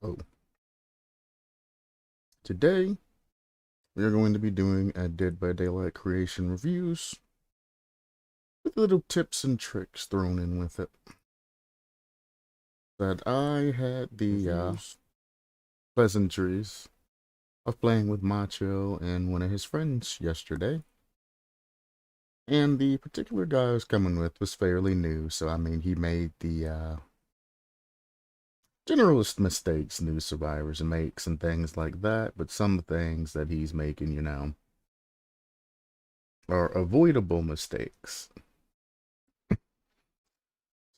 Oh, today we are going to be doing a Dead by Daylight creation reviews with little tips and tricks thrown in with it. That I had the pleasantries of playing with Macho and one of his friends yesterday. And the particular guy I was coming with was fairly new, so I mean, he made the generalist mistakes new survivors makes and things like that, but some things that he's making, are avoidable mistakes.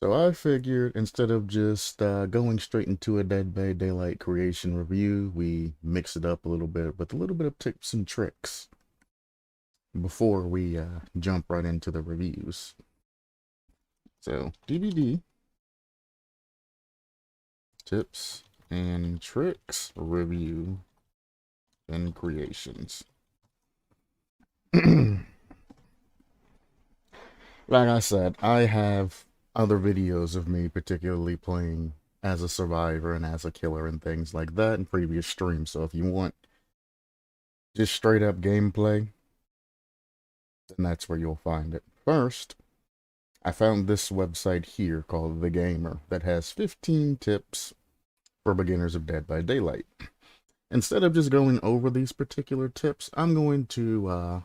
So I figured instead of just going straight into a Dead by Daylight creation review, we mix it up a little bit with a little bit of tips and tricks before we jump right into the reviews. So DVD tips and tricks review and creations. Like I said, I have other videos of me particularly playing as a survivor and as a killer and things like that in previous streams. So if you want just straight up gameplay, then that's where you'll find it. First, I found this website here called The Gamer that has 15 tips for beginners of Dead by Daylight. Instead of just going over these particular tips, I'm going to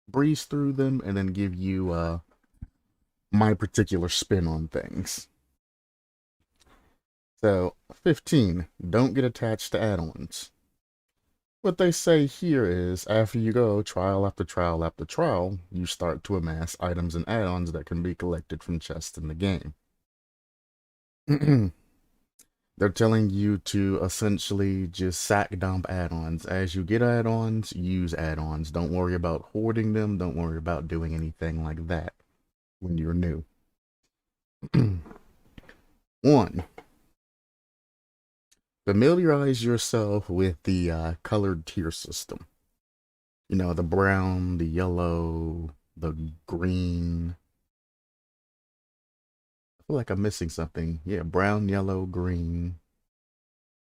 breeze through them and then give you my particular spin on things. So, 15, don't get attached to add-ons. What they say here is, after you go trial after trial after trial, you start to amass items and add-ons that can be collected from chests in the game. They're telling you to essentially just sack dump add-ons. As you get add-ons, use add-ons. Don't worry about hoarding them. Don't worry about doing anything like that when you're new. 1. Familiarize yourself with the colored tier system. You know, the brown, the yellow, the green. I feel like I'm missing something. Yeah, brown, yellow, green,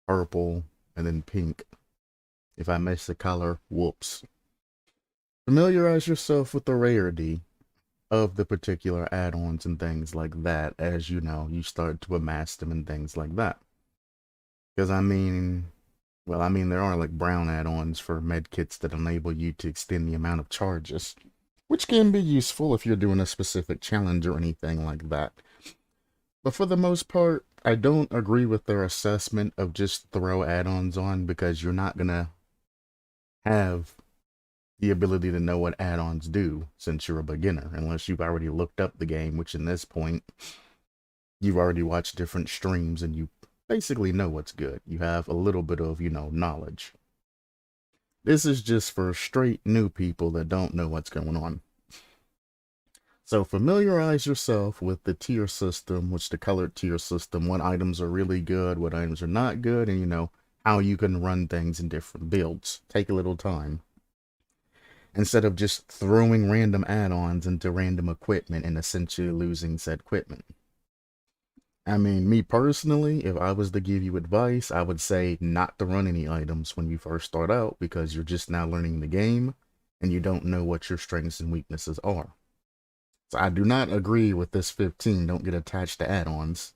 purple, and then pink. If I miss a color, whoops. Familiarize yourself with the rarity of the particular add-ons and things like that as you start to amass them and things like that. Because there are like brown add-ons for medkits that enable you to extend the amount of charges, which can be useful if you're doing a specific challenge or anything like that. But for the most part, I don't agree with their assessment of just throw add-ons on because you're not gonna have the ability to know what add-ons do since you're a beginner, unless you've already looked up the game, which in this point, you've already watched different streams and you basically know what's good. You have a little bit of, knowledge. This is just for straight new people that don't know what's going on. So familiarize yourself with the tier system, which the colored tier system, what items are really good, what items are not good, and how you can run things in different builds. Take a little time. Instead of just throwing random add-ons into random equipment and essentially losing said equipment. I mean, me personally, if I was to give you advice, I would say not to run any items when you first start out because you're just now learning the game and you don't know what your strengths and weaknesses are. So I do not agree with this 15, don't get attached to add-ons.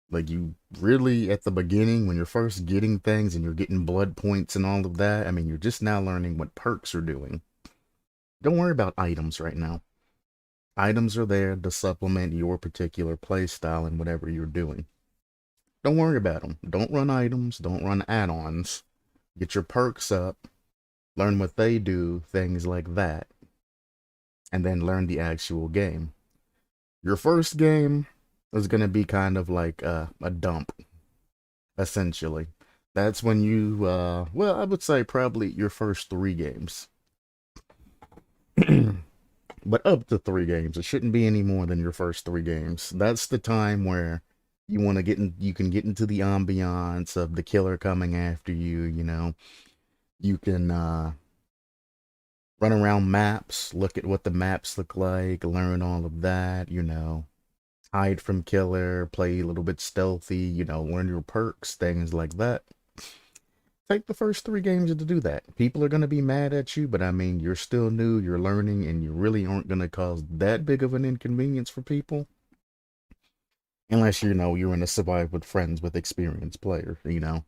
Like, you really, at the beginning, when you're first getting things and you're getting blood points and all of that, I mean, you're just now learning what perks are doing. Don't worry about items right now. Items are there to supplement your particular playstyle and whatever you're doing. Don't worry about them. Don't run items, don't run add-ons. Get your perks up, learn what they do, things like that, and then learn the actual game. Your first game is going to be kind of like a dump, essentially. That's when you, I would say probably your first 3 games. But up to 3 games. It shouldn't be any more than your first 3 games. That's the time where you can get into the ambiance of the killer coming after you. You can run around maps, look at what the maps look like, learn all of that. hide from killer, play a little bit stealthy, you know, learn your perks, things like that. Take the first 3 games to do that. People are going to be mad at you, but I mean, you're still new, you're learning, and you really aren't going to cause that big of an inconvenience for people. Unless, you know, you're in a survive with friends with experienced players, you know.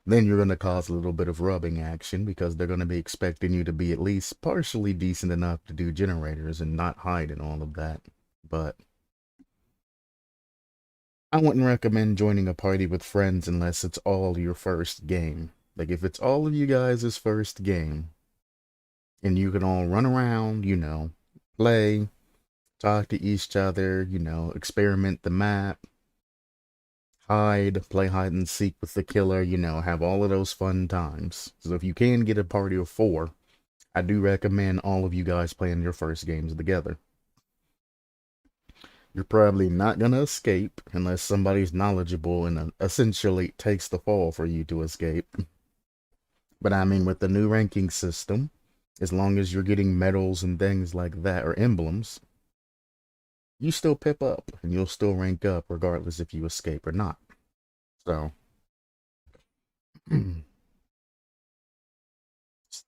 Then you're going to cause a little bit of rubbing action because they're going to be expecting you to be at least partially decent enough to do generators and not hide in all of that. But I wouldn't recommend joining a party with friends unless it's all your first game. Like, if it's all of you guys' first game, and you can all run around, you know, play, talk to each other, you know, experiment the map, hide, play hide and seek with the killer, you know, have all of those fun times. So if you can get a party of 4, I do recommend all of you guys playing your first games together. You're probably not going to escape unless somebody's knowledgeable and essentially takes the fall for you to escape. But I mean, with the new ranking system, as long as you're getting medals and things like that, or emblems, you still pip up and you'll still rank up regardless if you escape or not. So, just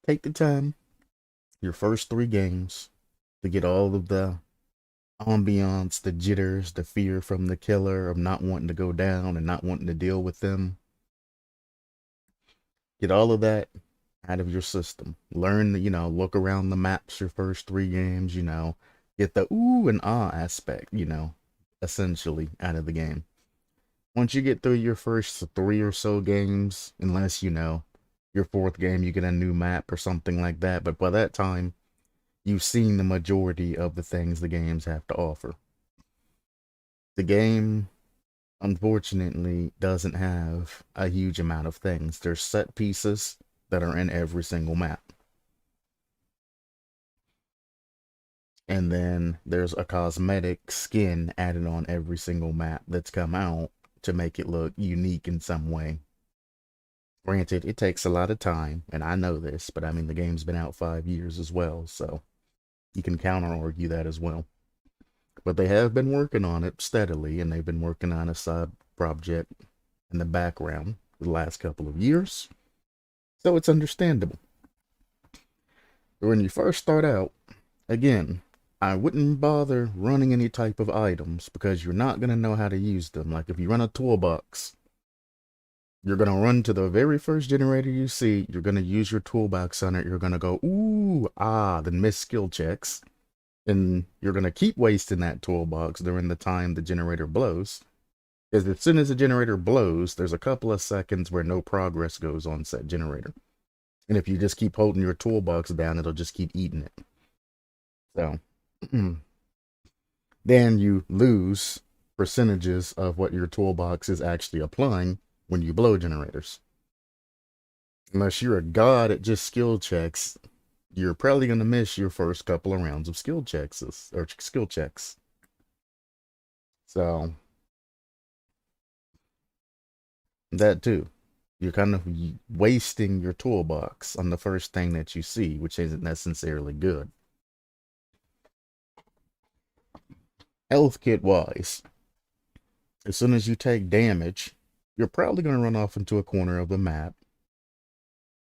take the time, your first 3 games, to get all of the ambiance, the jitters, the fear from the killer of not wanting to go down and not wanting to deal with them. Get all of that out of your system. Learn, you know, look around the maps your first 3 games, you know, get the ooh and ah aspect, you know, essentially out of the game. Once you get through your first 3 or so games, unless, you know, your 4th game you get a new map or something like that, but by that time, you've seen the majority of the things the games have to offer. The game, unfortunately, doesn't have a huge amount of things. There's set pieces that are in every single map. And then there's a cosmetic skin added on every single map that's come out to make it look unique in some way. Granted, it takes a lot of time, and I know this, but I mean, the game's been out 5 years as well, so you can counter argue that as well. But they have been working on it steadily, and they've been working on a side project in the background for the last couple of years. So it's understandable. But when you first start out, again, I wouldn't bother running any type of items because you're not going to know how to use them. Like if you run a toolbox, you're going to run to the very first generator you see. You're going to use your toolbox on it. You're going to go, ooh, ah, then miss skill checks. And you're going to keep wasting that toolbox during the time the generator blows. Because as soon as the generator blows, there's a couple of seconds where no progress goes on said generator. And if you just keep holding your toolbox down, it'll just keep eating it. So, then you lose percentages of what your toolbox is actually applying when you blow generators. Unless you're a god at just skill checks, you're probably going to miss your first couple of rounds of skill checks. So, that too. You're kind of wasting your toolbox on the first thing that you see, which isn't necessarily good. Health kit wise, as soon as you take damage, you're probably going to run off into a corner of the map.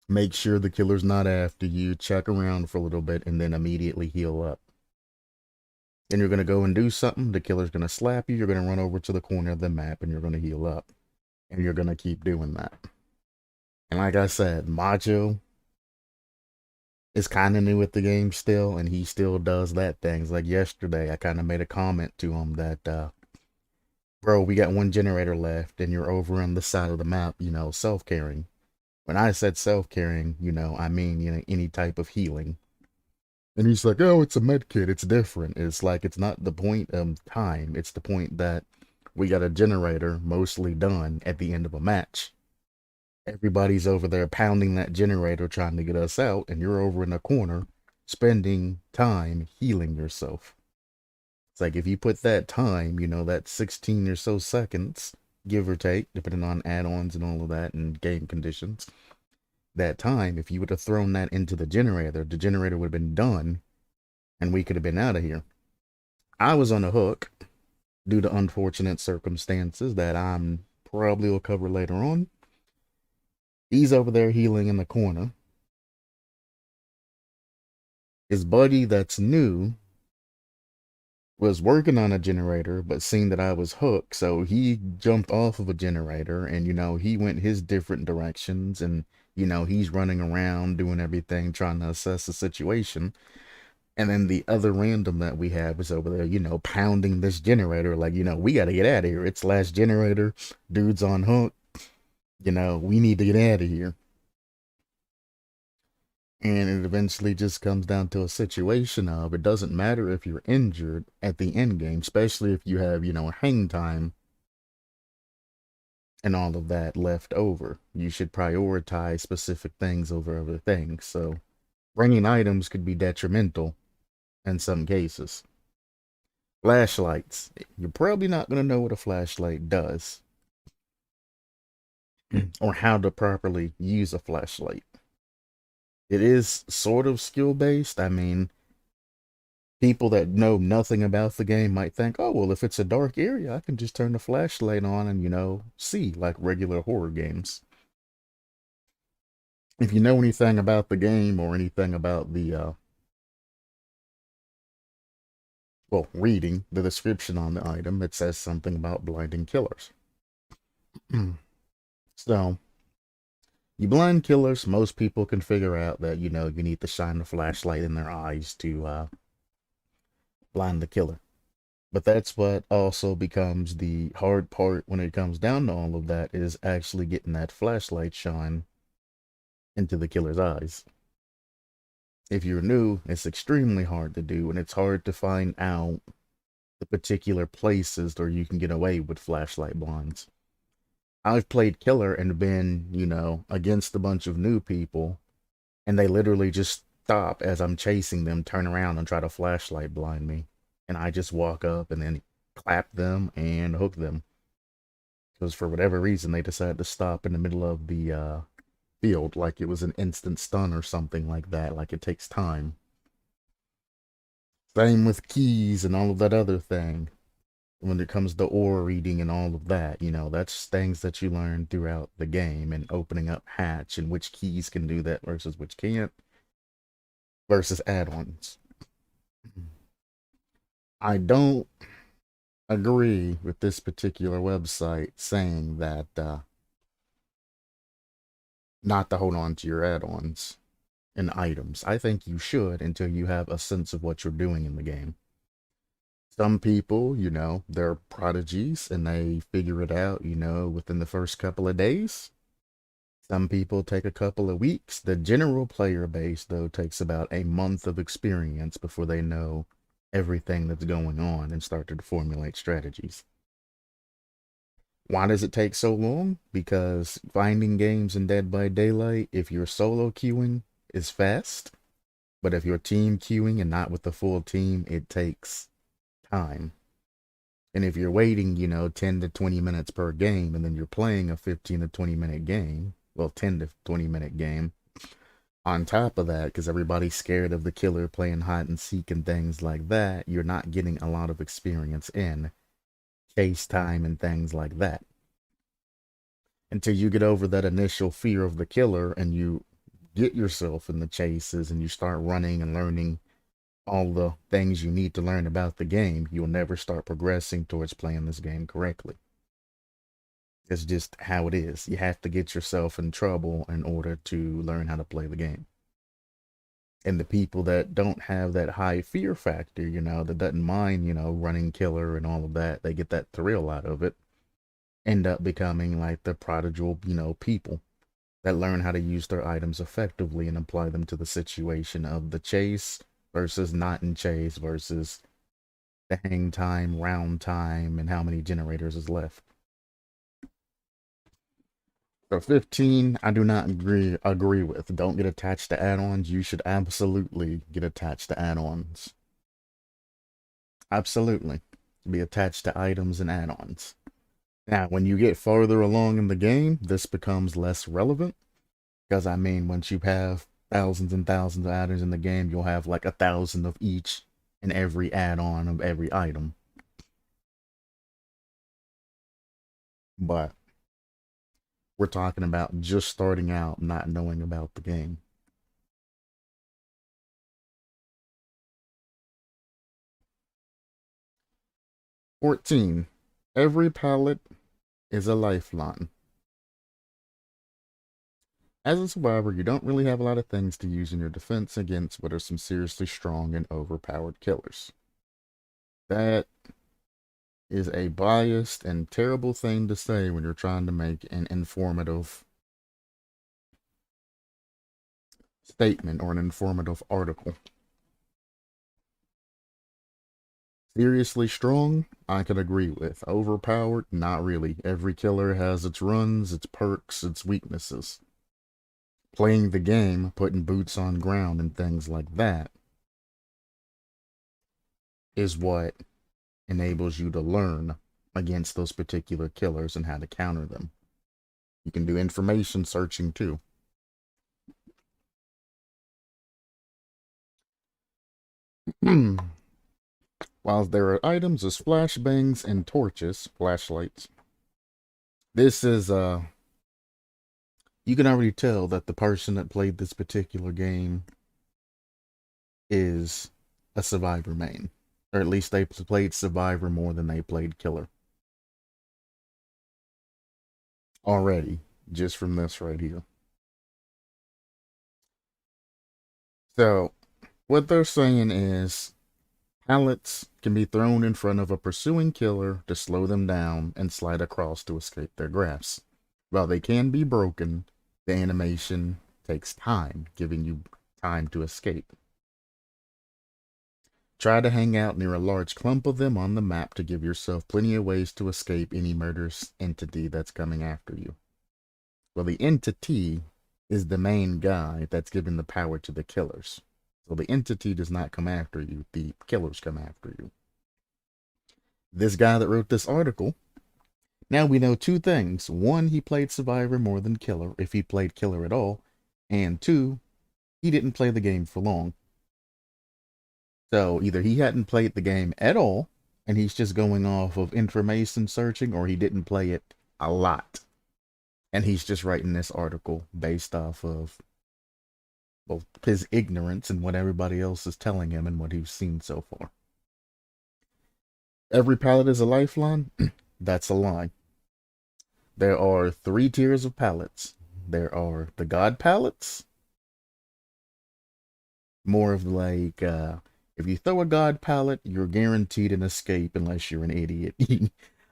Make sure the killer's not after you, check around for a little bit, and then immediately heal up. Then you're going to go and do something, the killer's going to slap you, you're going to run over to the corner of the map, and you're going to heal up. And you're going to keep doing that. And like I said, Macho is kind of new with the game still, and he still does that things. Like yesterday, I kind of made a comment to him that, bro, we got 1 generator left, and you're over on the side of the map, you know, self-carrying. When I said self-carrying, you know, I mean, you know, any type of healing. And he's like, oh, it's a med kit, it's different. It's like, it's not the point of time, it's the point that we got a generator mostly done at the end of a match. Everybody's over there pounding that generator trying to get us out, and you're over in a corner spending time healing yourself. It's like if you put that time, you know, that 16 or so seconds, give or take, depending on add-ons and all of that and game conditions, that time, if you would have thrown that into the generator would have been done, and we could have been out of here. I was on a hook due to unfortunate circumstances that I'm probably will cover later on. He's over there healing in the corner. His buddy that's new was working on a generator, but seen that I was hooked, so he jumped off of a generator and, he went his different directions and, he's running around doing everything, trying to assess the situation. And then the other random that we have is over there, pounding this generator like, we got to get out of here. It's last generator. Dude's on hook. We need to get out of here. And it eventually just comes down to a situation of it doesn't matter if you're injured at the end game, especially if you have, hang time and all of that left over. You should prioritize specific things over other things. So bringing items could be detrimental in some cases. Flashlights. You're probably not going to know what a flashlight does or how to properly use a flashlight. It is sort of skill based. I mean, people that know nothing about the game might think, oh, well, if it's a dark area, I can just turn the flashlight on and, see like regular horror games. If you know anything about the game or anything about the, reading the description on the item, it says something about blinding killers. So, you blind killers, most people can figure out that, you need to shine a flashlight in their eyes to blind the killer. But that's what also becomes the hard part when it comes down to all of that is actually getting that flashlight shine into the killer's eyes. If you're new, it's extremely hard to do, and it's hard to find out the particular places where you can get away with flashlight blinds. I've played killer and been, against a bunch of new people, and they literally just stop as I'm chasing them, turn around and try to flashlight blind me. And I just walk up and then clap them and hook them. Because for whatever reason, they decided to stop in the middle of the field, like it was an instant stun or something like that, like it takes time. Same with keys and all of that other thing. When it comes to aura reading and all of that, that's things that you learn throughout the game and opening up hatch and which keys can do that versus which can't versus add-ons. I don't agree with this particular website saying that not to hold on to your add-ons and items. I think you should until you have a sense of what you're doing in the game. Some people, they're prodigies and they figure it out, within the first couple of days. Some people take a couple of weeks. The general player base, though, takes about a month of experience before they know everything that's going on and start to formulate strategies. Why does it take so long? Because finding games in Dead by Daylight, if you're solo queuing, is fast. But if you're team queuing and not with the full team, it takes time. And if you're waiting, 10 to 20 minutes per game, and then you're playing a 15 to 20 minute game, 10 to 20 minute game, on top of that, because everybody's scared of the killer playing hide and seek and things like that, you're not getting a lot of experience in chase time and things like that. Until you get over that initial fear of the killer and you get yourself in the chases and you start running and learning all the things you need to learn about the game, you'll never start progressing towards playing this game correctly. It's just how it is. You have to get yourself in trouble in order to learn how to play the game. And the people that don't have that high fear factor, that doesn't mind, running killer and all of that, they get that thrill out of it, end up becoming like the prodigal, people that learn how to use their items effectively and apply them to the situation of the chase versus not in chase versus the hang time, round time, and how many generators is left. So 15, I do not agree with. Don't get attached to add-ons. You should absolutely get attached to add-ons. Absolutely. Be attached to items and add-ons. Now, when you get farther along in the game, this becomes less relevant. Because, once you have thousands and thousands of add-ons in the game, you'll have like 1,000 of each in every add-on of every item. But we're talking about just starting out, not knowing about the game. "14. Every pallet is a lifeline. As a survivor, you don't really have a lot of things to use in your defense against what are some seriously strong and overpowered killers. That is a biased and terrible thing to say when you're trying to make an informative statement or an informative article. Seriously strong, I can agree with. Overpowered, not really. Every killer has its runs, its perks, its weaknesses. Playing the game, putting boots on ground and things like that is what enables you to learn against those particular killers and how to counter them. You can do information searching too. While there are items as flashbangs and torches, flashlights, this is you can already tell that the person that played this particular game is a survivor main. Or at least they played survivor more than they played killer. Already, just from this right here. So, what they're saying is pallets can be thrown in front of a pursuing killer to slow them down and slide across to escape their grasp. While they can be broken, the animation takes time, giving you time to escape. Try to hang out near a large clump of them on the map to give yourself plenty of ways to escape any murderous entity that's coming after you. Well, the entity is the main guy that's giving the power to the killers. So the entity does not come after you, the killers come after you. This guy that wrote this article, now we know two things. One, he played survivor more than killer, if he played killer at all. And two, he didn't play the game for long. So either he hadn't played the game at all, and he's just going off of information searching, or he didn't play it a lot. And he's just writing this article based off of both his ignorance and what everybody else is telling him and what he's seen so far. Every pallet is a lifeline? That's a lie. There are 3 tiers of pallets. There are the God pallets. More of like, if you throw a God pallet, you're guaranteed an escape unless you're an idiot.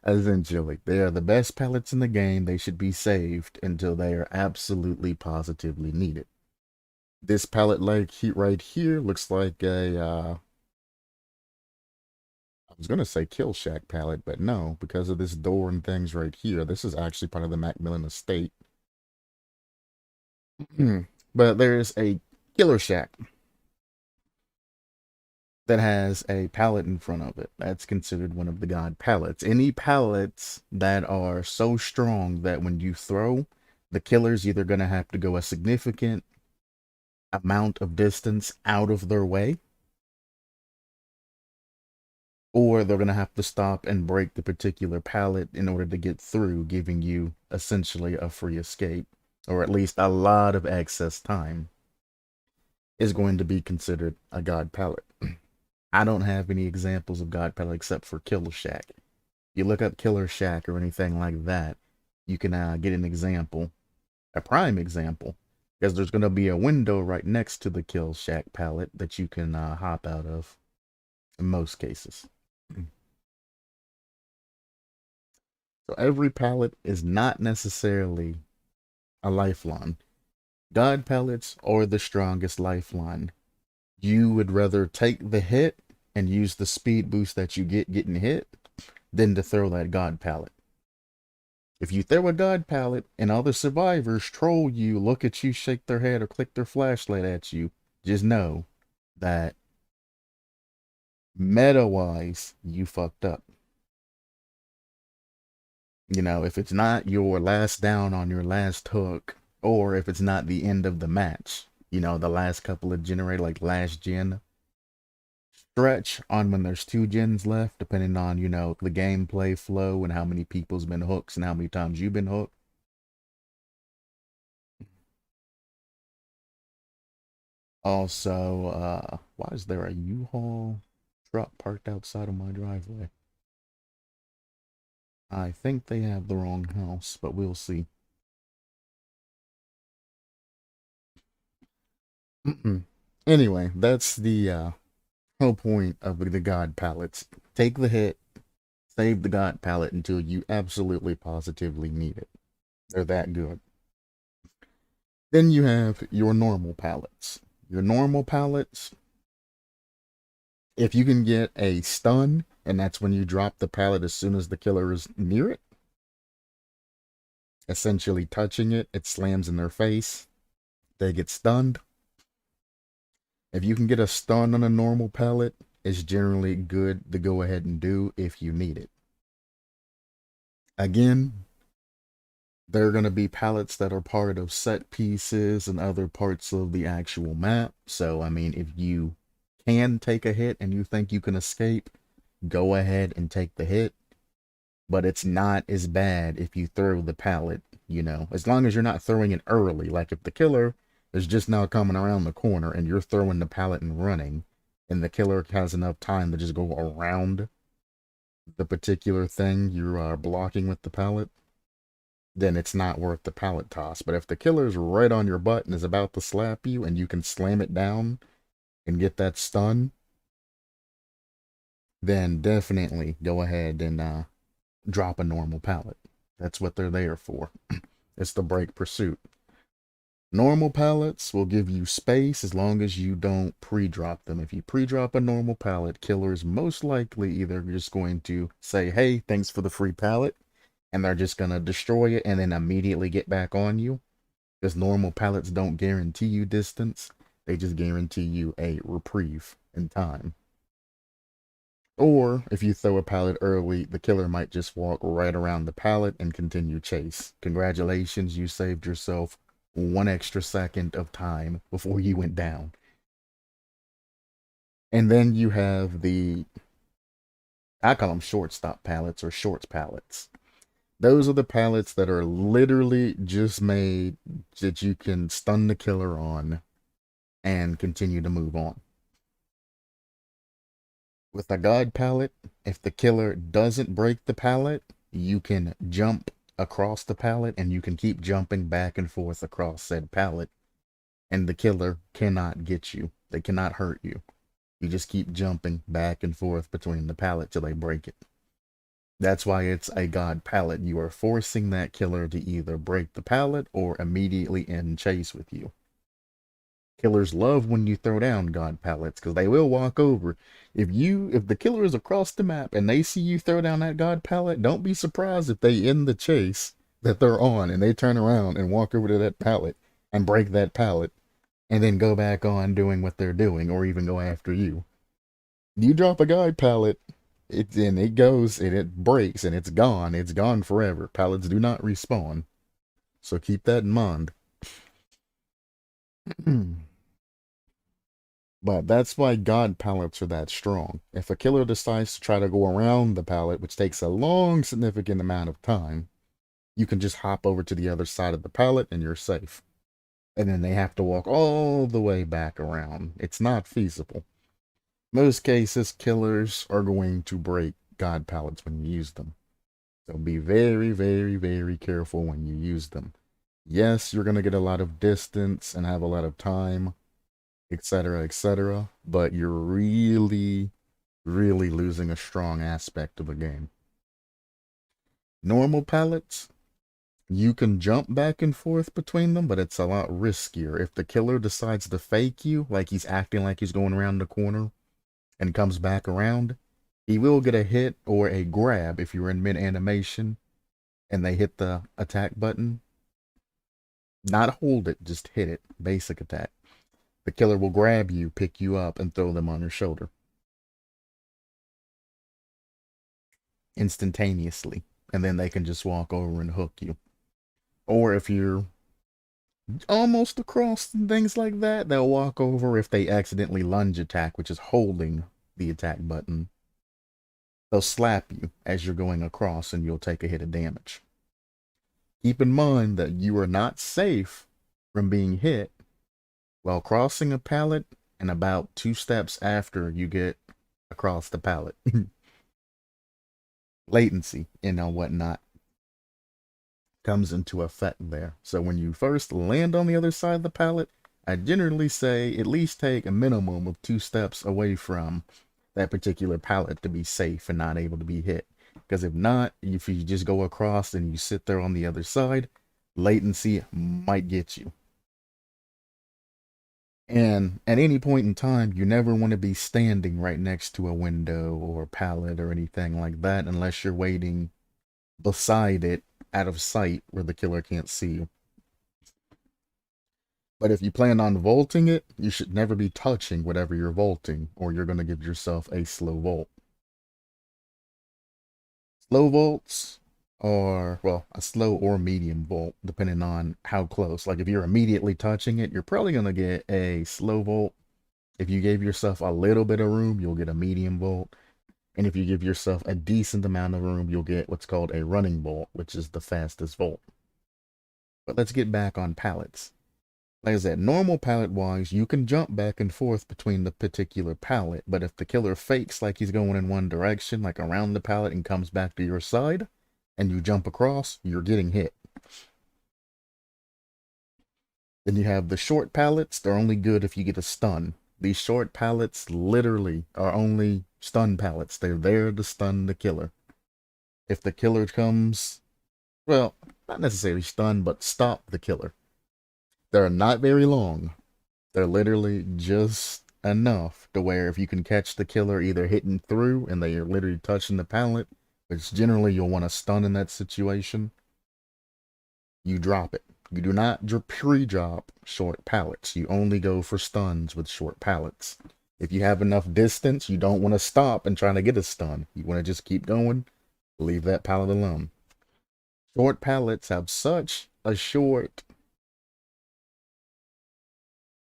Essentially, they are the best pallets in the game. They should be saved until they are absolutely positively needed. This pallet like right here looks like a, I was going to say Kill Shack pallet, but no, because of this door and things right here. This is actually part of the Macmillan estate. But there's a Killer Shack that has a pallet in front of it. That's considered one of the God pallets. Any pallets that are so strong that when you throw, the killer's either going to have to go a significant amount of distance out of their way, or they're going to have to stop and break the particular pallet in order to get through, giving you essentially a free escape, or at least a lot of excess time, is going to be considered a God pallet. I don't have any examples of God pallet except for Killer Shack. If you look up Killer Shack or anything like that, you can get an example, a prime example, because there's going to be a window right next to the Kill Shack pallet that you can hop out of in most cases. So every pallet is not necessarily a lifeline. God pallets are the strongest lifeline. You would rather take the hit and use the speed boost that you get getting hit than to throw that God pallet. If you throw a God pallet and other survivors troll you, look at you, shake their head, or click their flashlight at you, just know that meta-wise, you fucked up. You know, if it's not your last down on your last hook, or if it's not the end of the match, you know, the last couple of generator, like last gen, stretch on when there's 2 gens left, depending on, the gameplay flow and how many people's been hooked and how many times you've been hooked. Also, why is there a U-Haul truck parked outside of my driveway? I think they have the wrong house, but we'll see. Anyway, that's the whole point of the God Pallets. Take the hit, save the God Pallet until you absolutely positively need it. They're that good. Then you have your normal pallets. Your normal pallets, if you can get a stun, and that's when you drop the pallet as soon as the killer is near it, essentially touching it, it slams in their face, they get stunned. If you can get a stun on a normal pallet, it's generally good to go ahead and do if you need it. Again, there are going to be pallets that are part of set pieces and other parts of the actual map. So, I mean, if you can take a hit and you think you can escape, go ahead and take the hit. But it's not as bad if you throw the pallet, as long as you're not throwing it early. Like if the killer is just now coming around the corner and you're throwing the pallet and running, and the killer has enough time to just go around the particular thing you are blocking with the pallet, then it's not worth the pallet toss. But if the killer's right on your butt and is about to slap you and you can slam it down and get that stun, then definitely go ahead and drop a normal pallet. That's what they're there for. It's the break pursuit. Normal pallets will give you space as long as you don't pre-drop them. If you pre-drop a normal pallet, killer is most likely either just going to say, hey, thanks for the free pallet, and they're just going to destroy it and then immediately get back on you. Because normal pallets don't guarantee you distance. They just guarantee you a reprieve in time. Or, if you throw a pallet early, the killer might just walk right around the pallet and continue chase. Congratulations, you saved yourself 1 extra second of time before you went down. And then you have I call them shortstop pallets or shorts pallets. Those are the pallets that are literally just made that you can stun the killer on and continue to move on. With a God pallet, if the killer doesn't break the pallet, you can jump across the pallet and you can keep jumping back and forth across said pallet, and the killer cannot get you. They cannot hurt you. You just keep jumping back and forth between the pallet till they break it. That's why it's a God pallet. You are forcing that killer to either break the pallet or immediately end chase with you. Killers love when you throw down God pallets because they will walk over. If the killer is across the map and they see you throw down that God pallet, don't be surprised if they end the chase that they're on and they turn around and walk over to that pallet and break that pallet and then go back on doing what they're doing or even go after you. You drop a God pallet, it goes and it breaks and it's gone. It's gone forever. Pallets do not respawn. So keep that in mind. But that's why God pallets are that strong. If a killer decides to try to go around the pallet, which takes a long, significant amount of time, you can just hop over to the other side of the pallet and you're safe. And then they have to walk all the way back around. It's not feasible. Most cases, killers are going to break God pallets when you use them. So be very, very, very careful when you use them. Yes, you're going to get a lot of distance and have a lot of time, etc., but you're really, really losing a strong aspect of the game. Normal pallets, you can jump back and forth between them, but it's a lot riskier. If the killer decides to fake you, like he's acting like he's going around the corner and comes back around, he will get a hit or a grab if you're in mid-animation and they hit the attack button. Not hold it, just hit it. Basic attack. The killer will grab you, pick you up, and throw them on your shoulder. Instantaneously. And then they can just walk over and hook you. Or if you're almost across and things like that, they'll walk over if they accidentally lunge attack, which is holding the attack button. They'll slap you as you're going across and you'll take a hit of damage. Keep in mind that you are not safe from being hit while crossing a pallet and about 2 steps after you get across the pallet. Latency and whatnot comes into effect there. So when you first land on the other side of the pallet, I generally say at least take a minimum of 2 steps away from that particular pallet to be safe and not able to be hit. Because if not, if you just go across and you sit there on the other side, latency might get you. And at any point in time, you never want to be standing right next to a window or a pallet or anything like that unless you're waiting beside it out of sight where the killer can't see you. But if you plan on vaulting it, you should never be touching whatever you're vaulting, or you're going to give yourself a slow vault. Slow vaults are, well, a slow or medium vault, depending on how close. Like if you're immediately touching it, you're probably going to get a slow vault. If you gave yourself a little bit of room, you'll get a medium vault. And if you give yourself a decent amount of room, you'll get what's called a running vault, which is the fastest vault. But let's get back on pallets. Like I said, normal pallet-wise, you can jump back and forth between the particular pallet, but if the killer fakes like he's going in one direction, like around the pallet, and comes back to your side, and you jump across, you're getting hit. Then you have the short pallets. They're only good if you get a stun. These short pallets literally are only stun pallets. They're there to stun the killer. If the killer comes, well, not necessarily stun, but stop the killer. They're not very long. They're literally just enough to where if you can catch the killer either hitting through and they are literally touching the pallet, which generally you'll want to stun in that situation, you drop it. You do not pre-drop short pallets. You only go for stuns with short pallets. If you have enough distance, you don't want to stop and try to get a stun. You want to just keep going, leave that pallet alone. Short pallets have such a short...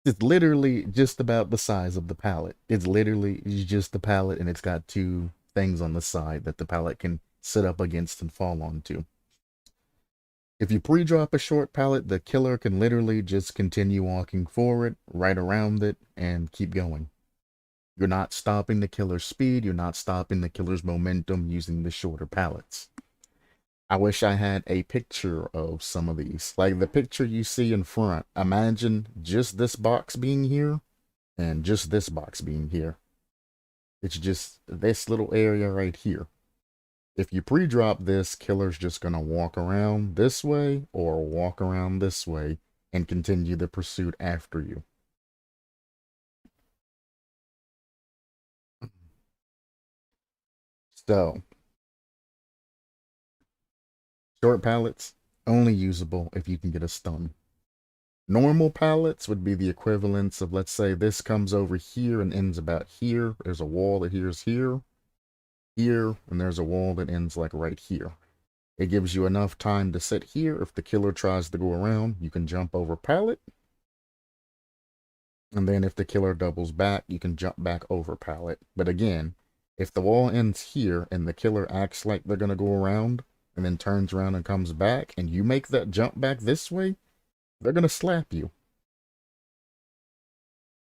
It's literally just about the size of the pallet. It's literally just the pallet, and it's got 2 things on the side that the pallet can sit up against and fall onto. If you pre-drop a short pallet, the killer can literally just continue walking forward, right around it, and keep going. You're not stopping the killer's speed. You're not stopping the killer's momentum using the shorter pallets. I wish I had a picture of some of these. Like the picture you see in front. Imagine just this box being here and just this box being here. It's just this little area right here. If you pre-drop this, killer's just going to walk around this way or walk around this way and continue the pursuit after you. So, short pallets, only usable if you can get a stun. Normal pallets would be the equivalents of, let's say this comes over here and ends about here. There's a wall that here's here, and there's a wall that ends like right here. It gives you enough time to sit here. If the killer tries to go around, you can jump over pallet. And then if the killer doubles back, you can jump back over pallet. But again, if the wall ends here and the killer acts like they're going to go around and then turns around and comes back, and you make that jump back this way, they're going to slap you.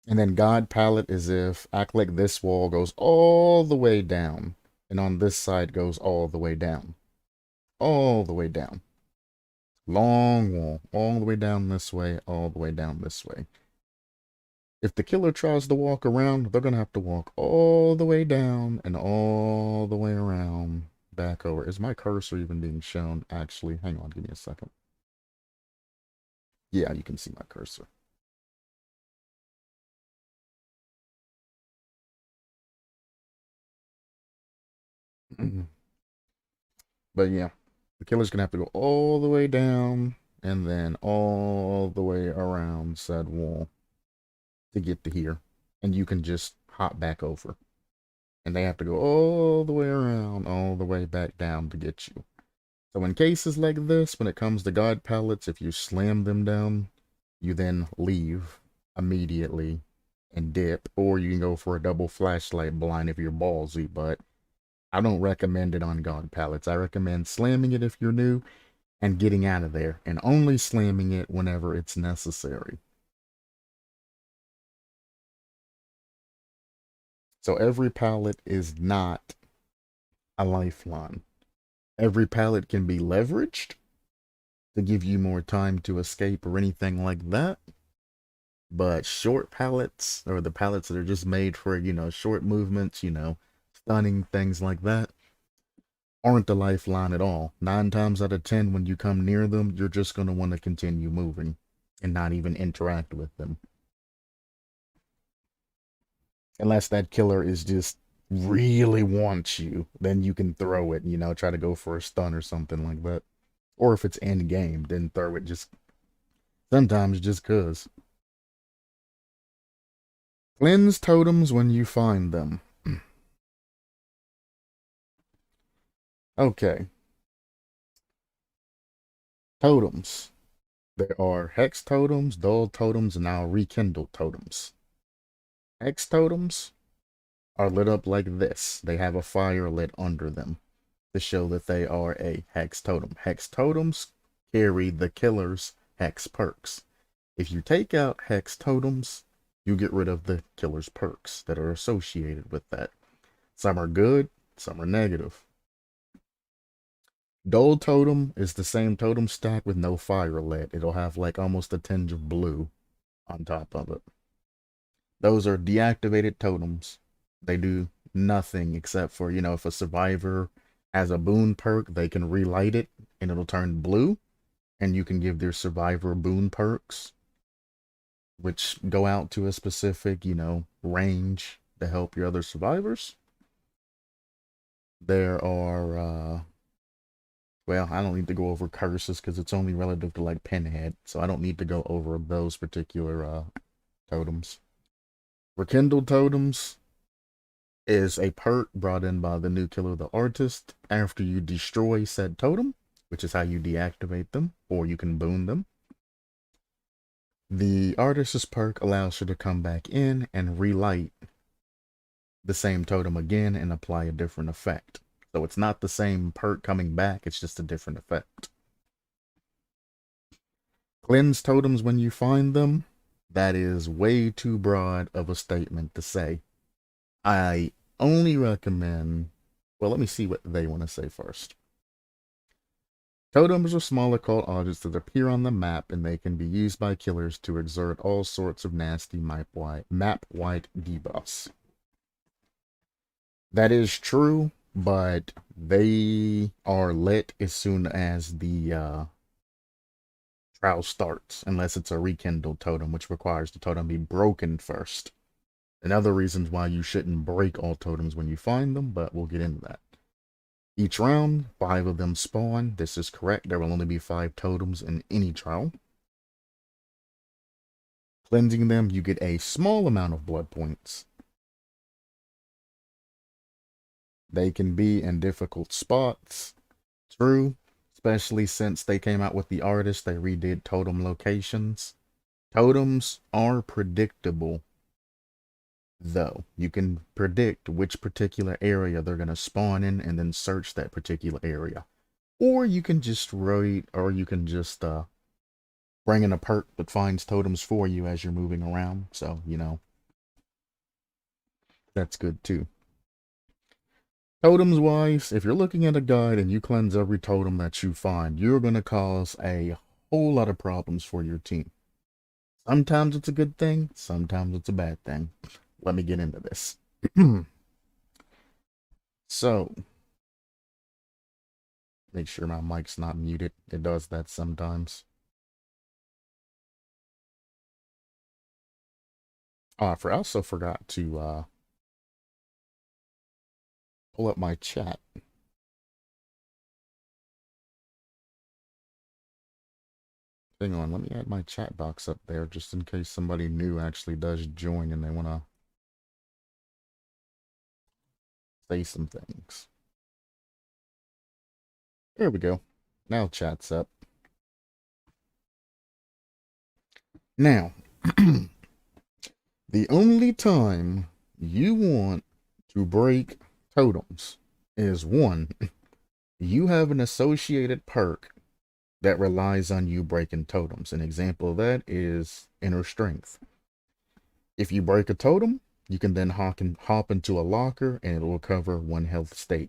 And then God pallet is if act like this wall goes all the way down, and on this side goes all the way down. All the way down. Long wall. All the way down this way, all the way down this way. If the killer tries to walk around, they're going to have to walk all the way down and all the way around back over. Is my cursor even being shown? Actually, hang on, give me a second. Yeah, you can see my cursor. But yeah, the killer's going to have to go all the way down and then all the way around said wall to get to here. And you can just hop back over. And they have to go all the way around, all the way back down to get you. So in cases like this, when it comes to God pallets, if you slam them down, you then leave immediately and dip, or you can go for a double flashlight blind if you're ballsy, but I don't recommend it on God pallets. I recommend slamming it if you're new and getting out of there, and only slamming it whenever it's necessary. So every pallet is not a lifeline. Every pallet can be leveraged to give you more time to escape or anything like that. But short pallets, or the pallets that are just made for, short movements, stunning, things like that, aren't a lifeline at all. 9 times out of 10, when you come near them, you're just going to want to continue moving and not even interact with them. Unless that killer is just really wants you, then you can throw it, try to go for a stun or something like that. Or if it's end game, then throw it just sometimes just cause. Cleanse totems when you find them. Okay. Totems. There are hex totems, dull totems, and now rekindled totems. Hex totems are lit up like this. They have a fire lit under them to show that they are a hex totem. Hex totems carry the killer's hex perks. If you take out hex totems, you get rid of the killer's perks that are associated with that. Some are good, some are negative. Dull totem is the same totem stack with no fire lit. It'll have like almost a tinge of blue on top of it. Those are deactivated totems. They do nothing except for, if a survivor has a boon perk, they can relight it and it'll turn blue. And you can give their survivor boon perks, which go out to a specific, range to help your other survivors. There are, well, I don't need to go over curses because it's only relative to like Pinhead, so I don't need to go over those particular totems. Rekindled totems is a perk brought in by the new killer, the artist, after you destroy said totem, which is how you deactivate them, or you can boon them. The artist's perk allows you to come back in and relight the same totem again and apply a different effect. So it's not the same perk coming back, it's just a different effect. Cleanse totems when you find them. That is way too broad of a statement to say. I only recommend, well, let me see what they want to say first. Totems are small occult objects that appear on the map, and they can be used by killers to exert all sorts of nasty map-wide debuffs. That is true, but they are lit as soon as the trial starts, unless it's a rekindled totem, which requires the totem be broken first. And other reasons why you shouldn't break all totems when you find them, but we'll get into that. Each round, 5 of them spawn. This is correct. There will only be 5 totems in any trial. Cleansing them, you get a small amount of blood points. They can be in difficult spots. True. Especially since they came out with the artist, they redid totem locations. Totems are predictable, though. You can predict which particular area they're going to spawn in and then search that particular area. Or you can just bring in a perk that finds totems for you as you're moving around. So, that's good too. Totems wise, if you're looking at a guide and you cleanse every totem that you find, you're going to cause a whole lot of problems for your team. Sometimes it's a good thing, sometimes it's a bad thing. Let me get into this. So, make sure my mic's not muted. It does that sometimes. Oh, I also forgot to pull up my chat. Hang on, let me add my chat box up there just in case somebody new actually does join and they want to say some things. There we go. Now chat's up. The only time you want to break totems is one, you have an associated perk that relies on you breaking totems. An example of that is inner strength. If you break a totem, you can then hop into a locker and it will recover one health state.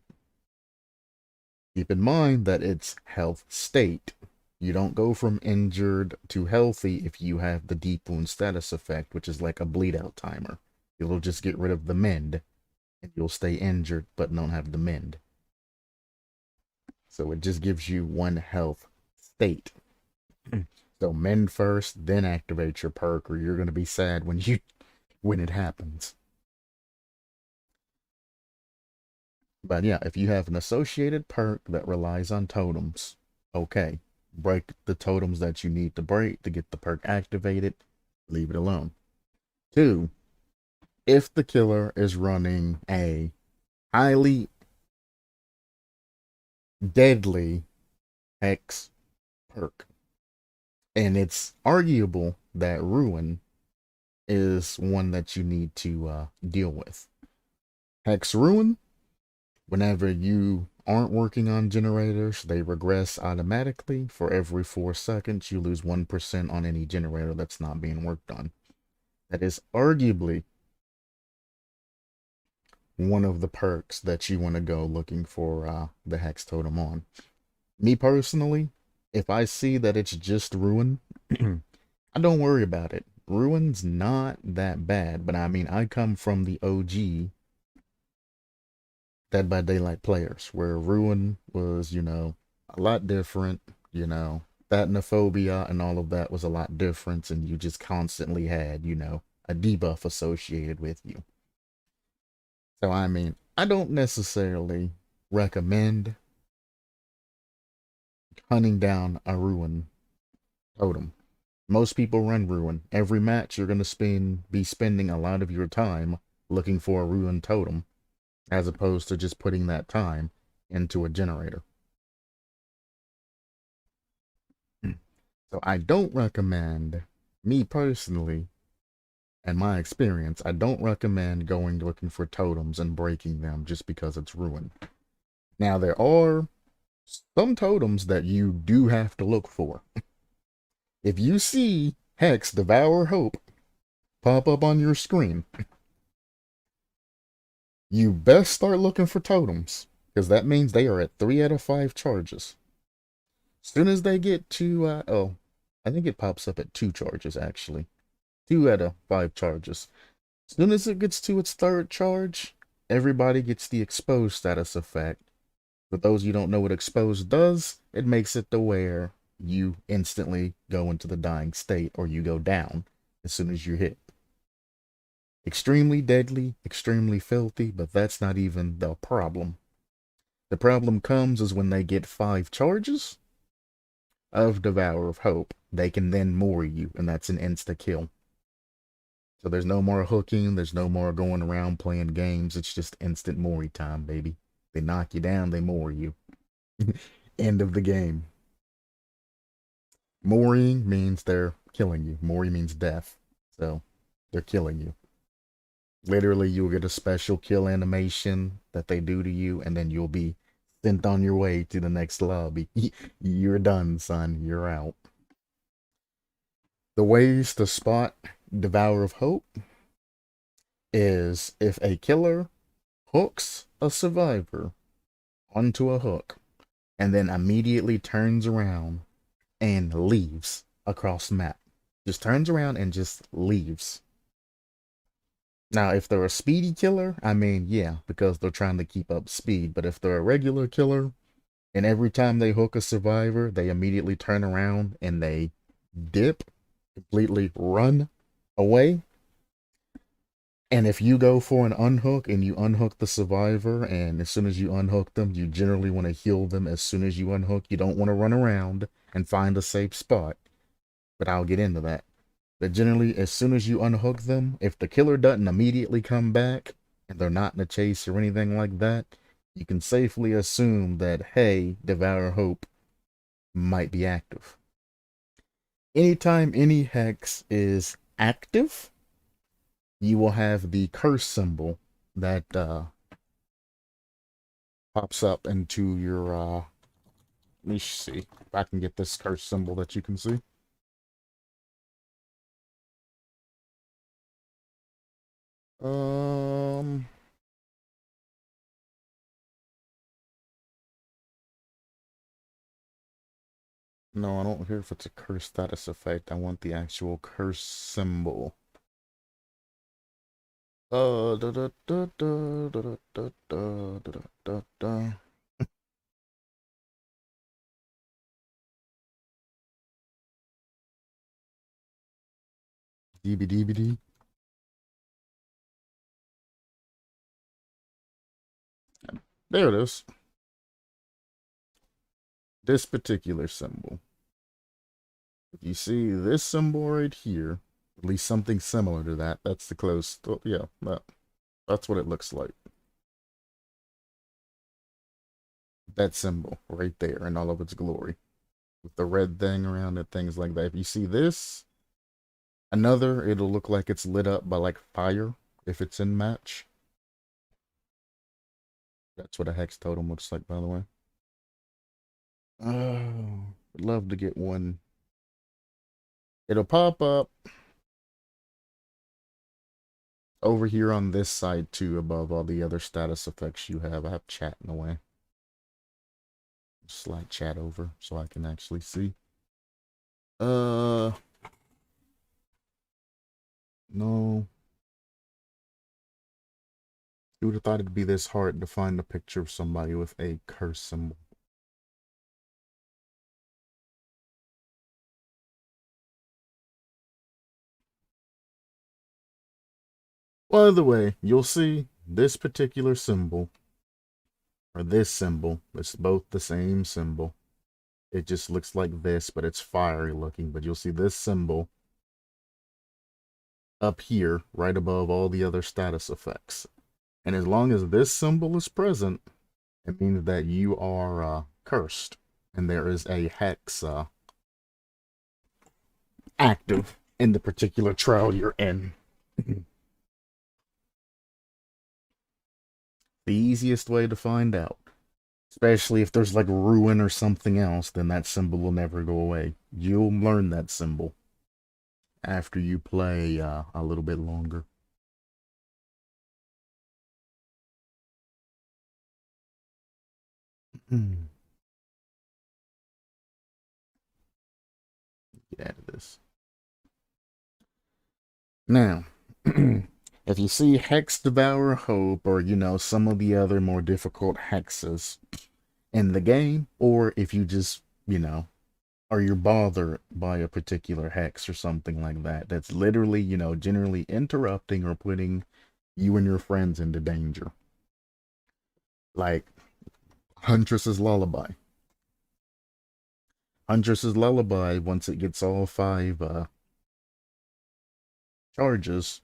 Keep in mind that it's health state. You don't go from injured to healthy if you have the deep wound status effect, which is like a bleed out timer. It'll just get rid of the mend, and you'll stay injured but don't have the mend. So it just gives you one health state. So mend first, then activate your perk, or you're gonna be sad when it happens. But yeah, if you have an associated perk that relies on totems, okay. Break the totems that you need to break to get the perk activated, leave it alone. 2, if the killer is running a highly deadly hex perk, and it's arguable that Ruin is one that you need to deal with. Hex Ruin, whenever you aren't working on generators, they regress automatically. For every 4 seconds, you lose 1% on any generator that's not being worked on. That is arguably one of the perks that you want to go looking for the Hex Totem on. Me personally, if I see that it's just Ruin, I don't worry about it. Ruin's not that bad, but I mean, I come from the OG Dead by Daylight players, where Ruin was, a lot different, Thatanophobia and all of that was a lot different, and you just constantly had, a debuff associated with you. So, I mean, I don't necessarily recommend hunting down a Ruin totem. Most people run Ruin. Every match, you're going to be spending a lot of your time looking for a Ruin totem, as opposed to just putting that time into a generator. So I don't recommend, me personally, and my experience, I don't recommend going looking for totems and breaking them just because it's Ruin. Now, there are some totems that you do have to look for. If you see Hex Devour Hope pop up on your screen, you best start looking for totems, because that means they are at 3 out of 5 charges. As soon as they get to, I think it pops up at 2 charges, actually. 2 out of 5 charges. As soon as it gets to its 3rd charge, everybody gets the exposed status effect. For those you don't know what exposed does, it makes it to where you instantly go into the dying state, or you go down as soon as you're hit. Extremely deadly, extremely filthy, but that's not even the problem. The problem comes is when they get 5 charges of Devour of Hope, they can then Mori you, and that's an insta-kill. So there's no more hooking, there's no more going around playing games, it's just instant Mori time, baby. They knock you down, they Mori you. End of the game. Moriing means they're killing you. Mori means death. So, they're killing you. Literally, you'll get a special kill animation that they do to you, and then you'll be sent on your way to the next lobby. You're done, son. You're out. The ways to spot Devour of Hope is if a killer hooks a survivor onto a hook and then immediately turns around and leaves across the map. Just turns around and just leaves. Now, if they're a speedy killer, I mean, yeah, because they're trying to keep up speed. But if they're a regular killer, and every time they hook a survivor, they immediately turn around and they dip, completely run away. And if you go for an unhook and you unhook the survivor, and as soon as you unhook them, you generally want to heal them as soon as you unhook. You don't want to run around and find a safe spot. But I'll get into that. But generally, as soon as you unhook them, if the killer doesn't immediately come back, and they're not in a chase or anything like that, you can safely assume that, hey, Devour Hope might be active. Anytime any hex is active, you will have the curse symbol that pops up into your let me see if I can get this curse symbol that you can see. Um, no, I don't care if it's a curse status effect. I want the actual curse symbol. Da da da da da da da da da da da. DBDBD. There it is. This particular symbol. If you see this symbol right here, at least something similar to that, that's the close. Oh, yeah, that's what it looks like. That symbol right there in all of its glory. With the red thing around it, things like that. If you see this, another, it'll look like it's lit up by like fire if it's in match. That's what a hex totem looks like, by the way. Oh, I'd love to get one. It'll pop up over here on this side too, above all the other status effects you have. I have chat in the way. Slide chat over so I can actually see. No. You would have thought it'd be this hard to find a picture of somebody with a curse symbol. Well, either way, you'll see this particular symbol, or this symbol, it's both the same symbol. It just looks like this, but it's fiery looking. But you'll see this symbol up here, right above all the other status effects. And as long as this symbol is present, it means that you are cursed. And there is a hex active in the particular trial you're in. The easiest way to find out. Especially if there's like ruin or something else, then that symbol will never go away. You'll learn that symbol after you play a little bit longer. Get out of this. Now, if you see Hex Devour Hope or, you know, some of the other more difficult hexes in the game, or if you just, you know, or you're bothered by a particular hex or something like that, that's literally, you know, generally interrupting or putting you and your friends into danger. Like Huntress's Lullaby. Huntress's Lullaby, once it gets all 5 charges,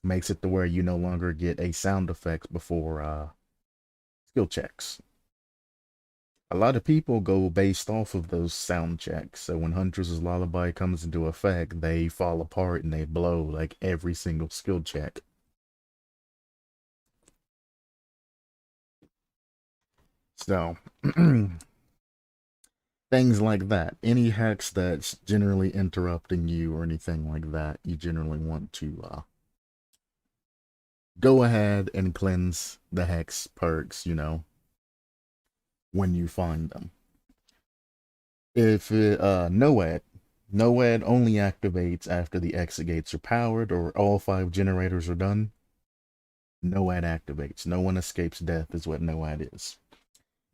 makes it to where you no longer get a sound effect before skill checks. A lot of people go based off of those sound checks. So when Huntress's Lullaby comes into effect, they fall apart and they blow like every single skill check. So things like that. Any hex that's generally interrupting you or anything like that, you generally want to go ahead and cleanse the hex perks, you know, when you find them. If NOAD only activates after the exit gates are powered or all 5 generators are done. NOAD activates. No one escapes death is what NOAD is.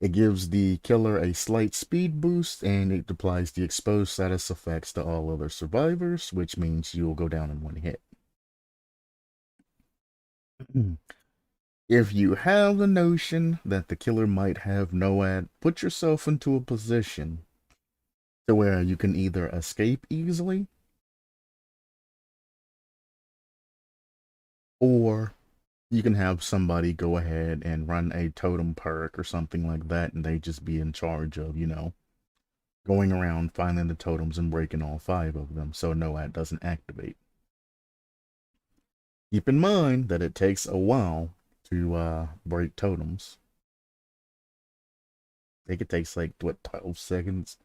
It gives the killer a slight speed boost, and it applies the exposed status effects to all other survivors, which means you'll go down in 1 hit. If you have the notion that the killer might have NOAD, put yourself into a position to where you can either escape easily or you can have somebody go ahead and run a totem perk or something like that, and they just be in charge of, you know, going around finding the totems and breaking all 5 of them so NOAD doesn't activate. Keep in mind that it takes a while to break totems. I think it takes like, what, 12 seconds?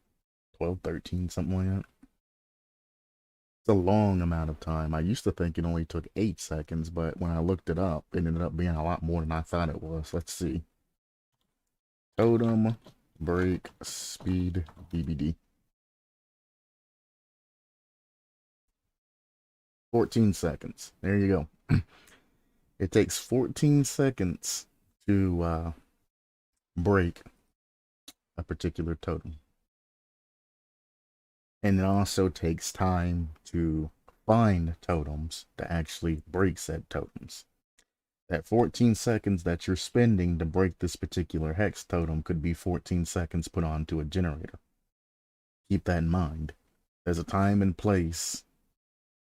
12, 13, something like that. It's a long amount of time. I used to think it only took 8 seconds, but when I looked it up, it ended up being a lot more than I thought it was. Let's see. Totem, break, speed, BBD. 14 seconds. There you go. It takes 14 seconds to break a particular totem. And it also takes time to find totems to actually break said totems. That 14 seconds that you're spending to break this particular hex totem could be 14 seconds put onto a generator. Keep that in mind. There's a time and place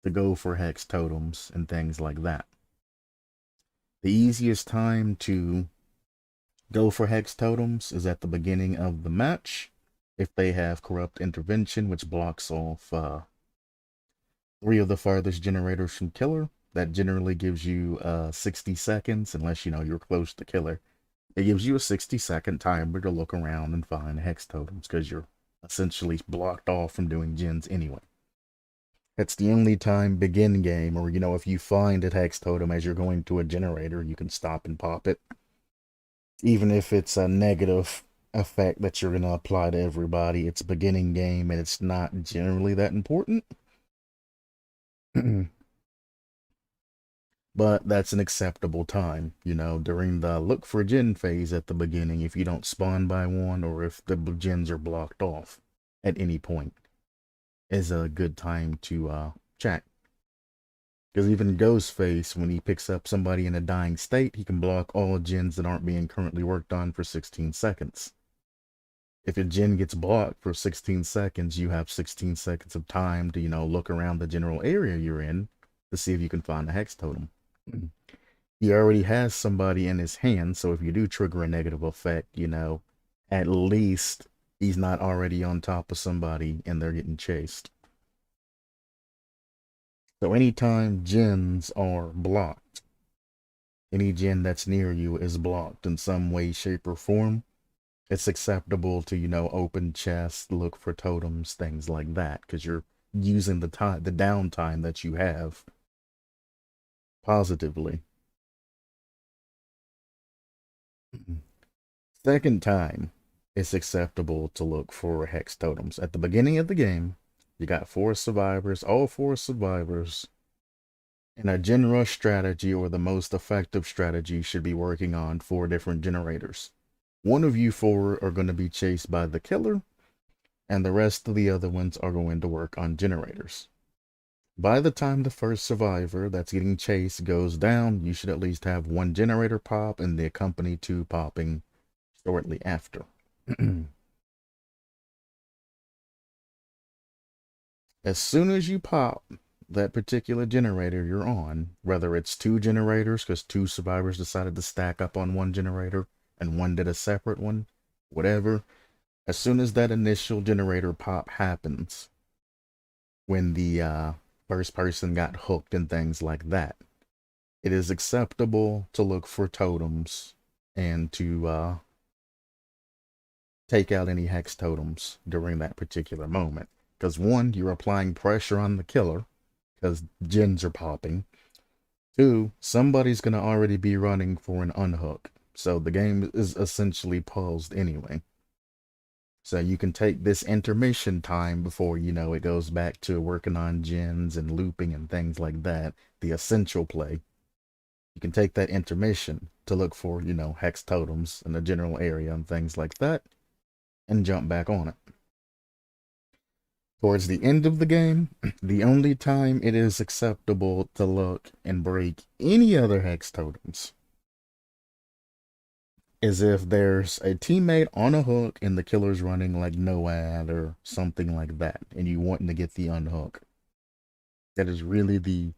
to go for hex totems and things like that. The easiest time to go for hex totems is at the beginning of the match. If they have corrupt intervention, which blocks off 3 of the farthest generators from killer, that generally gives you 60 seconds, unless you know you're close to killer. It gives you a 60-second timer to look around and find hex totems because you're essentially blocked off from doing gens anyway. That's the only time begin game, or you know, if you find a hex totem as you're going to a generator, you can stop and pop it. Even if it's a negative effect that you're going to apply to everybody, it's beginning game and it's not generally that important. But that's an acceptable time, you know, during the look for gen phase at the beginning. If you don't spawn by one or if the gens are blocked off at any point, is a good time to check. Because even Ghostface, when he picks up somebody in a dying state, he can block all gens that aren't being currently worked on for 16 seconds. If a gen gets blocked for 16 seconds, you have 16 seconds of time to, you know, look around the general area you're in to see if you can find a hex totem. He already has somebody in his hand, so if you do trigger a negative effect, you know, at least he's not already on top of somebody and they're getting chased. So anytime gens are blocked, any gen that's near you is blocked in some way, shape, or form, it's acceptable to, you know, open chests, look for totems, things like that, because you're using the downtime that you have positively. Second time, it's acceptable to look for hex totems. At the beginning of the game, you got 4 survivors, all 4 survivors. And a gen rush strategy, or the most effective strategy, should be working on 4 different generators. One of you 4 are going to be chased by the killer, and the rest of the other ones are going to work on generators. By the time the first survivor that's getting chased goes down, you should at least have 1 generator pop and the accompany 2 popping shortly after. As soon as you pop that particular generator you're on, whether it's 2 generators because 2 survivors decided to stack up on 1 generator and 1 did a separate one, whatever, as soon as that initial generator pop happens, when the first person got hooked and things like that, it is acceptable to look for totems and to take out any hex totems during that particular moment. Because 1, you're applying pressure on the killer because gens are popping. 2, somebody's going to already be running for an unhook. So the game is essentially paused anyway. So you can take this intermission time before, you know, it goes back to working on gens and looping and things like that, the essential play. You can take that intermission to look for, you know, hex totems in the general area and things like that, and jump back on it. Towards the end of the game, the only time it is acceptable to look and break any other hex totems is if there's a teammate on a hook and the killer's running like NOAD or something like that, and you wanting to get the unhook. That is really the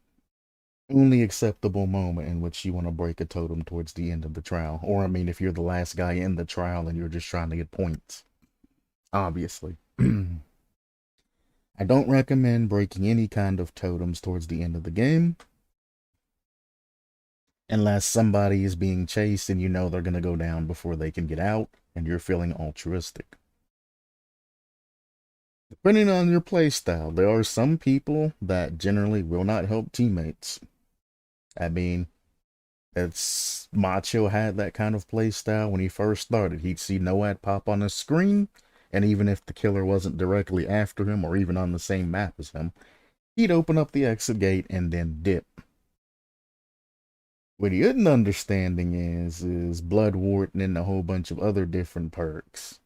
only acceptable moment in which you want to break a totem towards the end of the trial. Or, I mean, if you're the last guy in the trial and you're just trying to get points. Obviously. I don't recommend breaking any kind of totems towards the end of the game. Unless somebody is being chased and you know they're going to go down before they can get out, and you're feeling altruistic. Depending on your playstyle, there are some people that generally will not help teammates. I mean, it's Macho had that kind of playstyle when he first started. He'd see Noad pop on the screen, and even if the killer wasn't directly after him or even on the same map as him, he'd open up the exit gate and then dip. What he isn't understanding is Blood Warden and a whole bunch of other different perks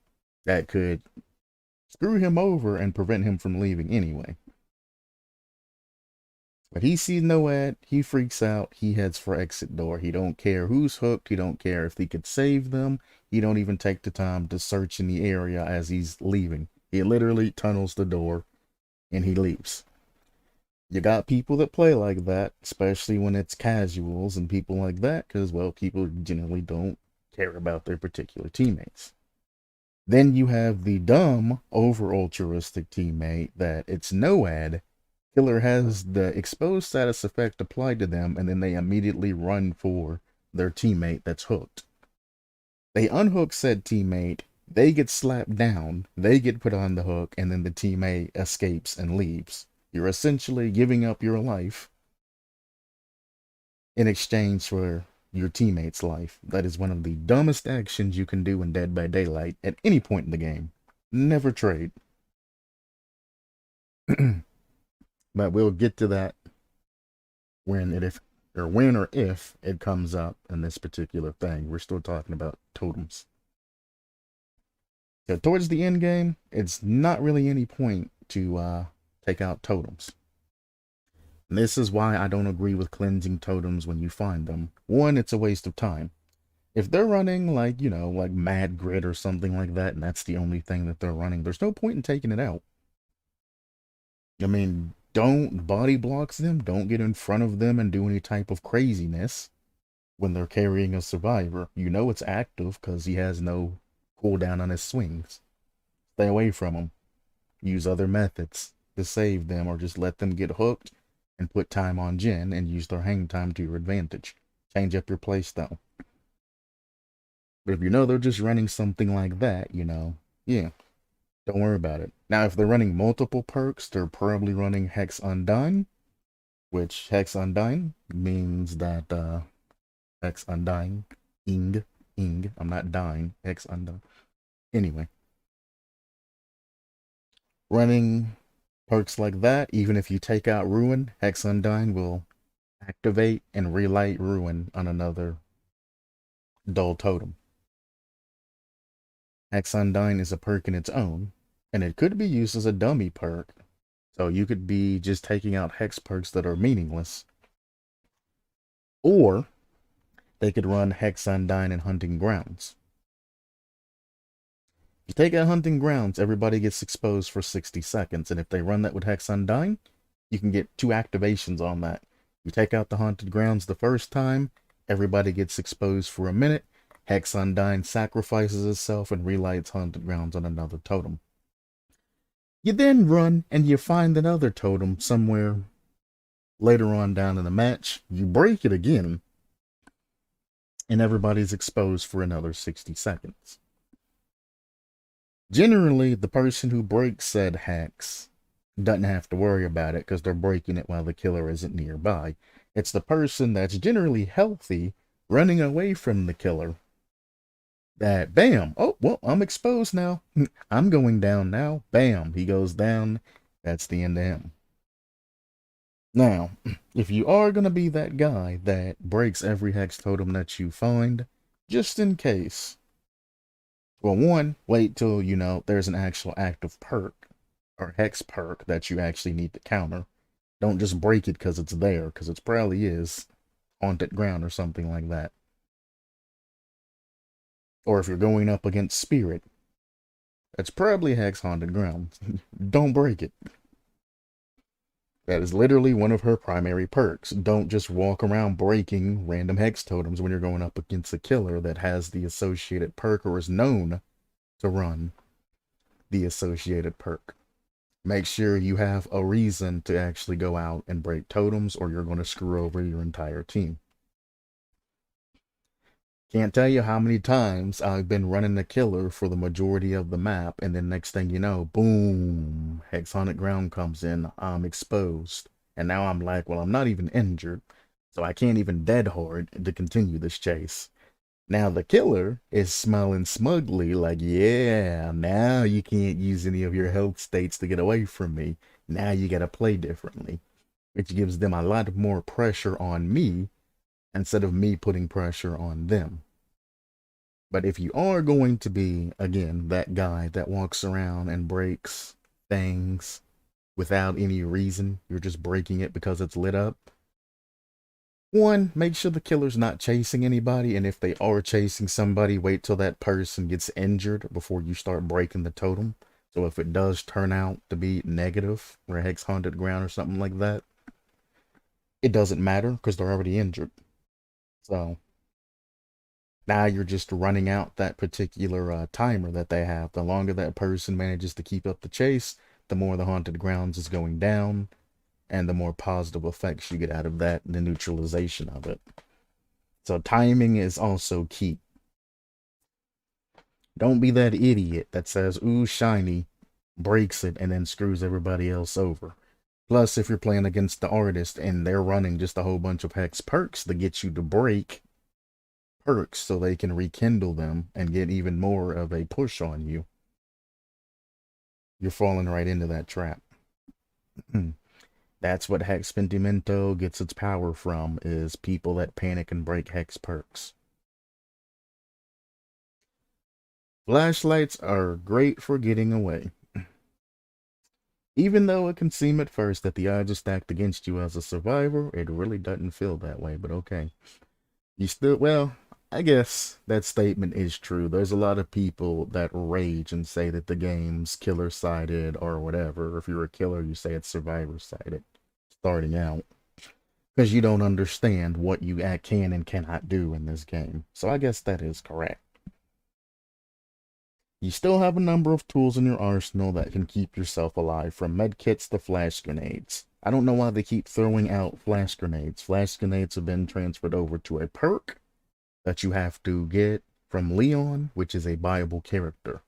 that could screw him over and prevent him from leaving anyway. But he sees Noad, he freaks out, he heads for exit door. He don't care who's hooked, he don't care if he could save them. He don't even take the time to search in the area as he's leaving. He literally tunnels the door and he leaves. You got people that play like that, especially when it's casuals and people like that, because, well, people generally don't care about their particular teammates. Then you have the dumb, over-altruistic teammate that it's Noad. Killer has the exposed status effect applied to them, and then they immediately run for their teammate that's hooked. They unhook said teammate, they get slapped down, they get put on the hook, and then the teammate escapes and leaves. You're essentially giving up your life in exchange for your teammate's life. That is one of the dumbest actions you can do in Dead by Daylight at any point in the game. Never trade. But we'll get to that when or if it comes up in this particular thing. We're still talking about totems. So towards the end game, it's not really any point to take out totems. And this is why I don't agree with cleansing totems when you find them. One, it's a waste of time. If they're running like, like Mad Grid or something like that, and that's the only thing that they're running, there's no point in taking it out. I mean, don't body blocks them, don't get in front of them and do any type of craziness when they're carrying a survivor. You know it's active because he has no cooldown on his swings. Stay away from him. Use other methods to save them, or just let them get hooked and put time on Gen and use their hang time to your advantage. Change up your playstyle. But if you know they're just running something like that, yeah, don't worry about it. Now, if they're running multiple perks, they're probably running Hex Undying, which Hex Undying means that, Hex Undying, I'm not dying, Hex Undying. Anyway. Running perks like that, even if you take out Ruin, Hex Undying will activate and relight Ruin on another dull totem. Hex Undying is a perk in its own, and it could be used as a dummy perk. So you could be just taking out Hex perks that are meaningless. Or they could run Hex Undying and Hunting Grounds. If you take out Hunting Grounds, everybody gets exposed for 60 seconds, and if they run that with Hex Undying, you can get 2 activations on that. You take out the Haunted Grounds the first time, everybody gets exposed for a minute, Hex Undying sacrifices itself and relights Haunted Grounds on another totem. You then run and you find another totem somewhere later on down in the match, you break it again, and everybody's exposed for another 60 seconds. Generally, the person who breaks said hex doesn't have to worry about it because they're breaking it while the killer isn't nearby. It's the person that's generally healthy running away from the killer that, bam, oh, well, I'm exposed now. I'm going down now. Bam, he goes down. That's the end of him. Now, if you are going to be that guy that breaks every hex totem that you find, just in case, well, one, wait till, there's an actual active perk or hex perk that you actually need to counter. Don't just break it because it's there, because it probably is Haunted Ground or something like that. Or if you're going up against Spirit, that's probably Hex Haunted Ground. Don't break it. That is literally one of her primary perks. Don't just walk around breaking random hex totems when you're going up against a killer that has the associated perk or is known to run the associated perk. Make sure you have a reason to actually go out and break totems, or you're going to screw over your entire team. Can't tell you how many times I've been running the killer for the majority of the map, and then next thing you know, boom, Hexonic Ground comes in, I'm exposed. And now I'm like, well, I'm not even injured, so I can't even dead hard to continue this chase. Now the killer is smiling smugly like, yeah, now you can't use any of your health states to get away from me. Now you gotta play differently, which gives them a lot more pressure on me instead of me putting pressure on them. But if you are going to be, again, that guy that walks around and breaks things without any reason, you're just breaking it because it's lit up. One, make sure the killer's not chasing anybody, and if they are chasing somebody, wait till that person gets injured before you start breaking the totem. So if it does turn out to be negative, or Hex Haunted Ground or something like that, it doesn't matter because they're already injured. So now you're just running out that particular timer that they have. The longer that person manages to keep up the chase, the more the haunted grounds is going down, and the more positive effects you get out of that, the neutralization of it. So timing is also key. Don't be that idiot that says, ooh, shiny, breaks it, and then screws everybody else over. Plus, if you're playing against the artist and they're running just a whole bunch of hex perks to get you to break perks so they can rekindle them and get even more of a push on you, you're falling right into that trap. That's what Hex Pentimento gets its power from, is people that panic and break hex perks. Flashlights are great for getting away. Even though it can seem at first that the odds are stacked against you as a survivor, it really doesn't feel that way, but okay. You still, well, I guess that statement is true. There's a lot of people that rage and say that the game's killer-sided or whatever. If you're a killer, you say it's survivor-sided, starting out. Because you don't understand what you can and cannot do in this game. So I guess that is correct. You still have a number of tools in your arsenal that can keep yourself alive, from medkits to flash grenades. I don't know why they keep throwing out flash grenades. Flash grenades have been transferred over to a perk that you have to get from Leon, which is a buyable character.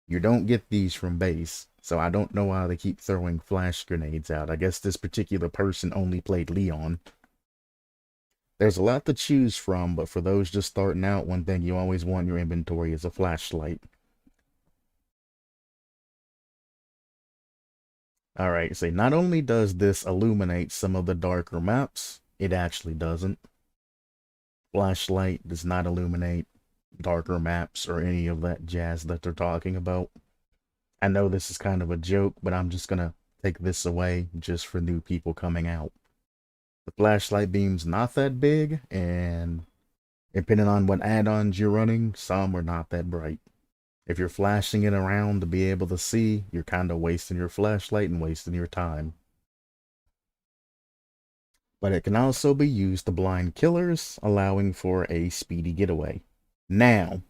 You don't get these from base, so I don't know why they keep throwing flash grenades out. I guess this particular person only played Leon. There's a lot to choose from, but for those just starting out, one thing you always want in your inventory is a flashlight. Alright, so not only does this illuminate some of the darker maps, it actually doesn't. Flashlight does not illuminate darker maps or any of that jazz that they're talking about. I know this is kind of a joke, but I'm just gonna take this away just for new people coming out. The flashlight beam's not that big, and depending on what add-ons you're running, some are not that bright. If you're flashing it around to be able to see, you're kind of wasting your flashlight and wasting your time. But it can also be used to blind killers, allowing for a speedy getaway. Now,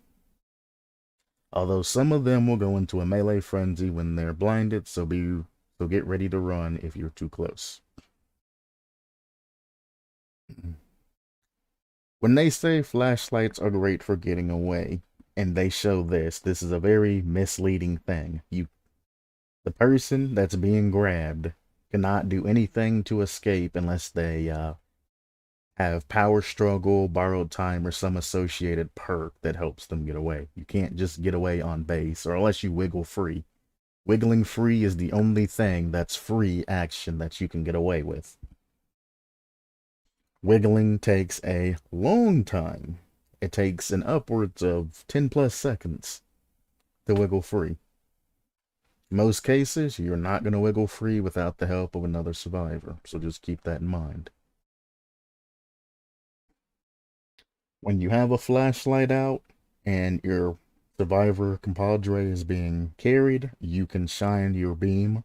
although some of them will go into a melee frenzy when they're blinded, so get ready to run if you're too close. When they say flashlights are great for getting away, and they show this is a very misleading thing. The person that's being grabbed cannot do anything to escape unless they have power struggle, borrowed time, or some associated perk that helps them get away. You can't just get away on base, or unless you wiggle free. Wiggling free is the only thing that's free action that you can get away with. Wiggling takes a long time. It takes an upwards of 10 plus seconds to wiggle free. Most cases, you're not going to wiggle free without the help of another survivor, so just keep that in mind. When you have a flashlight out and your survivor compadre is being carried, you can shine your beam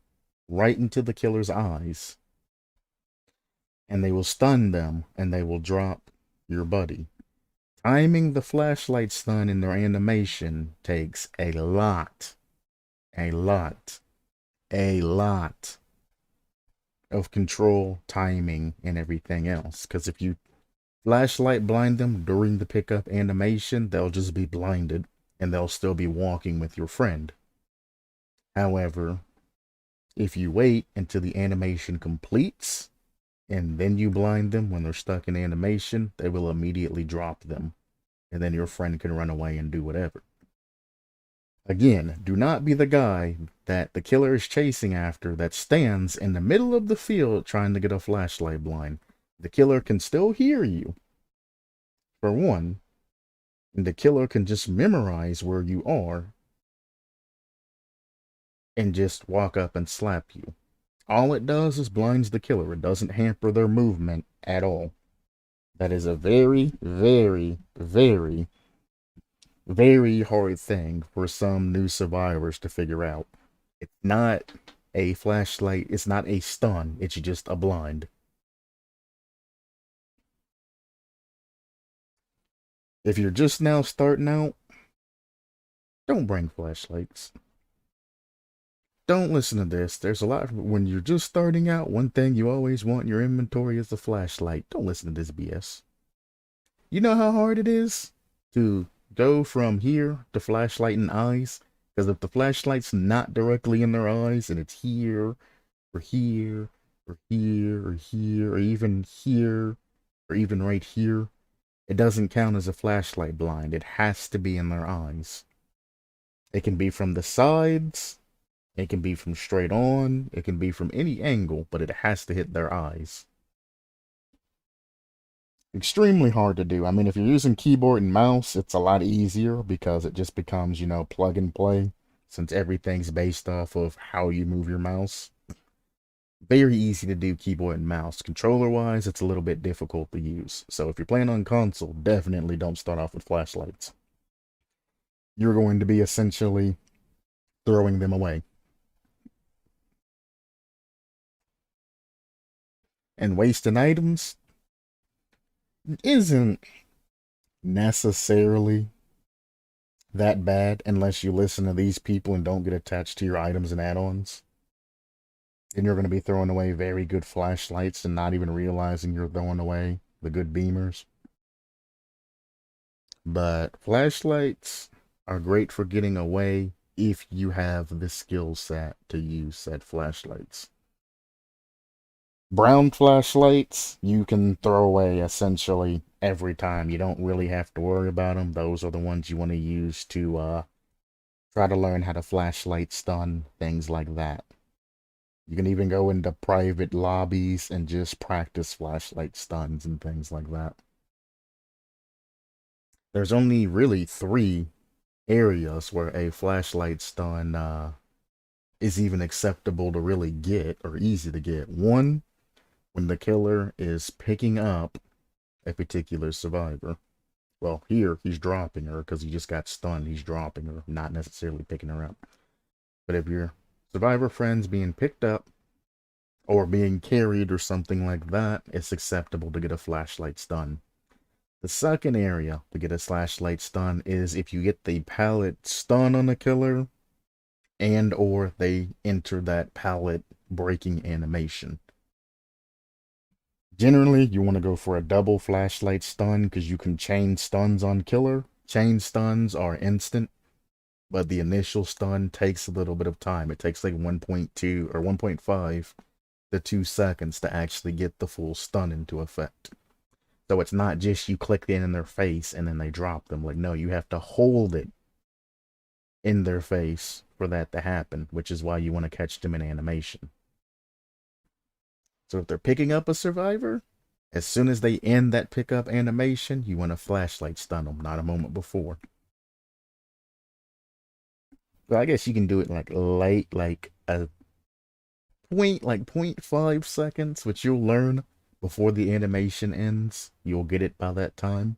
right into the killer's eyes, and they will stun them, and they will drop your buddy. Timing the flashlight stun in their animation takes a lot of control, timing, and everything else. Because if you Flashlight blind them during the pickup animation, they'll just be blinded and they'll still be walking with your friend. However, if you wait until the animation completes and then you blind them when they're stuck in animation, they will immediately drop them. And then your friend can run away and do whatever. Again, do not be the guy that the killer is chasing after that stands in the middle of the field trying to get a flashlight blind. The killer can still hear you, for one, and the killer can just memorize where you are and just walk up and slap you. All it does is blinds the killer. It doesn't hamper their movement at all. That is a very, very, very, very hard thing for some new survivors to figure out. It's not a flashlight. It's not a stun. It's just a blind. If you're just now starting out, don't bring flashlights. Don't listen to this. There's a lot when you're just starting out, one thing you always want in your inventory is a flashlight. Don't listen to this BS. You know how hard it is to go from here to flashlight in eyes? Because if the flashlight's not directly in their eyes and it's here, or here, or here, or here, or even here, or even right here, it doesn't count as a flashlight blind. It has to be in their eyes. It can be from the sides. It can be from straight on. It can be from any angle, but it has to hit their eyes. Extremely hard to do. I mean, if you're using keyboard and mouse, it's a lot easier because it just becomes, you know, plug and play, since everything's based off of how you move your mouse. Very easy to do keyboard and mouse. Controller-wise, it's a little bit difficult to use. So if you're playing on console, definitely don't start off with flashlights. You're going to be essentially throwing them away. And wasting items isn't necessarily that bad unless you listen to these people and don't get attached to your items and add-ons. Then you're going to be throwing away very good flashlights and not even realizing you're throwing away the good beamers. But flashlights are great for getting away if you have the skill set to use said flashlights. Brown flashlights, you can throw away essentially every time. You don't really have to worry about them. Those are the ones you want to use to try to learn how to flashlight stun, things like that. You can even go into private lobbies and just practice flashlight stuns and things like that. There's only really 3 areas where a flashlight stun is even acceptable to really get, or easy to get. One, when the killer is picking up a particular survivor. Well, here, he's dropping her because he just got stunned. He's dropping her, not necessarily picking her up. But if your survivor friend's being picked up or being carried or something like that, it's acceptable to get a flashlight stun. The second area to get a flashlight stun is if you get the pallet stun on the killer and or they enter that pallet breaking animation. Generally, you want to go for a double flashlight stun because you can chain stuns on killer. Chain stuns are instant, but the initial stun takes a little bit of time. It takes like 1.2 or 1.5 to 2 seconds to actually get the full stun into effect. So it's not just you click in their face and then they drop them. Like, no, you have to hold it in their face for that to happen, which is why you want to catch them in animation. So if they're picking up a survivor, as soon as they end that pickup animation, you want to flashlight stun them, not a moment before. Well, I guess you can do it like late, like a point, like 0.5 seconds, which you'll learn before the animation ends. You'll get it by that time.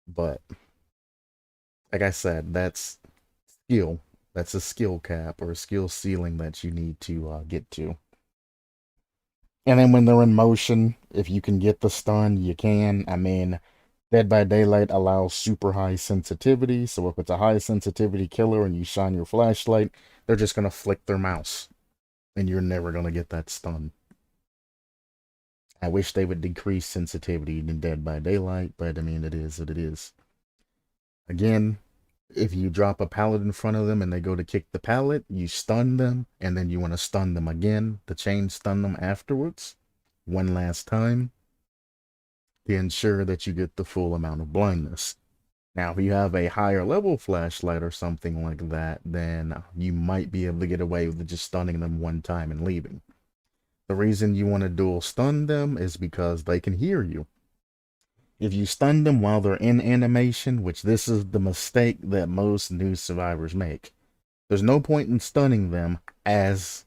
But like I said, that's skill. That's a skill cap or a skill ceiling that you need to get to. And then when they're in motion, if you can get the stun, you can. I mean, Dead by Daylight allows super high sensitivity, so if it's a high sensitivity killer and you shine your flashlight, they're just going to flick their mouse, and you're never going to get that stun. I wish they would decrease sensitivity in Dead by Daylight, but I mean, it is what it is. Again, if you drop a pallet in front of them and they go to kick the pallet, you stun them, and then you want to stun them again to chain stun them afterwards, one last time, to ensure that you get the full amount of blindness. Now, if you have a higher level flashlight or something like that, then you might be able to get away with just stunning them one time and leaving. The reason you want to dual stun them is because they can hear you. If you stun them while they're in animation, which this is the mistake that most new survivors make, there's no point in stunning them as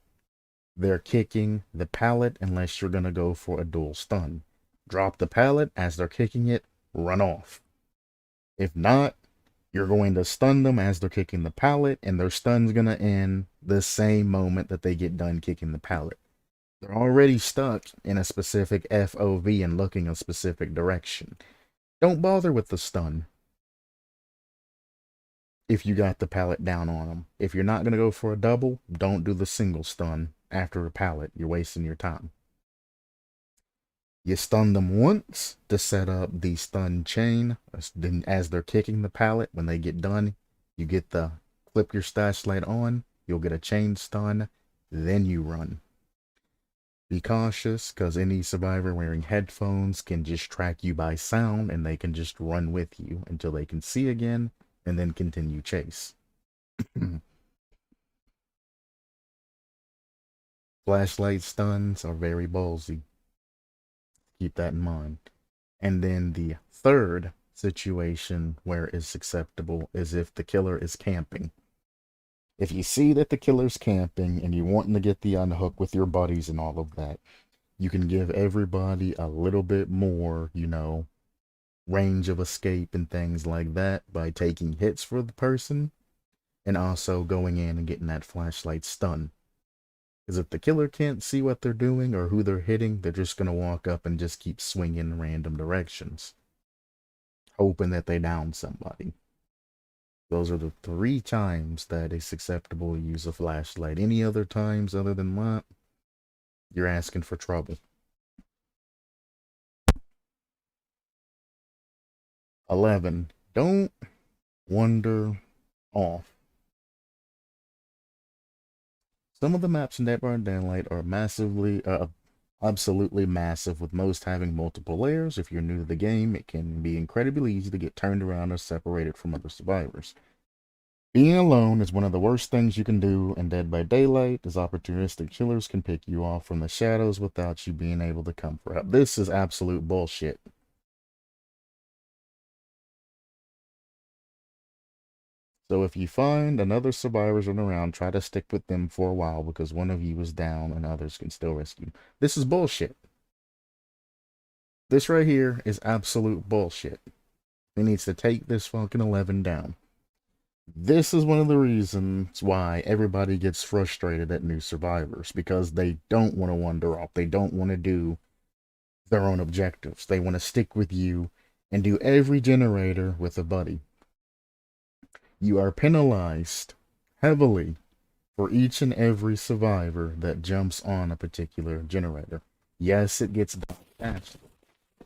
they're kicking the pallet unless you're going to go for a dual stun. Drop the pallet as they're kicking it, run off. If not, you're going to stun them as they're kicking the pallet, and their stun's going to end the same moment that they get done kicking the pallet. They're already stuck in a specific FOV and looking a specific direction. Don't bother with the stun if you got the pallet down on them. If you're not going to go for a double, don't do the single stun after a pallet. You're wasting your time. You stun them once to set up the stun chain. Then as they're kicking the pallet, when they get done, you get the flip your flashlight on. You'll get a chain stun. Then you run. Be cautious, because any survivor wearing headphones can just track you by sound, and they can just run with you until they can see again, and then continue chase. Flashlight stuns are very ballsy. Keep that in mind. And then the third situation where it's acceptable is if the killer is camping. If you see that the killer's camping and you're wanting to get the unhook with your buddies and all of that, you can give everybody a little bit more, range of escape and things like that by taking hits for the person and also going in and getting that flashlight stun. Because if the killer can't see what they're doing or who they're hitting, they're just going to walk up and just keep swinging in random directions, hoping that they down somebody. Those are the 3 times that it's acceptable to use a flashlight. Any other times other than that, you're asking for trouble. 11. Don't wander off. Some of the maps in Dead by Daylight are absolutely massive, with most having multiple layers. If you're new to the game, it can be incredibly easy to get turned around or separated from other survivors. Being alone is one of the worst things you can do in Dead by Daylight, as opportunistic killers can pick you off from the shadows without you being able to come for help. This is absolute bullshit. So if you find another survivors running around, try to stick with them for a while, because one of you is down and others can still rescue. This is bullshit. This right here is absolute bullshit. He needs to take this fucking 11 down. This is one of the reasons why everybody gets frustrated at new survivors, because they don't want to wander off. They don't want to do their own objectives. They want to stick with you and do every generator with a buddy. You are penalized heavily for each and every survivor that jumps on a particular generator. Yes, it gets done faster,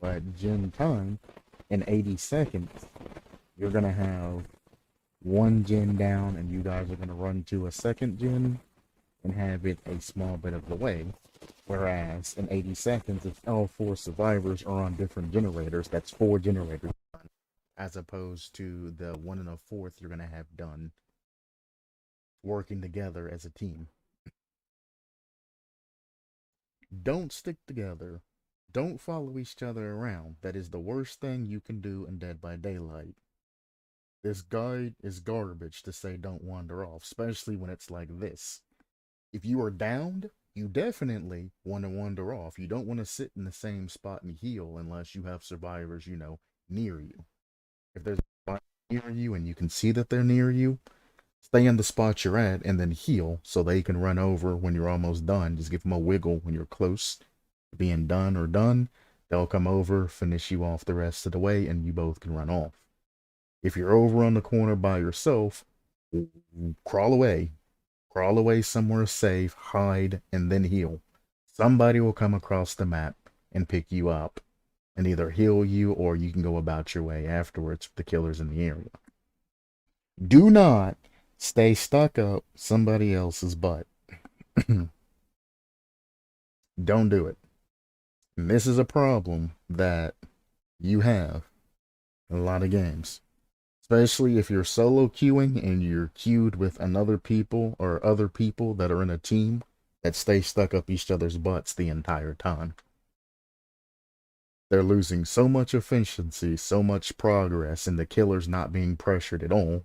but gen time, in 80 seconds, you're going to have 1 gen down, and you guys are going to run to a second gen and have it a small bit of the way. Whereas in 80 seconds, if all 4 survivors are on different generators, that's 4 generators done, as opposed to the 1 1/4 you're going to have done working together as a team. Don't stick together. Don't follow each other around. That is the worst thing you can do in Dead by Daylight. This guide is garbage to say don't wander off, especially when it's like this. If you are downed, you definitely want to wander off. You don't want to sit in the same spot and heal unless you have survivors, near you. If there's a spot near you and you can see that they're near you, stay in the spot you're at and then heal so they can run over when you're almost done. Just give them a wiggle when you're close to being done or done. They'll come over, finish you off the rest of the way, and you both can run off. If you're over on the corner by yourself, crawl away. Crawl away somewhere safe, hide, and then heal. Somebody will come across the map and pick you up and either heal you or you can go about your way afterwards if the killer's in the area. Do not stay stuck up somebody else's butt. Don't do it. And this is a problem that you have in a lot of games. Especially if you're solo queuing and you're queued with another people or other people that are in a team that stay stuck up each other's butts the entire time. They're losing so much efficiency, so much progress, and the killer's not being pressured at all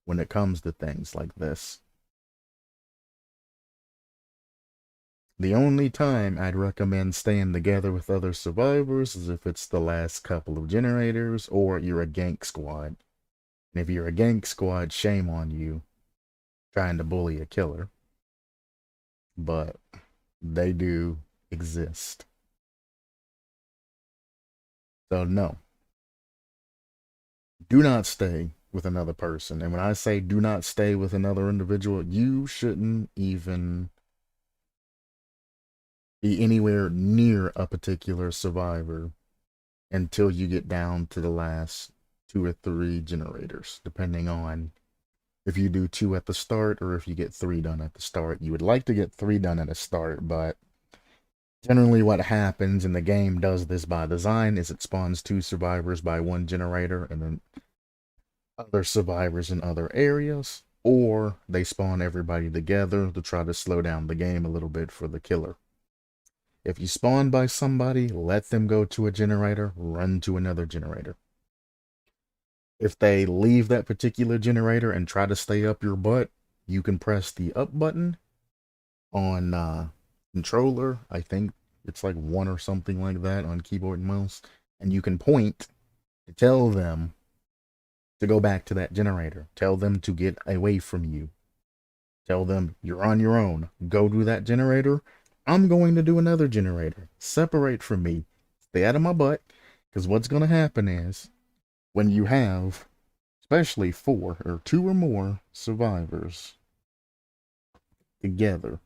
when it comes to things like this. The only time I'd recommend staying together with other survivors is if it's the last couple of generators or you're a gank squad. And if you're a gank squad, shame on you trying to bully a killer. But they do exist. So no. Do not stay with another person. And when I say do not stay with another individual, you shouldn't even be anywhere near a particular survivor until you get down to the last 2 or 3 generators, depending on if you do 2 at the start or if you get 3 done at the start. You would like to get 3 done at the start, but generally what happens, and the game does this by design, is it spawns 2 survivors by 1 generator and then other survivors in other areas, or they spawn everybody together to try to slow down the game a little bit for the killer. If you spawn by somebody, let them go to a generator, run to another generator. If they leave that particular generator and try to stay up your butt, you can press the up button on controller. I think it's like 1 or something like that on keyboard and mouse. And you can point to tell them to go back to that generator. Tell them to get away from you. Tell them you're on your own. Go do that generator. I'm going to do another generator. Separate from me. Stay out of my butt. Because what's going to happen is, when you have, especially 4 or 2 or more survivors together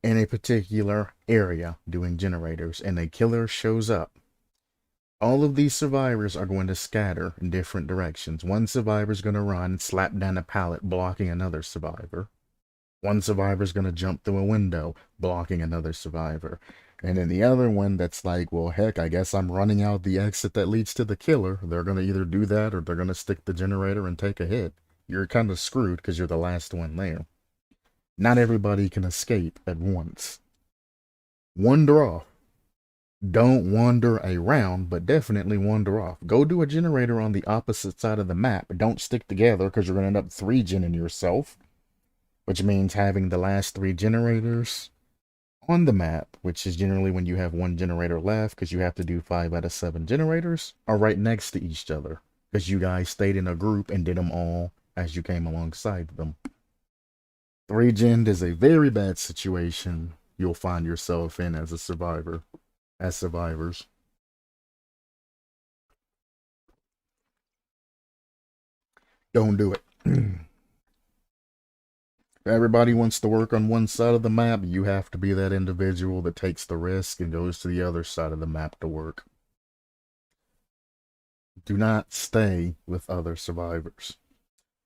in a particular area doing generators and a killer shows up, all of these survivors are going to scatter in different directions. One survivor is going to run, slap down a pallet, blocking another survivor. One survivor is going to jump through a window, blocking another survivor. And then the other one that's like, well, heck, I guess I'm running out the exit that leads to the killer. They're going to either do that or they're going to stick the generator and take a hit. You're kind of screwed because you're the last one there. Not everybody can escape at once. Wander off. Don't wander around, but definitely wander off. Go do a generator on the opposite side of the map. Don't stick together because you're going to end up 3-genning yourself. Which means having the last 3 generators on the map, which is generally when you have 1 generator left, because you have to do 5 out of 7 generators, are right next to each other, because you guys stayed in a group and did them all as you came alongside them. 3-gen is a very bad situation you'll find yourself in as a survivor, as survivors. Don't do it. If everybody wants to work on one side of the map, you have to be that individual that takes the risk and goes to the other side of the map to work. Do not stay with other survivors.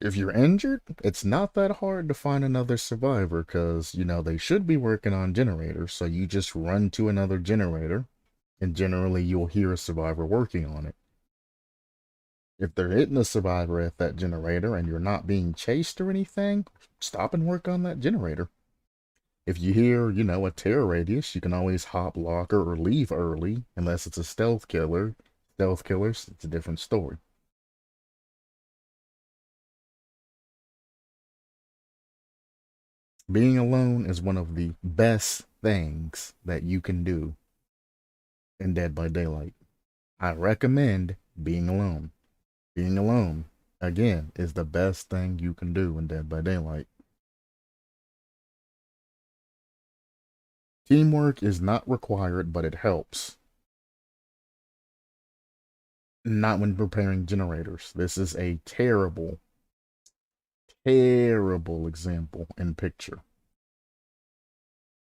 If you're injured, it's not that hard to find another survivor because, you know, they should be working on generators, so you just run to another generator, and generally you'll hear a survivor working on it. If they're hitting a survivor at that generator and you're not being chased or anything, stop and work on that generator. If you hear, you know, a terror radius, you can always hop, locker, or leave early, unless it's a stealth killer. Stealth killers, it's a different story. Being alone is one of the best things that you can do in Dead by Daylight. I recommend being alone. Being alone, again, is the best thing you can do in Dead by Daylight. Teamwork is not required, but it helps. Not when preparing generators. This is a terrible, terrible example in picture.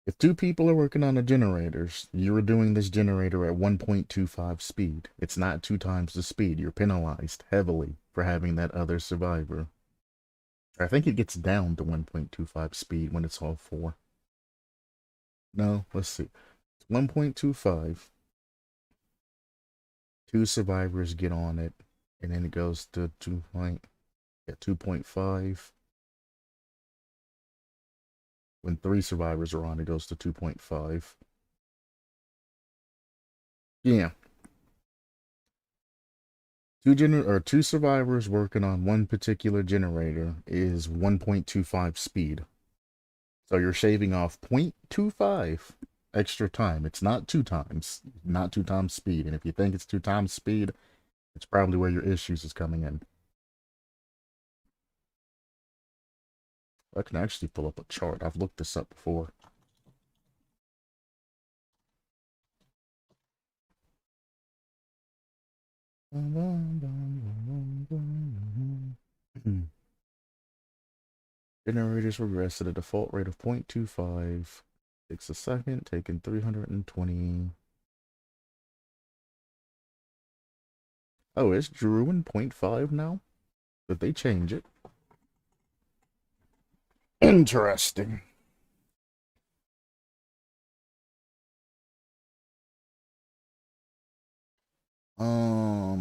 If two people are working on a generator, you're doing this generator at 1.25 speed. It's not 2 times the speed. You're penalized heavily for having that other survivor. I think it gets down to 1.25 speed when it's all four. No, let's see. It's 1.25. Two survivors get on it, and then it goes to 2.5. When three survivors are on, it goes to 2.5. Yeah. Two survivors working on one particular generator is 1.25 speed. So you're shaving off 0.25 extra time. It's not 2 times, not 2 times speed. And if you think it's 2 times speed, it's probably where your issues is coming in. I can actually pull up a chart. I've looked this up before. Generators regress at a default rate of 0.25. Takes a second, taking 320. Oh, it's Druin 0.5 now? Did they change it? Interesting.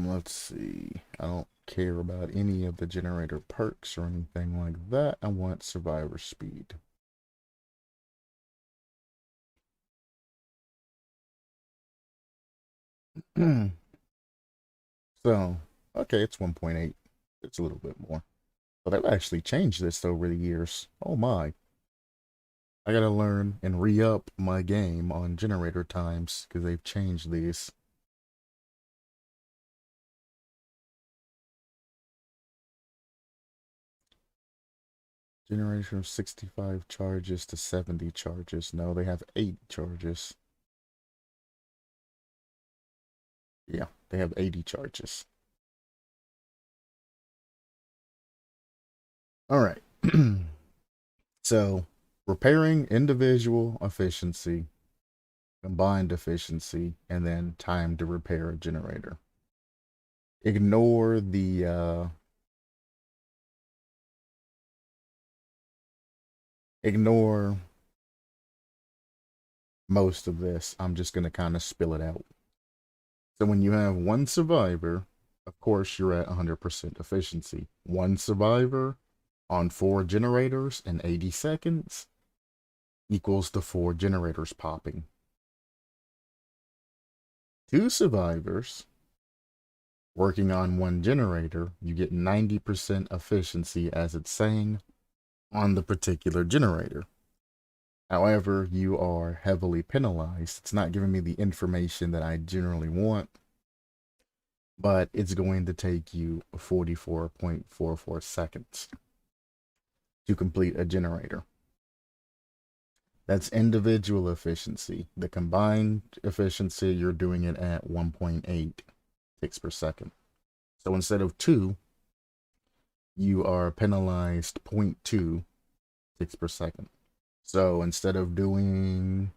Let's see. I don't care about any of the generator perks or anything like that. I want survivor speed. So, okay, it's 1.8. It's a little bit more. But they've actually changed this over the years. Oh my. I gotta learn and re-up my game on generator times because they've changed these. Generation of 65 charges to 70 charges. No, they have 80 charges. Yeah, they have 80 charges. All right. So, repairing individual efficiency, combined efficiency, and then time to repair a generator. Ignore the ignore most of this. I'm just going to kind of spill it out. So when you have one survivor, of course you're at 100% efficiency. One survivor on 4 generators in 80 seconds equals to 4 generators popping. 2 survivors working on 1 generator, you get 90% efficiency as it's saying on the particular generator. However, you are heavily penalized. It's not giving me the information that I generally want, but it's going to take you 44.44 seconds to complete a generator. That's individual efficiency. The combined efficiency, you're doing it at 1.8 ticks per second. So instead of 2, you are penalized 0.2 ticks per second. So instead of doing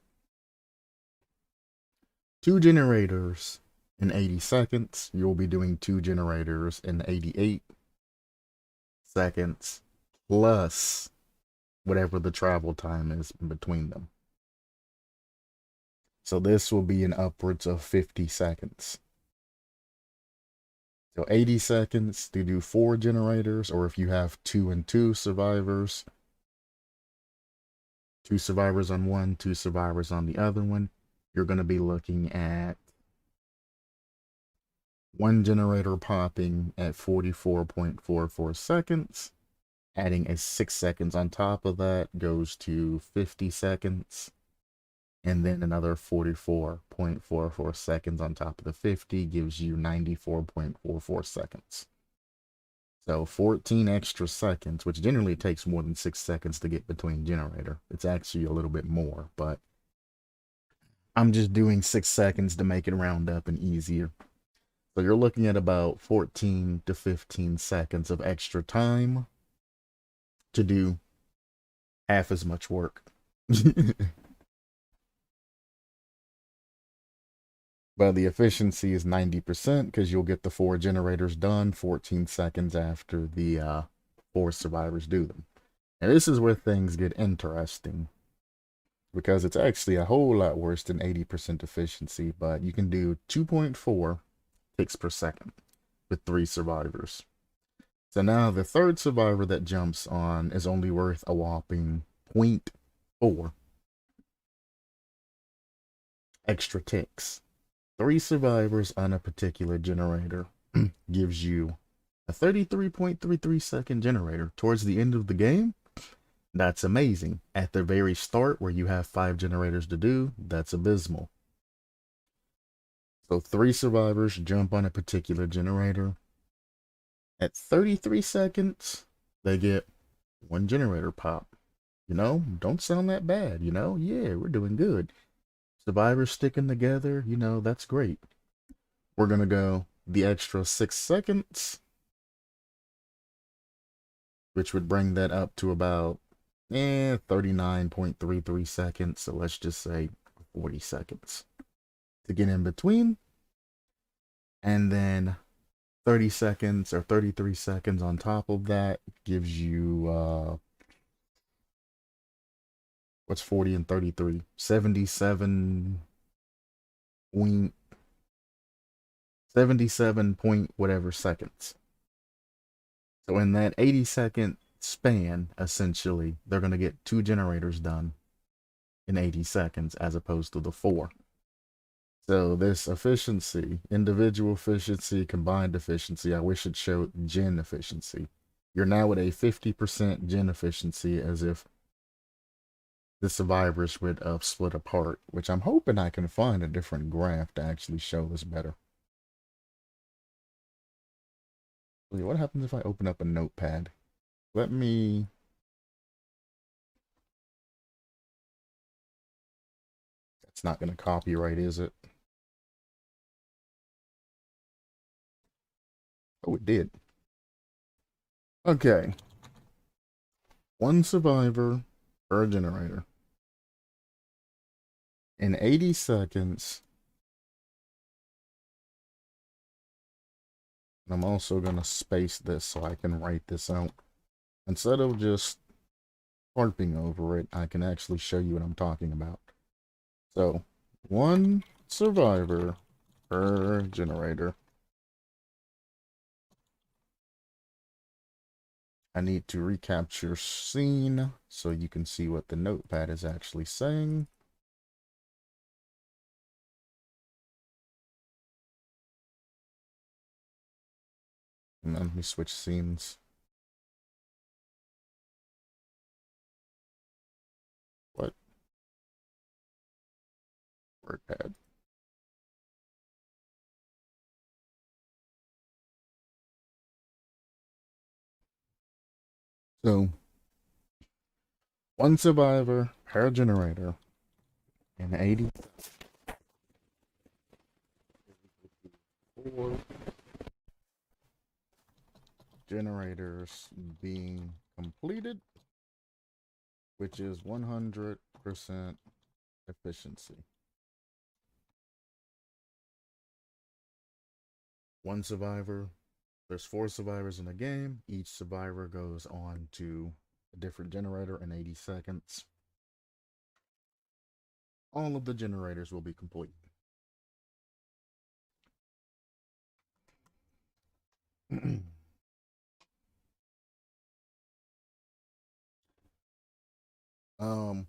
2 generators in 80 seconds, you'll be doing 2 generators in 88 seconds plus whatever the travel time is in between them. So this will be in upwards of 50 seconds. So 80 seconds to do 4 generators, or if you have 2 and 2 survivors, 2 survivors on one, 2 survivors on the other one, you're going to be looking at 1 generator popping at 44.44 seconds. Adding a 6 seconds on top of that goes to 50 seconds. And then another 44.44 seconds on top of the 50 gives you 94.44 seconds. So 14 extra seconds, which generally takes more than 6 seconds to get between generator. It's actually a little bit more, but I'm just doing 6 seconds to make it round up and easier. So you're looking at about 14 to 15 seconds of extra time to do half as much work. But the efficiency is 90% because you'll get the 4 generators done 14 seconds after the 4 survivors do them. And this is where things get interesting because it's actually a whole lot worse than 80% efficiency, but you can do 2.4 ticks per second with 3 survivors. So now the third survivor that jumps on is only worth a whopping 0.4 extra ticks. 3 survivors on a particular generator gives you a 33.33 second generator towards the end of the game. That's amazing. At the very start, where you have 5 generators to do, that's abysmal. So 3 survivors jump on a particular generator. At 33 seconds, they get 1 generator pop. You know, don't sound that bad, you know? Yeah, we're doing good. Survivors sticking together, you know, that's great. We're going to go the extra 6 seconds, which would bring that up to about 39.33 seconds. So let's just say 40 seconds to get in between. And then 30 seconds or 33 seconds on top of that gives you, what's 40 and 33? 77 point whatever seconds. So in that 80-second span, essentially, they're going to get 2 generators done in 80 seconds as opposed to the 4. So this efficiency, individual efficiency, combined efficiency, I wish it showed gen efficiency. You're now at a 50% gen efficiency as if the survivors would split apart, which I'm hoping I can find a different graph to actually show this better. What happens if I open up a notepad? Let me... That's not going to copyright, is it? Oh, it did. Okay. 1 survivor per generator. In 80 seconds, I'm also going to space this so I can write this out. Instead of just harping over it, I can actually show you what I'm talking about. So, 1 survivor per generator. I need to recapture scene so you can see what the notepad is actually saying. And then let me switch scenes. What? WordPad. So, 1 survivor per generator in 80. 4 generators being completed, which is 100% efficiency. 1 survivor. There's 4 survivors in the game. Each survivor goes on to a different generator in 80 seconds. All of the generators will be complete.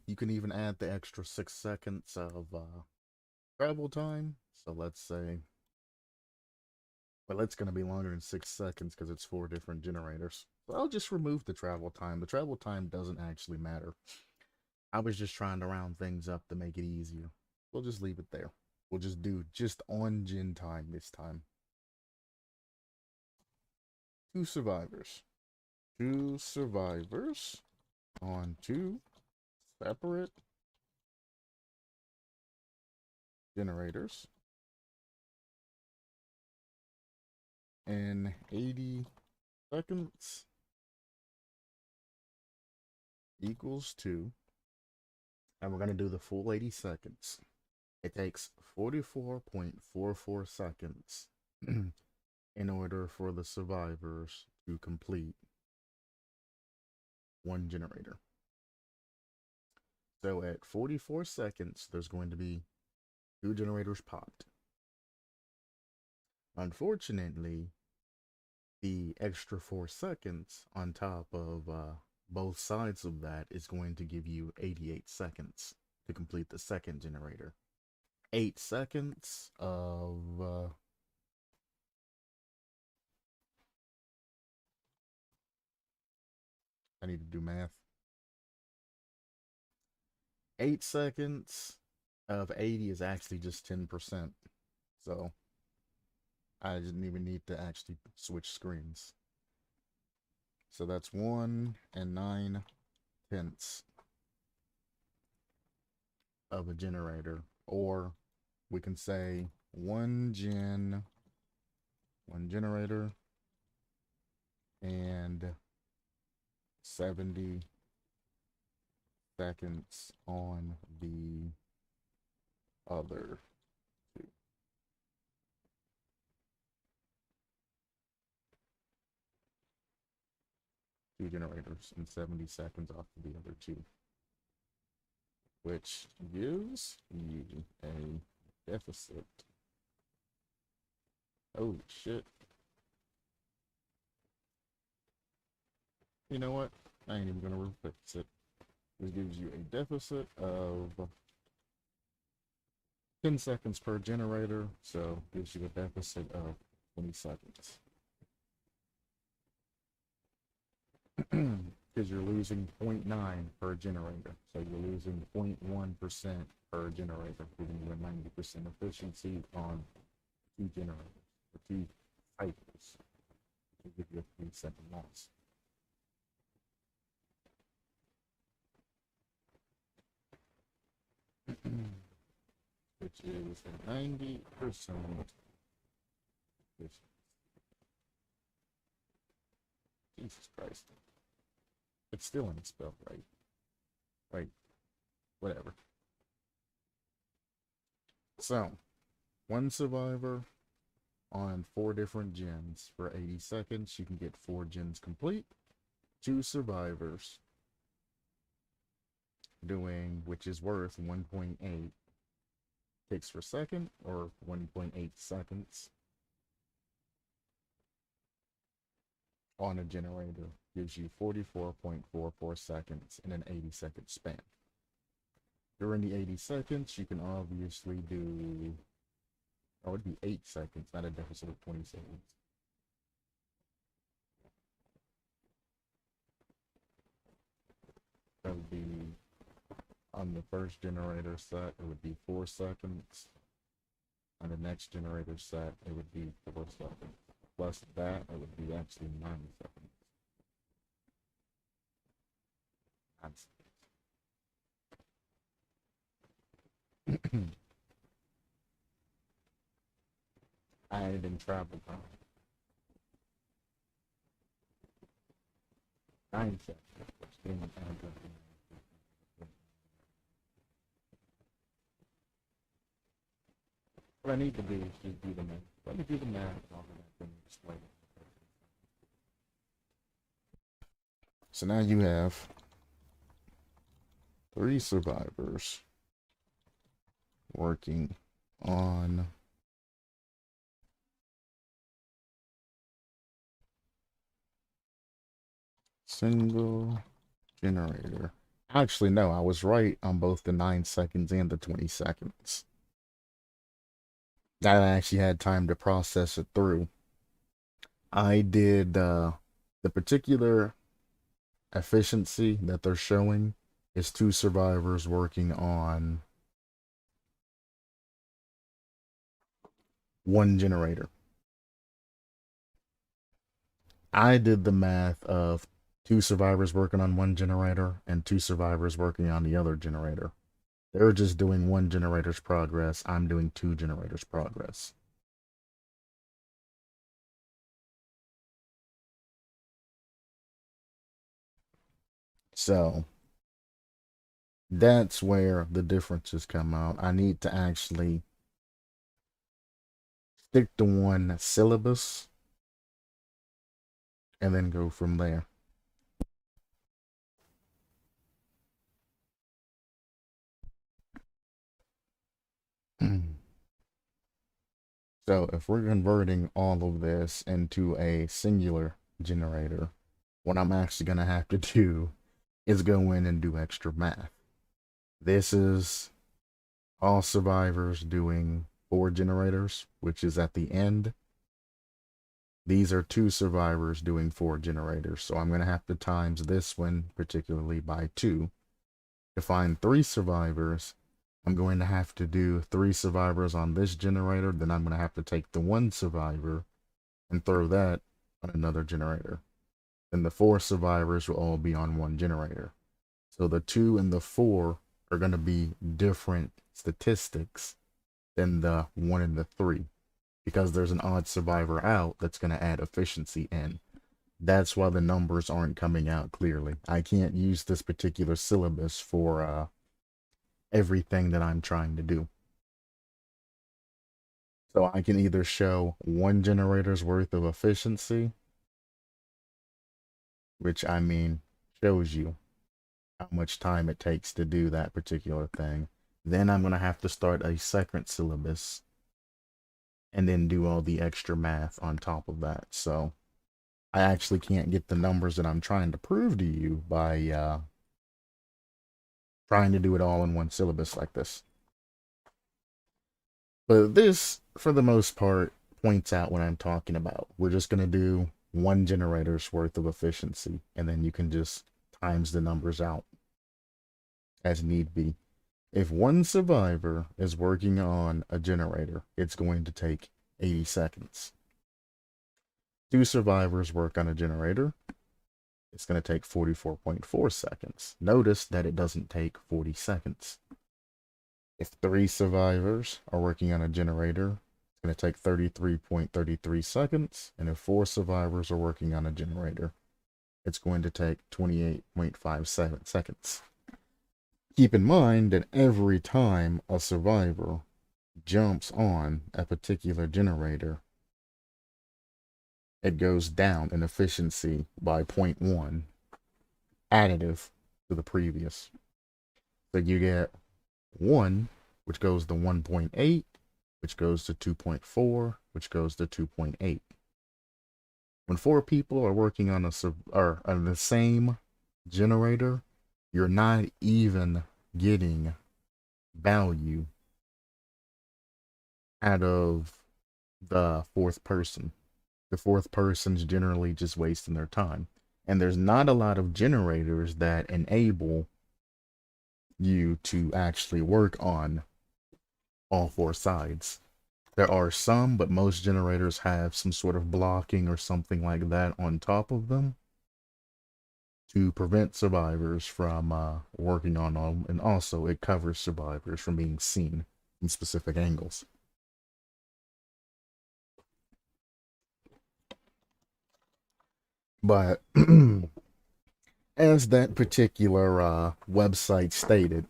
You can even add the extra 6 seconds of travel time. So let's say, well, it's going to be longer than 6 seconds because it's 4 different generators. So I'll just remove the travel time. The travel time doesn't actually matter. I was just trying to round things up to make it easier. We'll just leave it there. We'll just do just on gen time this time. 2 survivors. 2 survivors on 2 separate generators in 80 seconds equals 2. And we're going to do the full 80 seconds. It takes 44.44 seconds in order for the survivors to complete one generator. So at 44 seconds, there's going to be 2 generators popped. Unfortunately, the extra 4 seconds on top of both sides of that is going to give you 88 seconds to complete the second generator. 8 seconds of I need to do math. 8 seconds of 80 is actually just 10%. So I didn't even need to actually switch screens. So that's 1 and 9/10 of a generator. Or we can say one generator, and 70 seconds on the other two. Two generators and 70 seconds off of the other two. Which gives you a deficit. Holy shit. You know what? I ain't even gonna fix it. This gives you a deficit of 10 seconds per generator, so gives you a deficit of 20 seconds. Because you're losing 0.9 per generator, so you're losing 0.1% per generator, giving you a 90% efficiency on 2 generators, or 2 cycles, to give you a 3-second loss. Which is a 90% efficiency. Jesus Christ. It's still in spell, right? Right. Whatever. So, 1 survivor on 4 different gens for 80 seconds. You can get 4 gens complete. 2 survivors doing, which is worth 1.8 ticks per second, or 1.8 seconds on a generator, gives you 44.44 seconds in an 80-second span. During the 80 seconds, you can obviously do, oh, it'd be 8 seconds, not a deficit of 20 seconds. That would be, on the first generator set, it would be 4 seconds. On the next generator set, it would be 4 seconds. Plus that, it would be actually 9 seconds. 9 seconds. I added in travel time. 9 seconds. Which then adds up to what I need to do is just do the math. Let me do the math off of that thing display. So now you have 3 survivors working on single generator. Actually, no, I was right on both the 9 seconds and the 20 seconds. I actually had time to process it through. I did the particular efficiency that they're showing is 2 survivors working on 1 generator. I did the math of 2 survivors working on 1 generator and 2 survivors working on the other generator. They're just doing 1 generator's progress. I'm doing 2 generators' progress. So, That's where the differences come out. I need to actually stick to one syllabus and then go from there. So if we're converting all of this into a singular generator, what I'm actually going to have to do is go in and do extra math. This is all survivors doing 4 generators, which is at the end. These are 2 survivors doing 4 generators, so I'm going to have to times this one particularly by 2. To find 3 survivors, I'm going to have to do 3 survivors on this generator, then I'm going to have to take the 1 survivor and throw that on another generator. Then the 4 survivors will all be on 1 generator. So the 2 and the 4 are going to be different statistics than the 1 and the 3, because there's an odd survivor out that's going to add efficiency in. That's why the numbers aren't coming out clearly. I can't use this particular syllabus for everything that I'm trying to do. So I can either show 1 generator's worth of efficiency, which I mean shows you how much time it takes to do that particular thing. Then I'm going to have to start a second syllabus and then do all the extra math on top of that. So I actually can't get the numbers that I'm trying to prove to you by trying to do it all in one syllabus like this. But this, for the most part, points out what I'm talking about. We're just going to do 1 generator's worth of efficiency, and then you can just times the numbers out as need be. If 1 survivor is working on a generator, it's going to take 80 seconds. 2 survivors work on a generator, it's going to take 44.4 seconds. Notice that it doesn't take 40 seconds. If 3 survivors are working on a generator, it's going to take 33.33 seconds. And if 4 survivors are working on a generator, it's going to take 28.57 seconds. Keep in mind that every time a survivor jumps on a particular generator, it goes down in efficiency by 0.1, additive to the previous. So you get 1, which goes to 1.8, which goes to 2.4, which goes to 2.8. When 4 people are working on on the same generator, you're not even getting value out of the 4th person. The 4th person's generally just wasting their time. And there's not a lot of generators that enable you to actually work on all 4 sides. There are some, but most generators have some sort of blocking or something like that on top of them to prevent survivors from working on them, and also it covers survivors from being seen in specific angles. But as that particular website stated,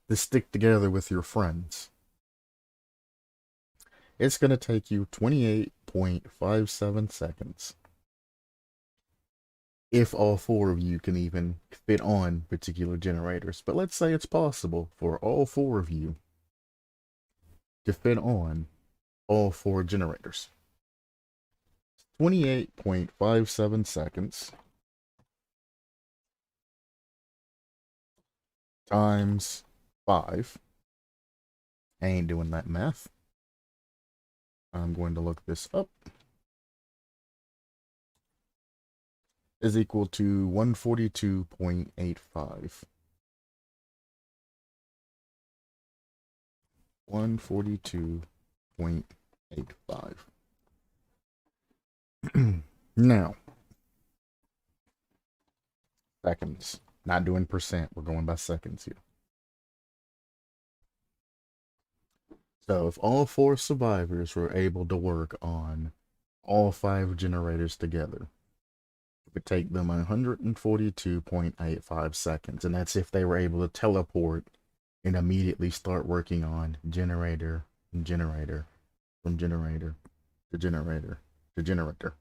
to stick together with your friends, it's going to take you 28.57 seconds. If all 4 of you can even fit on particular generators. But let's say it's possible for all 4 of you to fit on all 4 generators. 28.57 seconds times 5. I ain't doing that math. I'm going to look this up. Is equal to 142.85. 142.85. Now, seconds. Not doing percent. We're going by seconds here. So if all 4 survivors were able to work on all 5 generators together, would take them 142.85 seconds, and that's if they were able to teleport and immediately start working on generator and generator, from generator to generator to generator.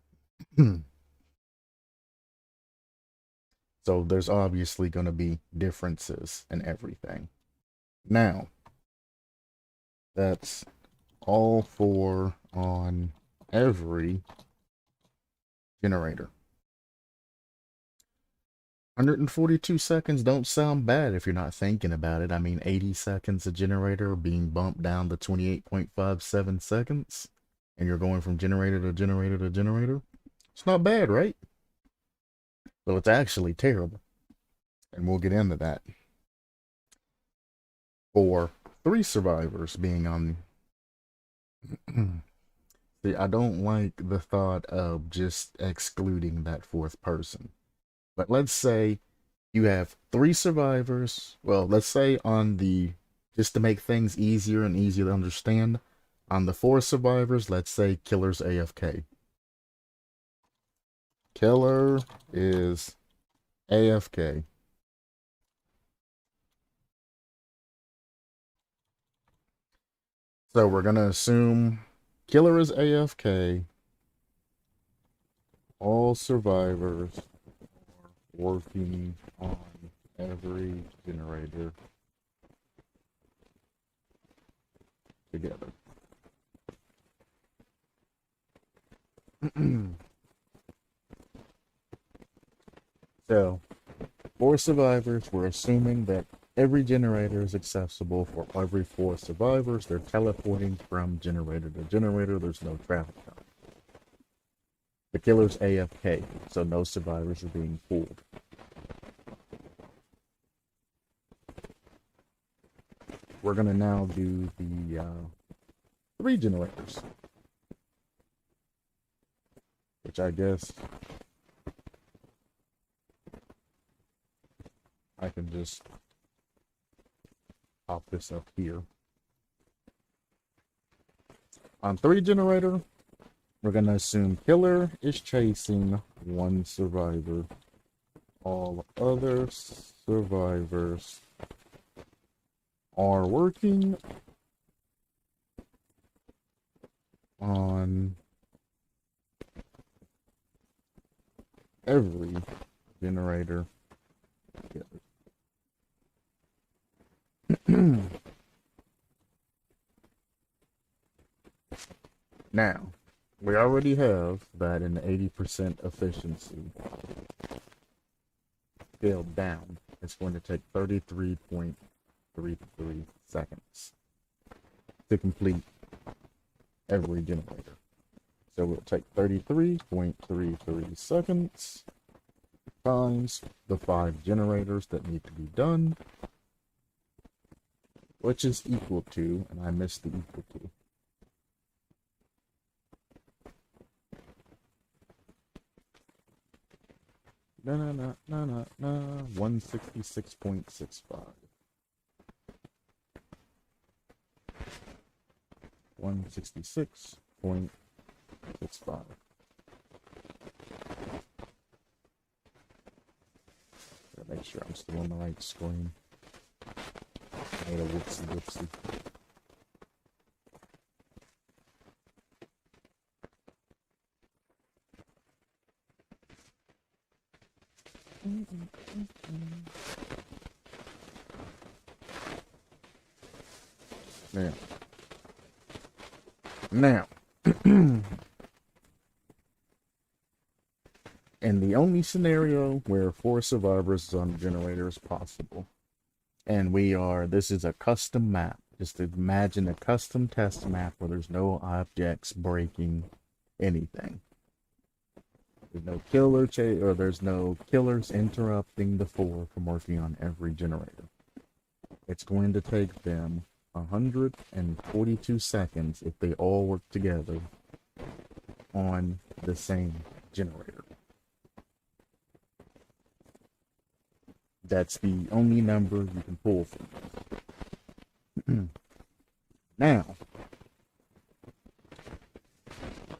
So there's obviously going to be differences in everything. Now, that's all for on every generator. 142 seconds don't sound bad if you're not thinking about it. I mean, 80 seconds a generator being bumped down to 28.57 seconds, and you're going from generator to generator to generator. It's not bad, right? Well, it's actually terrible, and we'll get into that. For 3 survivors being on... See, I don't like the thought of just excluding that 4th person. But let's say you have 3 survivors. Well, let's say on the, just to make things easier and easier to understand, on the 4 survivors, let's say Killer's AFK. Killer is AFK. So we're going to assume Killer is AFK. All survivors working on every generator together. So, for survivors, we're assuming that every generator is accessible for every 4 survivors. They're teleporting from generator to generator. There's no traffic time. The killer's AFK, so no survivors are being pulled. We're going to now do the 3 generators, which I guess I can just pop this up here. On 3 generator, we're going to assume Killer is chasing 1 survivor. All other survivors are working on every generator together. Now, we already have that in 80% efficiency scaled down. It's going to take 33.33 seconds to complete every generator. So it'll take 33.33 seconds times the 5 generators that need to be done, which is equal to, and I missed the equal to. No, 166.65. 166.65. Gotta make sure I'm still on the right screen. I made a whoopsie. Now, and the only scenario where 4 survivors on the generator is possible, and this is a custom map. Just imagine a custom test map where there's no objects breaking anything. There's no killer there's no killers interrupting the 4 from working on every generator. It's going to take them 142 seconds if they all work together on the same generator. That's the only number you can pull from. Now,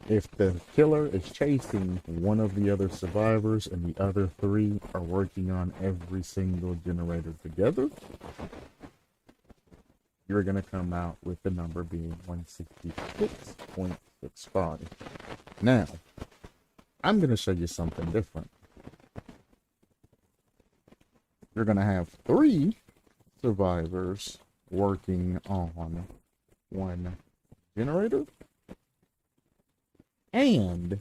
If the killer is chasing one of the other survivors and the other three are working on every single generator together, you're going to come out with the number being 166.65. Now, I'm going to show you something different. You're going to have 3 survivors working on one generator. And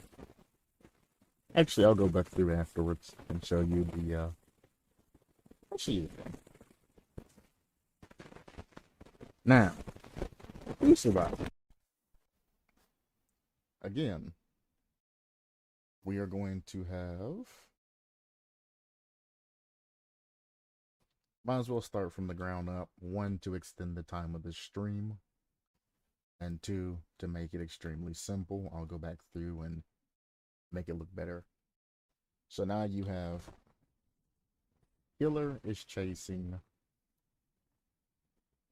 actually, I'll go back through afterwards and show you the I'll show you the thing. Now, who survived? Again, we are going to have, might as well start from the ground up. 1, to extend the time of the stream, and 2, to make it extremely simple. I'll go back through and make it look better. So now you have killer is chasing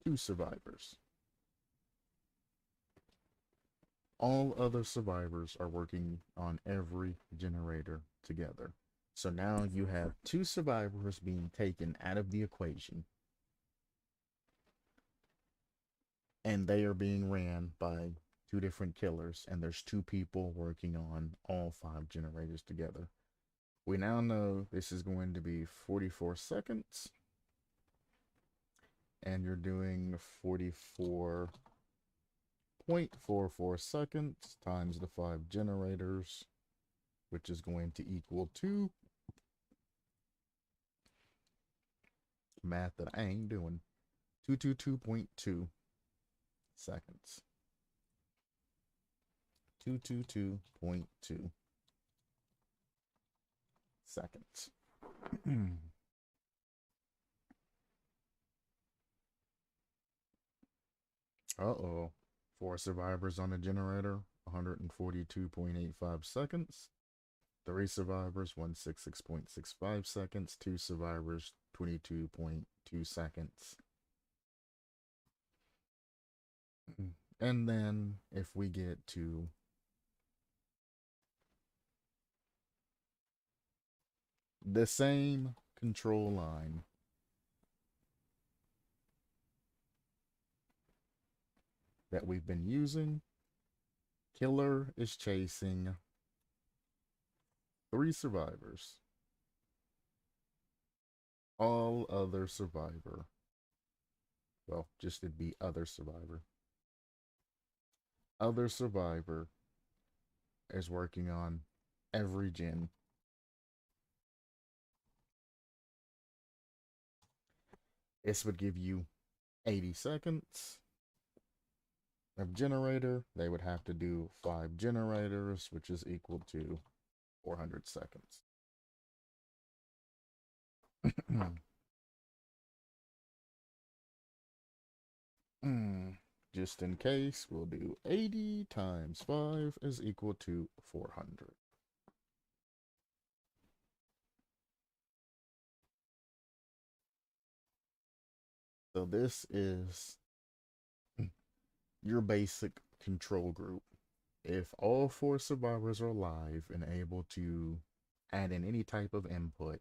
2 survivors. All other survivors are working on every generator together. So now you have 2 survivors being taken out of the equation, and they are being ran by 2 different killers, and there's 2 people working on all 5 generators together. We now know this is going to be 44 seconds, and you're doing 44.44 seconds times the 5 generators, which is going to equal to, math that I ain't doing, 222.2 seconds. 222.2 seconds. Uh-oh. 4 survivors on the generator, 142.85 seconds. 3 survivors, 166.65 seconds. 2 survivors, 22.2 seconds. And then if we get to the same control line, that we've been using, killer is chasing 3 survivors. All other survivor, well, just it'd be other survivor. Other survivor is working on every gen. This would give you 80 seconds of generator. They would have to do 5 generators, which is equal to 400 seconds. Just in case, we'll do 80 times 5 is equal to 400. So this is your basic control group. If all 4 survivors are live and able to add in any type of input,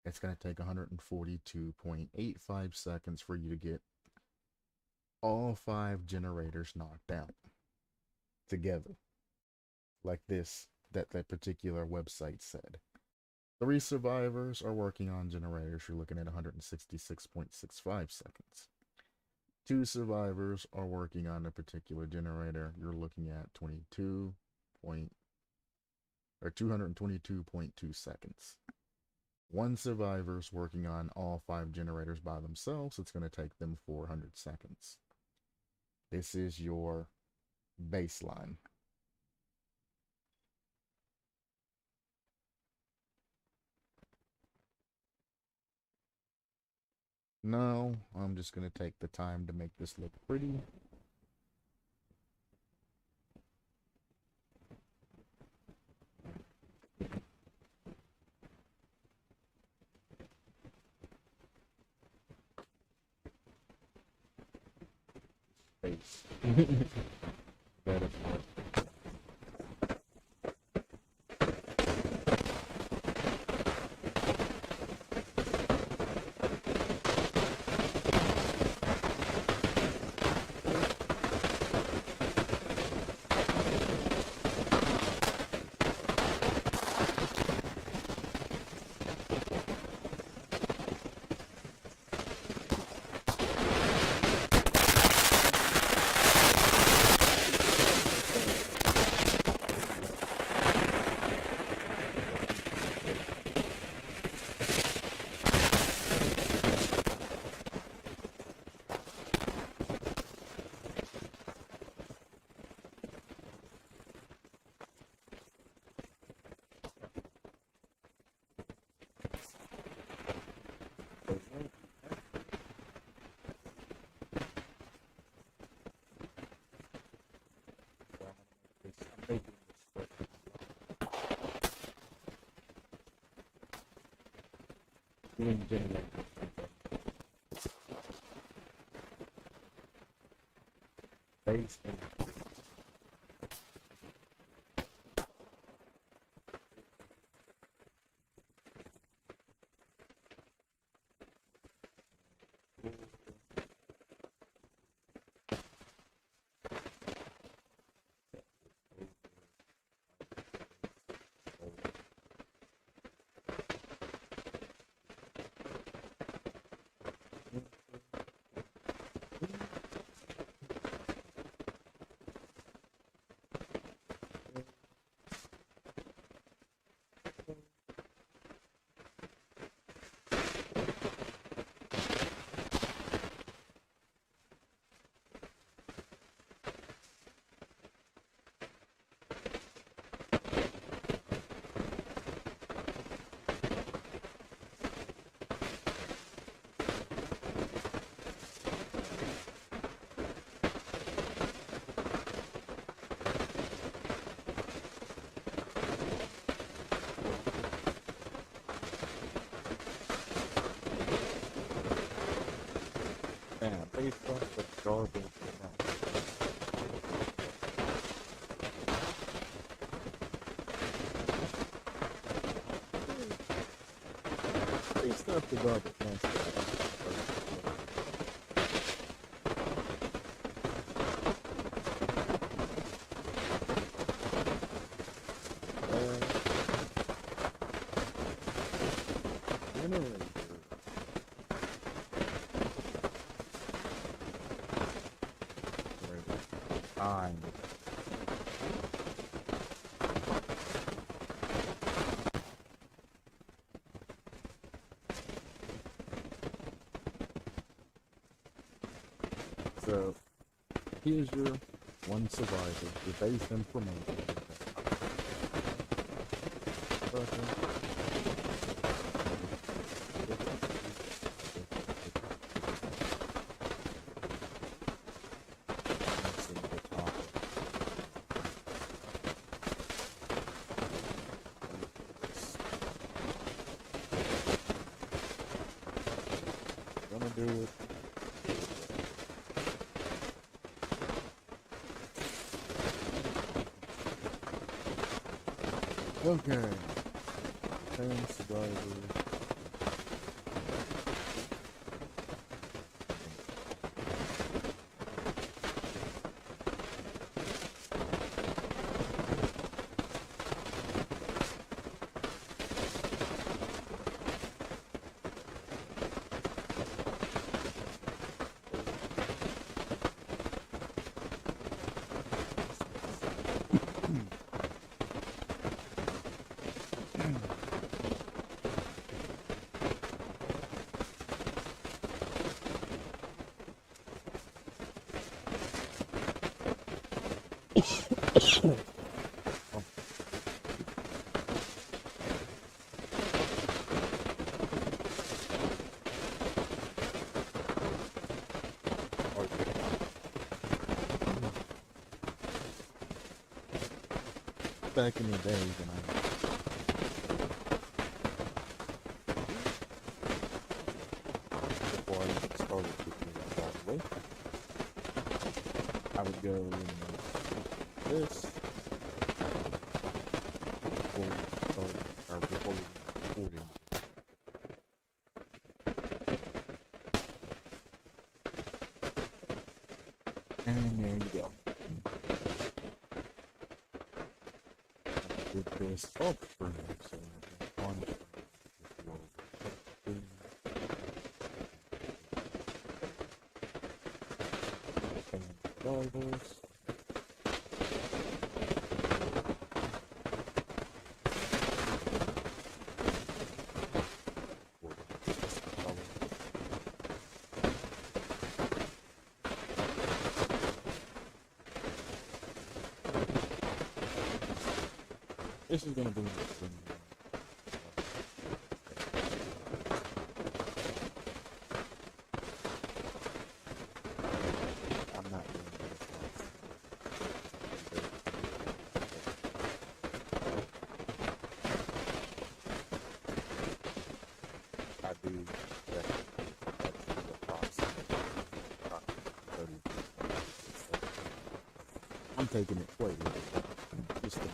it's going to take 142.85 seconds for you to get all 5 generators knocked out together, like this, that particular website said. 3 survivors are working on generators. You're looking at 166.65 seconds. 2 survivors are working on a particular generator. You're looking at 222.2 seconds. 1 survivor's working on all 5 generators by themselves. It's going to take them 400 seconds. This is your baseline. No, I'm just going to take the time to make this look pretty. Better part. doing generator. Base and base up with garbage. Base up the garbage. So, here's your one survivor, your base information. Gonna do it. Okay. 10 survivors. Back in the day when before I even started picking it all the way, I would go in this before we started, or before we recorded. And there you go. With this up for me, so on $10. This is gonna be interesting. I'm not doing this one. I do I'm taking it quite literally. Just think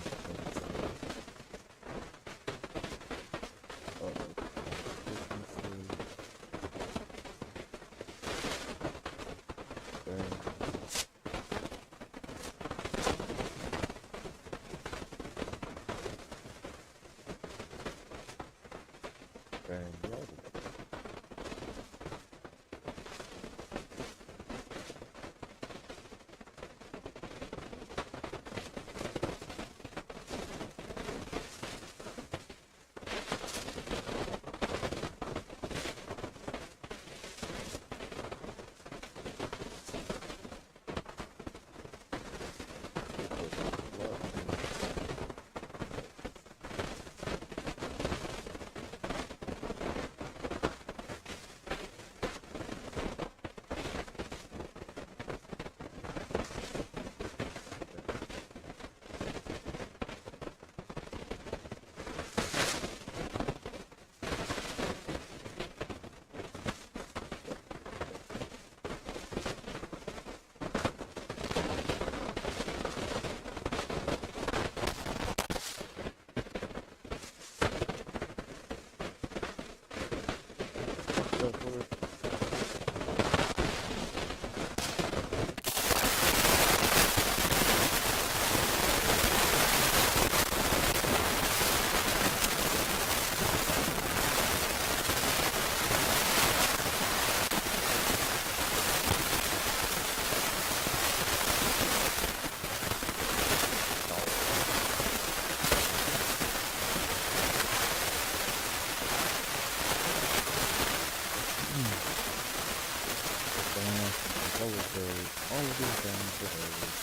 all of these down to those.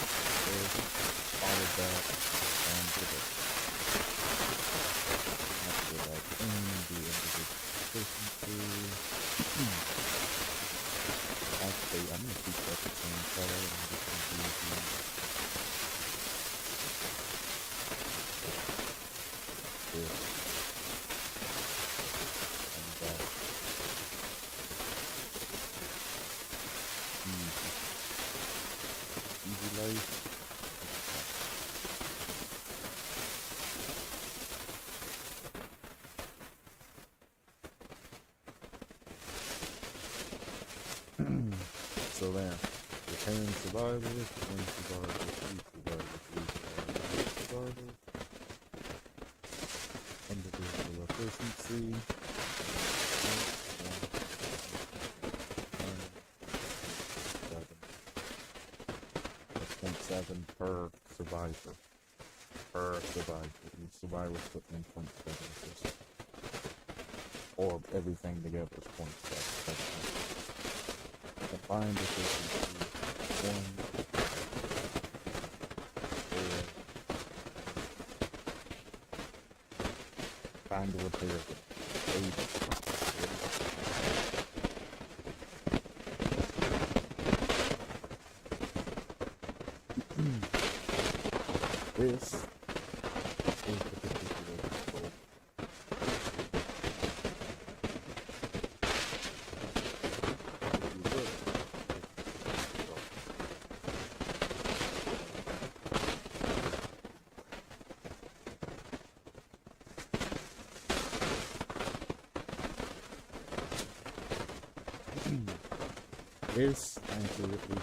All of that down to this. After that, the individual efficiency. Actually, I'm going to keep that the same color. I'm just going to use this and that. Easy life. So there. Repairing survivors, repairing survivors, three survivors, survivors. Individual efficiency. 0.7 per survivor. Per survivor. Each survivor's putting in 0.7. Or everything together is 0.7. Combined efficiency 1, 4. Time to repair it 8. This is the particular control. This accurately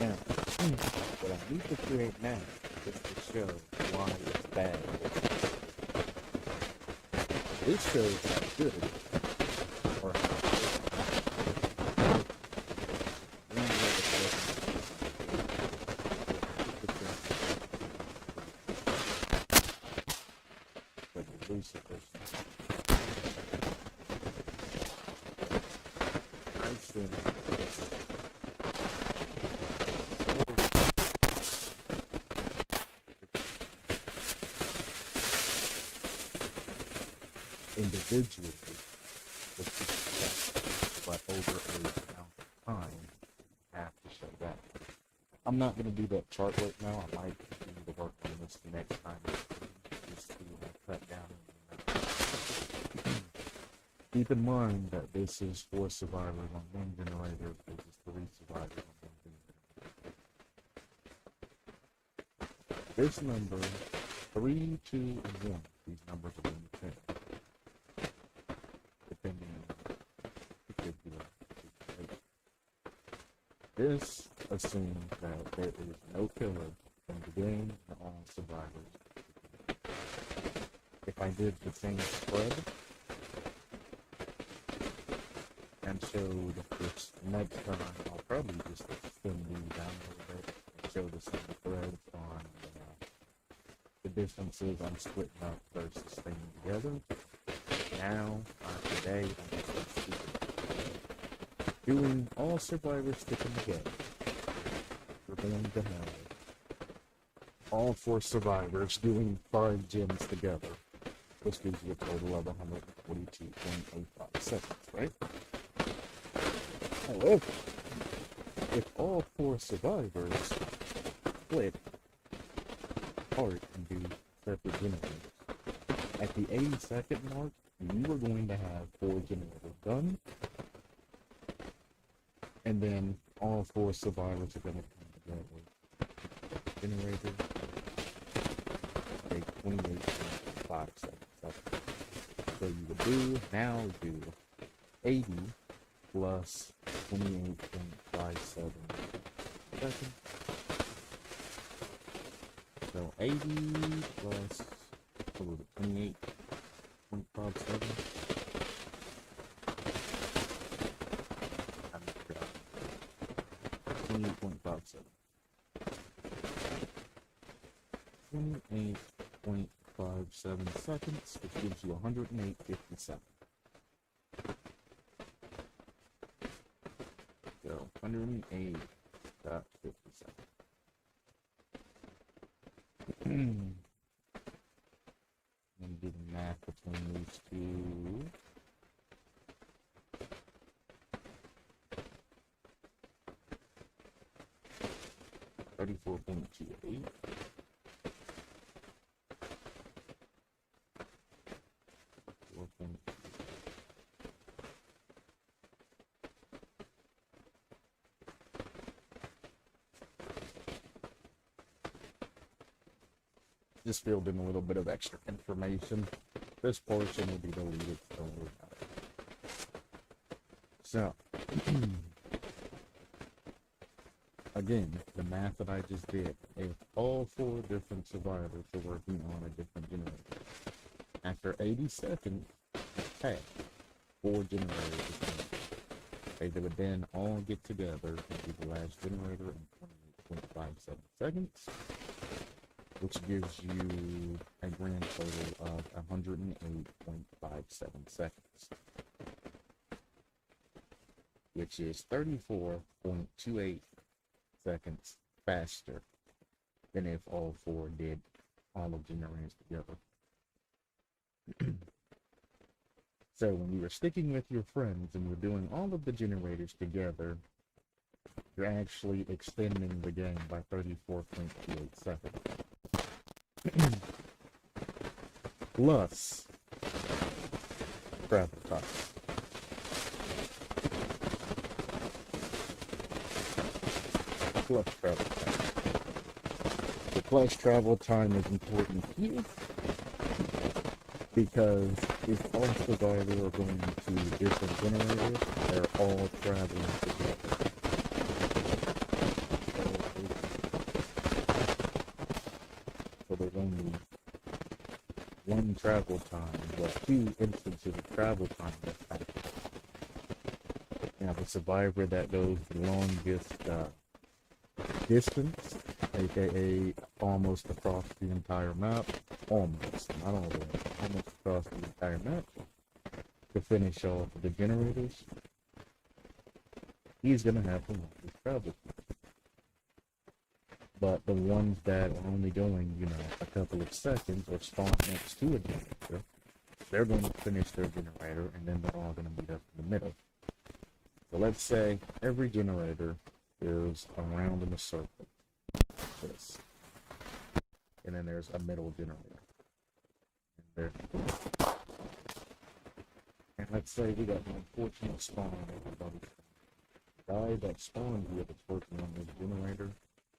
now, what I need to create now is to show why it's bad. This shows how good it is. Or how individually with success, but over a amount of time, I have to show that. I'm not going to do that chart right now. I might continue to work on this the next time. Just to Keep in mind that this is 4 survivors on one generator, this is 3 survivors on one generator. This number, 3, 2, and 1, these numbers are going to change, depending on the particular situation. This assumes that there is no killer in the game and all survivors. If I did the same spread and showed this next time, I'll probably just extend these down a little bit and show the same threads on the differences I'm splitting up versus staying together. Now, today, I'm just doing all survivors sticking together. We're going to have all 4 survivors doing 5 gems together. This gives you a total of 142.85 seconds, right? However, if all 4 survivors split apart and do separate generators, at the 80-second mark, you are going to have 4 generators done, and then all 4 survivors are going to come together. Generator take 28.5 seconds. So you would do 80 plus 28.57 seconds. So 80 plus, what was it, 28.57? I'm not sure. 28.57. 28.57 seconds, which gives you 108.57. So 108.57. And do the math between these two. $34.28. Just filled in a little bit of extra information. This portion will be deleted, don't worry about it. So, again, the math that I just did, if all 4 different survivors are working on a different generator, after 80 seconds, hey, 4 generators are done. They would then all get together and do the last generator in 28.57 seconds, which gives you a grand total of 108.57 seconds, which is 34.28 seconds faster than if all 4 did all of generators together. So when you are sticking with your friends and you're doing all of the generators together, you're actually extending the game by 34.28 seconds. Plus travel time. Plus travel time. The plus travel time is important here because if all survivors are going to different generators, they're all traveling together. So there's only one travel time, well, 2 instances of travel time that's happening. Now, the survivor that goes the longest distance, aka almost across the entire map, almost, not all the way, almost across the entire map, to finish off the generators, he's gonna have the longest travel time. But the ones that are only going, a couple of seconds or spawn next to a generator, they're going to finish their generator and then they're all going to meet up in the middle. So let's say every generator is around in a circle, like this. And then there's a middle generator. And let's say we got an unfortunate spawn, everybody. The guy that spawned here that's working on this generator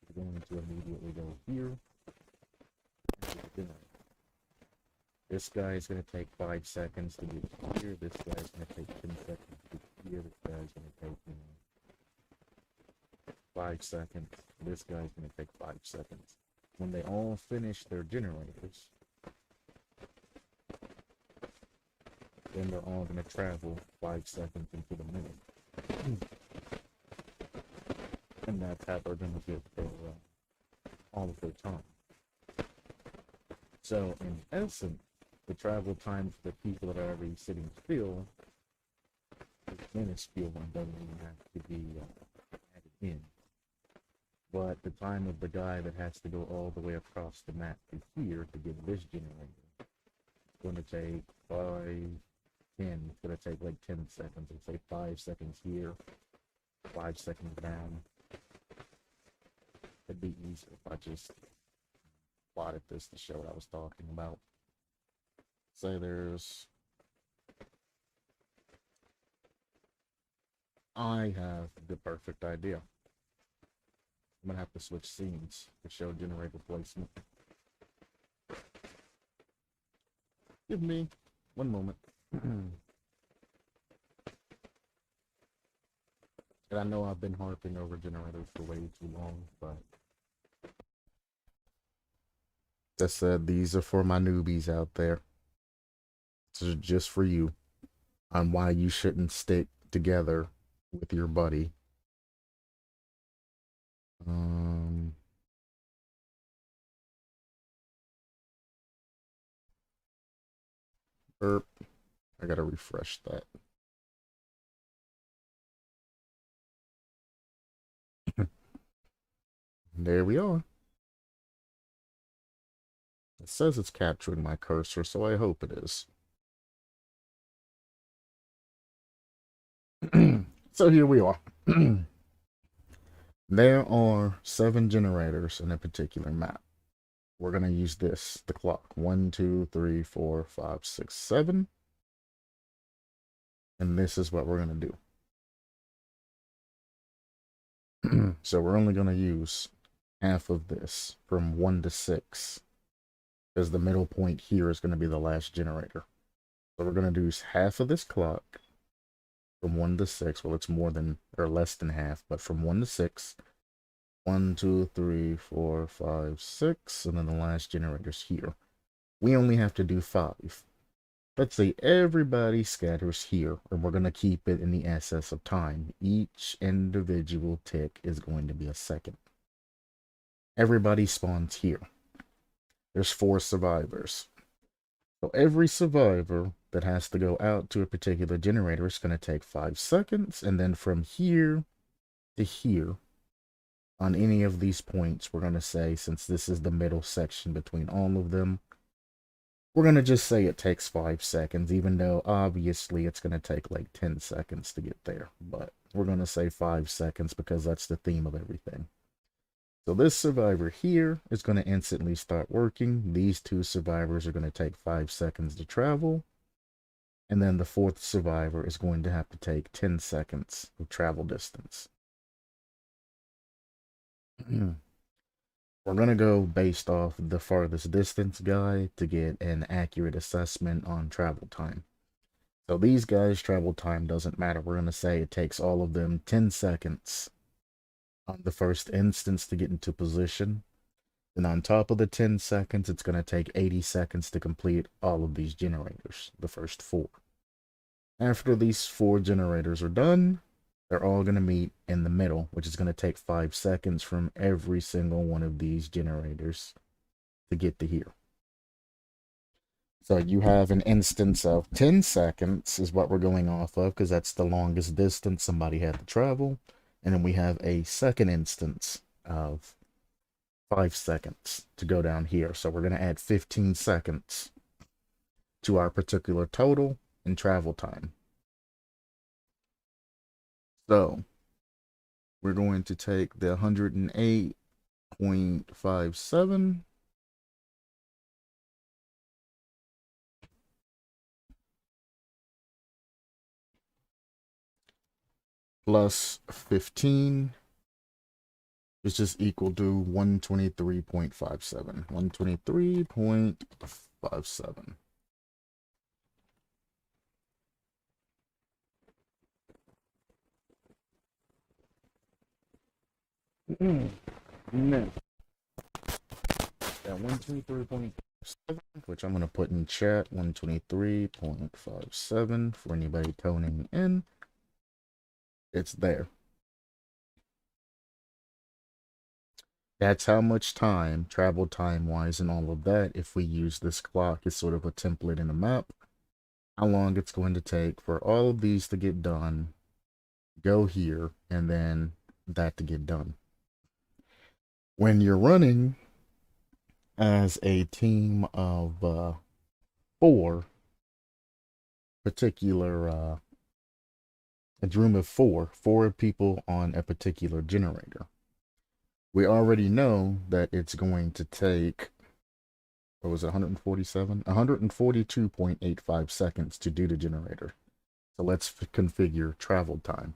is going to immediately go here to the generator. This guy is going to take 5 seconds to get here. This guy is going to take 10 seconds to get here. This guy is going to take 5 seconds. This guy is going to take 5 seconds. When they all finish their generators, then they're all going to travel 5 seconds into the minute. And that's how they're going to get their, all of their time. So, in essence, the travel time for the people that are already sitting still is minuscule and doesn't even have to be added in. But the time of the guy that has to go all the way across the map to here to get this generator, it's going to take 5, 10. It's going to take like 10 seconds. Let's say 5 seconds here, 5 seconds down. It'd be easier if I just plotted this to show what I was talking about. Say I have the perfect idea. I'm gonna have to switch scenes to show generator placement. Give me 1 moment. And I know I've been harping over generators for way too long, but That said, these are for my newbies out there. This is just for you on why you shouldn't stick together with your buddy. Burp. I gotta refresh that. There we are. It says it's capturing my cursor, so I hope it is. So here we are. There are 7 generators in a particular map. We're going to use this, the clock. 1, 2, 3, 4, 5, 6, 7. And this is what we're going to do. So we're only going to use half of this from 1 to 6. Because the middle point here is going to be the last generator. So we're going to do half of this clock from 1 to 6. Well, it's more than, or less than half, but from 1 to 6. 1, 2, 3, 4, 5, 6, and then the last generator's here. We only have to do 5. Let's say everybody scatters here, and we're going to keep it in the SS of time. Each individual tick is going to be a second. Everybody spawns here. There's 4 survivors. So every survivor that has to go out to a particular generator is going to take 5 seconds, and then from here to here, on any of these points, we're going to say, since this is the middle section between all of them, we're going to just say it takes 5 seconds, even though obviously it's going to take like 10 seconds to get there. But we're going to say 5 seconds because that's the theme of everything. So this survivor here is going to instantly start working. These 2 survivors are going to take 5 seconds to travel. And then the 4th survivor is going to have to take 10 seconds of travel distance. We're going to go based off the farthest distance guy to get an accurate assessment on travel time. So these guys' travel time doesn't matter. We're going to say it takes all of them 10 seconds on the first instance to get into position. And on top of the 10 seconds, it's going to take 80 seconds to complete all of these generators, the first 4. After these 4 generators are done, they're all going to meet in the middle, which is going to take 5 seconds from every single one of these generators to get to here. So you have an instance of 10 seconds is what we're going off of, because that's the longest distance somebody had to travel. And then we have a second instance of 5 seconds to go down here. So we're going to add 15 seconds to our particular total and travel time. So we're going to take the 108.57 plus 15 is just equal to 123.57. 123.57. Now, that 123.57, which I'm going to put in chat, 123.57 for anybody toning in. It's there. That's how much time, travel time-wise and all of that, if we use this clock as sort of a template in a map, how long it's going to take for all of these to get done, go here, and then that to get done. When you're running as a team of 4, particular, a room of 4 people on a particular generator, we already know that it's going to take, what was it, 147? 142.85 seconds to do the generator. So let's configure travel time.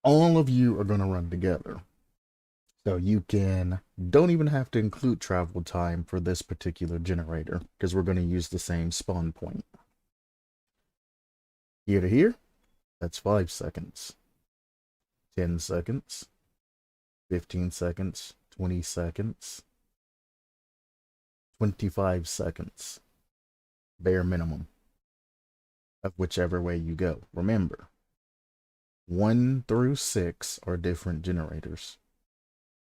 All of you are going to run together. So you don't even have to include travel time for this particular generator, because we're going to use the same spawn point. Here to here, that's 5 seconds. 10 seconds. 15 seconds. 20 seconds. 25 seconds. Bare minimum of whichever way you go. Remember, 1 through 6 are different generators.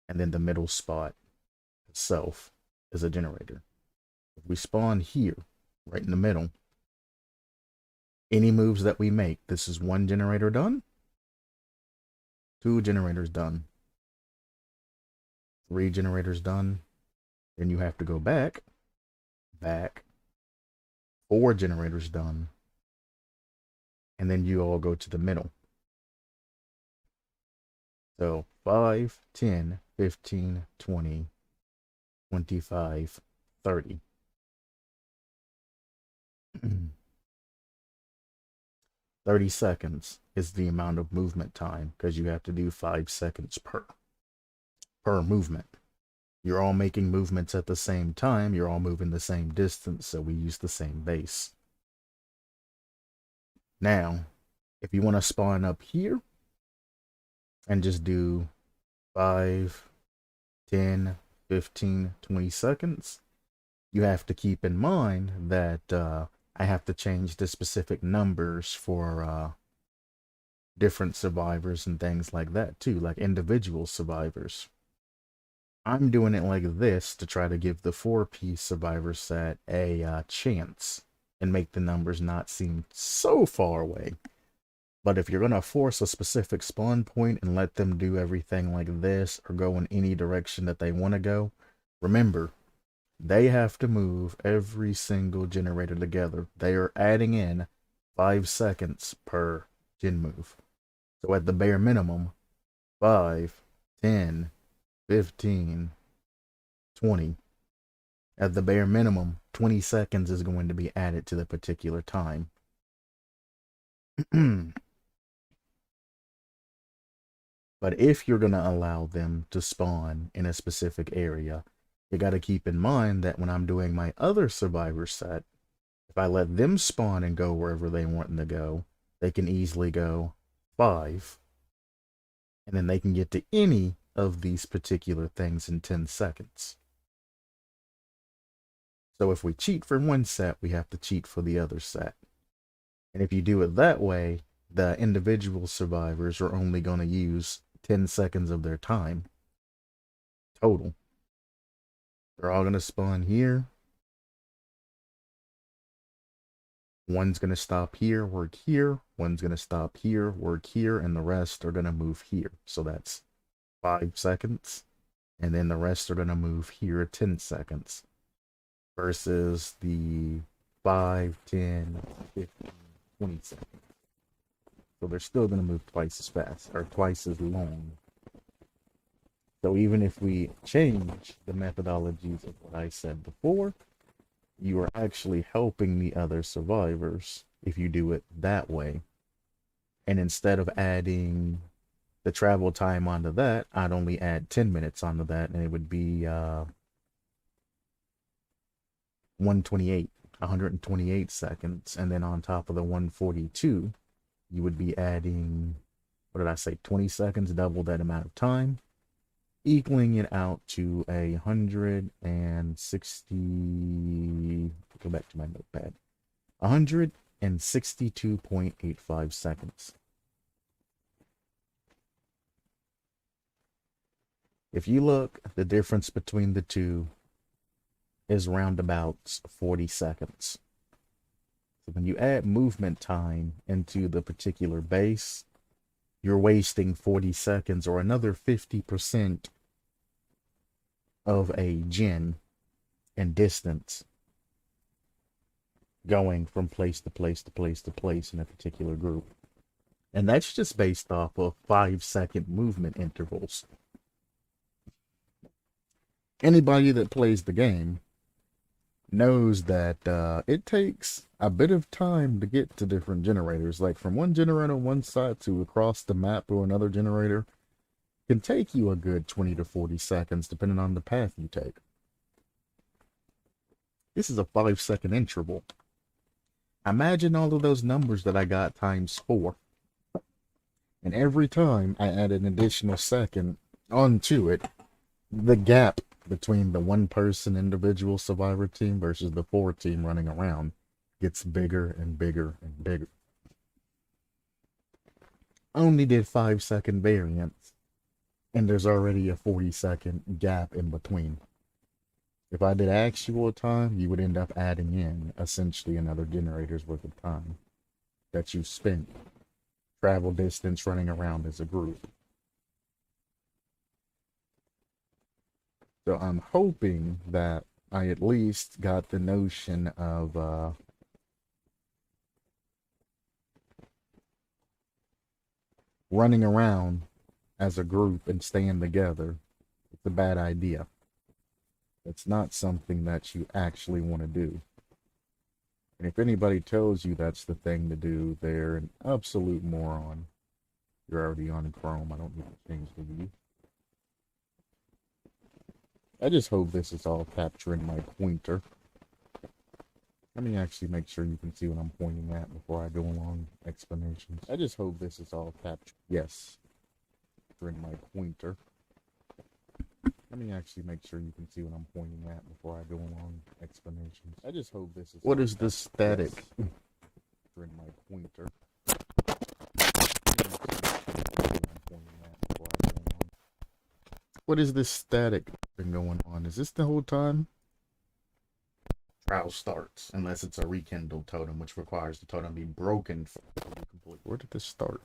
And then the middle spot itself is a generator. If we spawn here, right in the middle, any moves that we make, this is 1 generator done, 2 generators done, 3 generators done, then you have to go back, 4 generators done, and then you all go to the middle. So 5, 10, 15, 20, 25, 30. 30 seconds is the amount of movement time, because you have to do 5 seconds per movement. You're all making movements at the same time. You're all moving the same distance, so we use the same base. Now, if you want to spawn up here and just do 5, 10, 15, 20 seconds, you have to keep in mind that I have to change the specific numbers for different survivors and things like that too, like individual survivors. I'm doing it like this to try to give the 4-piece survivor set a chance and make the numbers not seem so far away. But if you're going to force a specific spawn point and let them do everything like this or go in any direction that they want to go, remember, they have to move every single generator together. They are adding in 5 seconds per gen move. So at the bare minimum, 5, 10, 15, 20. At the bare minimum, 20 seconds is going to be added to the particular time. But if you're going to allow them to spawn in a specific area, you got to keep in mind that when I'm doing my other survivor set, if I let them spawn and go wherever they want to go, they can easily go 5. And then they can get to any of these particular things in 10 seconds. So if we cheat for one set, we have to cheat for the other set. And if you do it that way, the individual survivors are only going to use 10 seconds of their time total. They're all going to spawn here. One's going to stop here, work here. One's going to stop here, work here. And the rest are going to move here. So that's 5 seconds. And then the rest are going to move here 10 seconds. Versus the 5, 10, 15, 20 seconds. So they're still going to move twice as fast, or twice as long. So even if we change the methodologies of what I said before, you are actually helping the other survivors if you do it that way. And instead of adding the travel time onto that, I'd only add 10 minutes onto that, and it would be 128 seconds. And then on top of the 142, you would be adding, what did I say, 20 seconds, double that amount of time, equaling it out to 160, go back to my notepad, 162.85 seconds. If you look, the difference between the two is roundabouts 40 seconds. So when you add movement time into the particular base, you're wasting 40 seconds or another 50% of a gen and distance going from place to place to place to place in a particular group. And that's just based off of 5-second movement intervals. Anybody that plays the game knows that it takes a bit of time to get to different generators. Like from one generator on one side to across the map to another generator can take you a good 20 to 40 seconds depending on the path you take. This is a 5-second interval. Imagine all of those numbers that I got times 4. And every time I add an additional second onto it, the gap between the one-person individual survivor team versus the 4 team running around gets bigger and bigger and bigger. I only did 5-second variants, and there's already a 40-second gap in between. If I did actual time, you would end up adding in essentially another generator's worth of time that you spent travel distance running around as a group. So I'm hoping that I at least got the notion of running around as a group and staying together. It's a bad idea. It's not something that you actually want to do. And if anybody tells you that's the thing to do, they're an absolute moron. You're already on Chrome. I don't need to change the view. I just hope this is all capturing my pointer. Let me actually make sure you can see what I'm pointing at before I go along explanations. I just hope this is all captured. Yes. Capturing my pointer. Let me actually make sure you can see what I'm pointing at before I go along explanations. I just hope this is. What is this static? Yes. Capturing my pointer. What is this static been going on? Is this the whole time? Trial starts, unless it's a rekindled totem, which requires the totem be broken for it to be complete. Where did this start?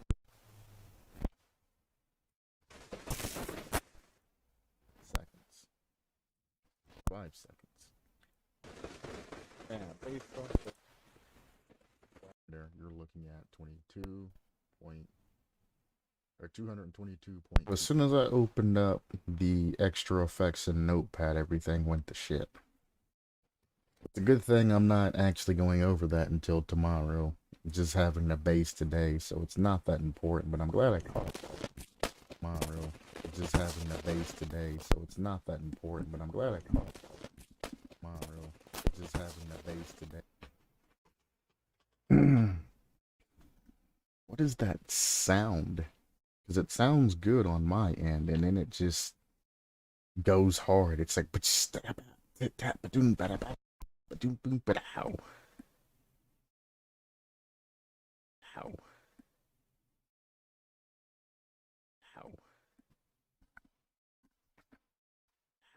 Seconds. 5 seconds. Yeah, based on there, you're looking at 22 point or 222 point. As soon as I opened up the extra effects in Notepad, everything went to shit. It's a good thing I'm not actually going over that until tomorrow. Just having the base today, so it's not that important, but I'm glad I caught it tomorrow. Just having the base today, so it's not that important, but I'm glad I caught it tomorrow. Just having the base today. What is that sound? Because it sounds good on my end, and then it just goes hard. It's like, how? How? How?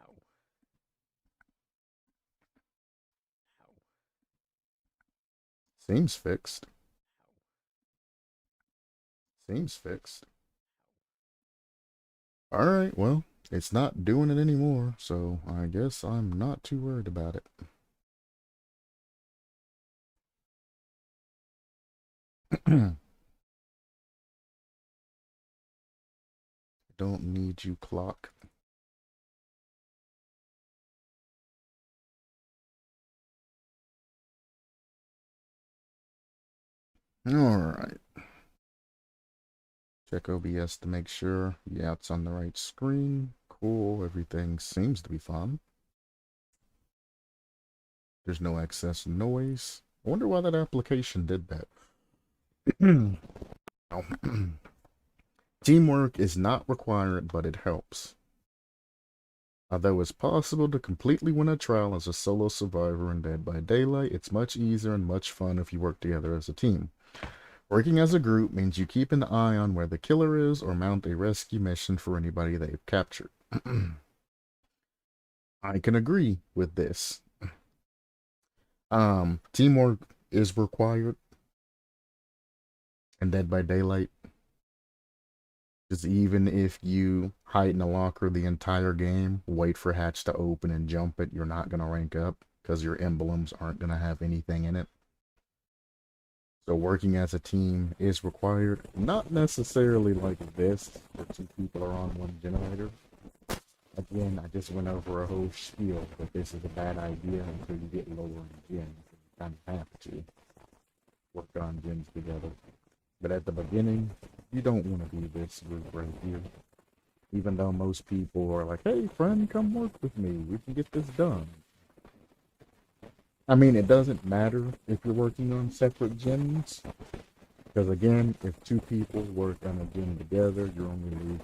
How? How? Seems fixed. Seems fixed. Alright, well, it's not doing it anymore, so I guess I'm not too worried about it. Don't need you, clock. Alright. Check OBS to make sure. Yeah, it's on the right screen. Cool. Everything seems to be fine. There's no excess noise. I wonder why that application did that. Oh. Teamwork is not required, but it helps. Although it's possible to completely win a trial as a solo survivor in Dead by Daylight, it's much easier and much fun if you work together as a team. Working as a group means you keep an eye on where the killer is or mount a rescue mission for anybody they've captured. I can agree with this. Teamwork is required in Dead by Daylight. Because even if you hide in a locker the entire game, wait for hatch to open and jump it, you're not going to rank up because your emblems aren't going to have anything in it. So working as a team is required. Not necessarily like this, where two people are on one generator. Again, I just went over a whole spiel that this is a bad idea until you get lower in gens. You kind of have to work on gens together. But at the beginning, you don't want to be this group right here. Even though most people are like, hey friend, come work with me. We can get this done. I mean, it doesn't matter if you're working on separate gens. Because again, if two people work on a gen together, you're only losing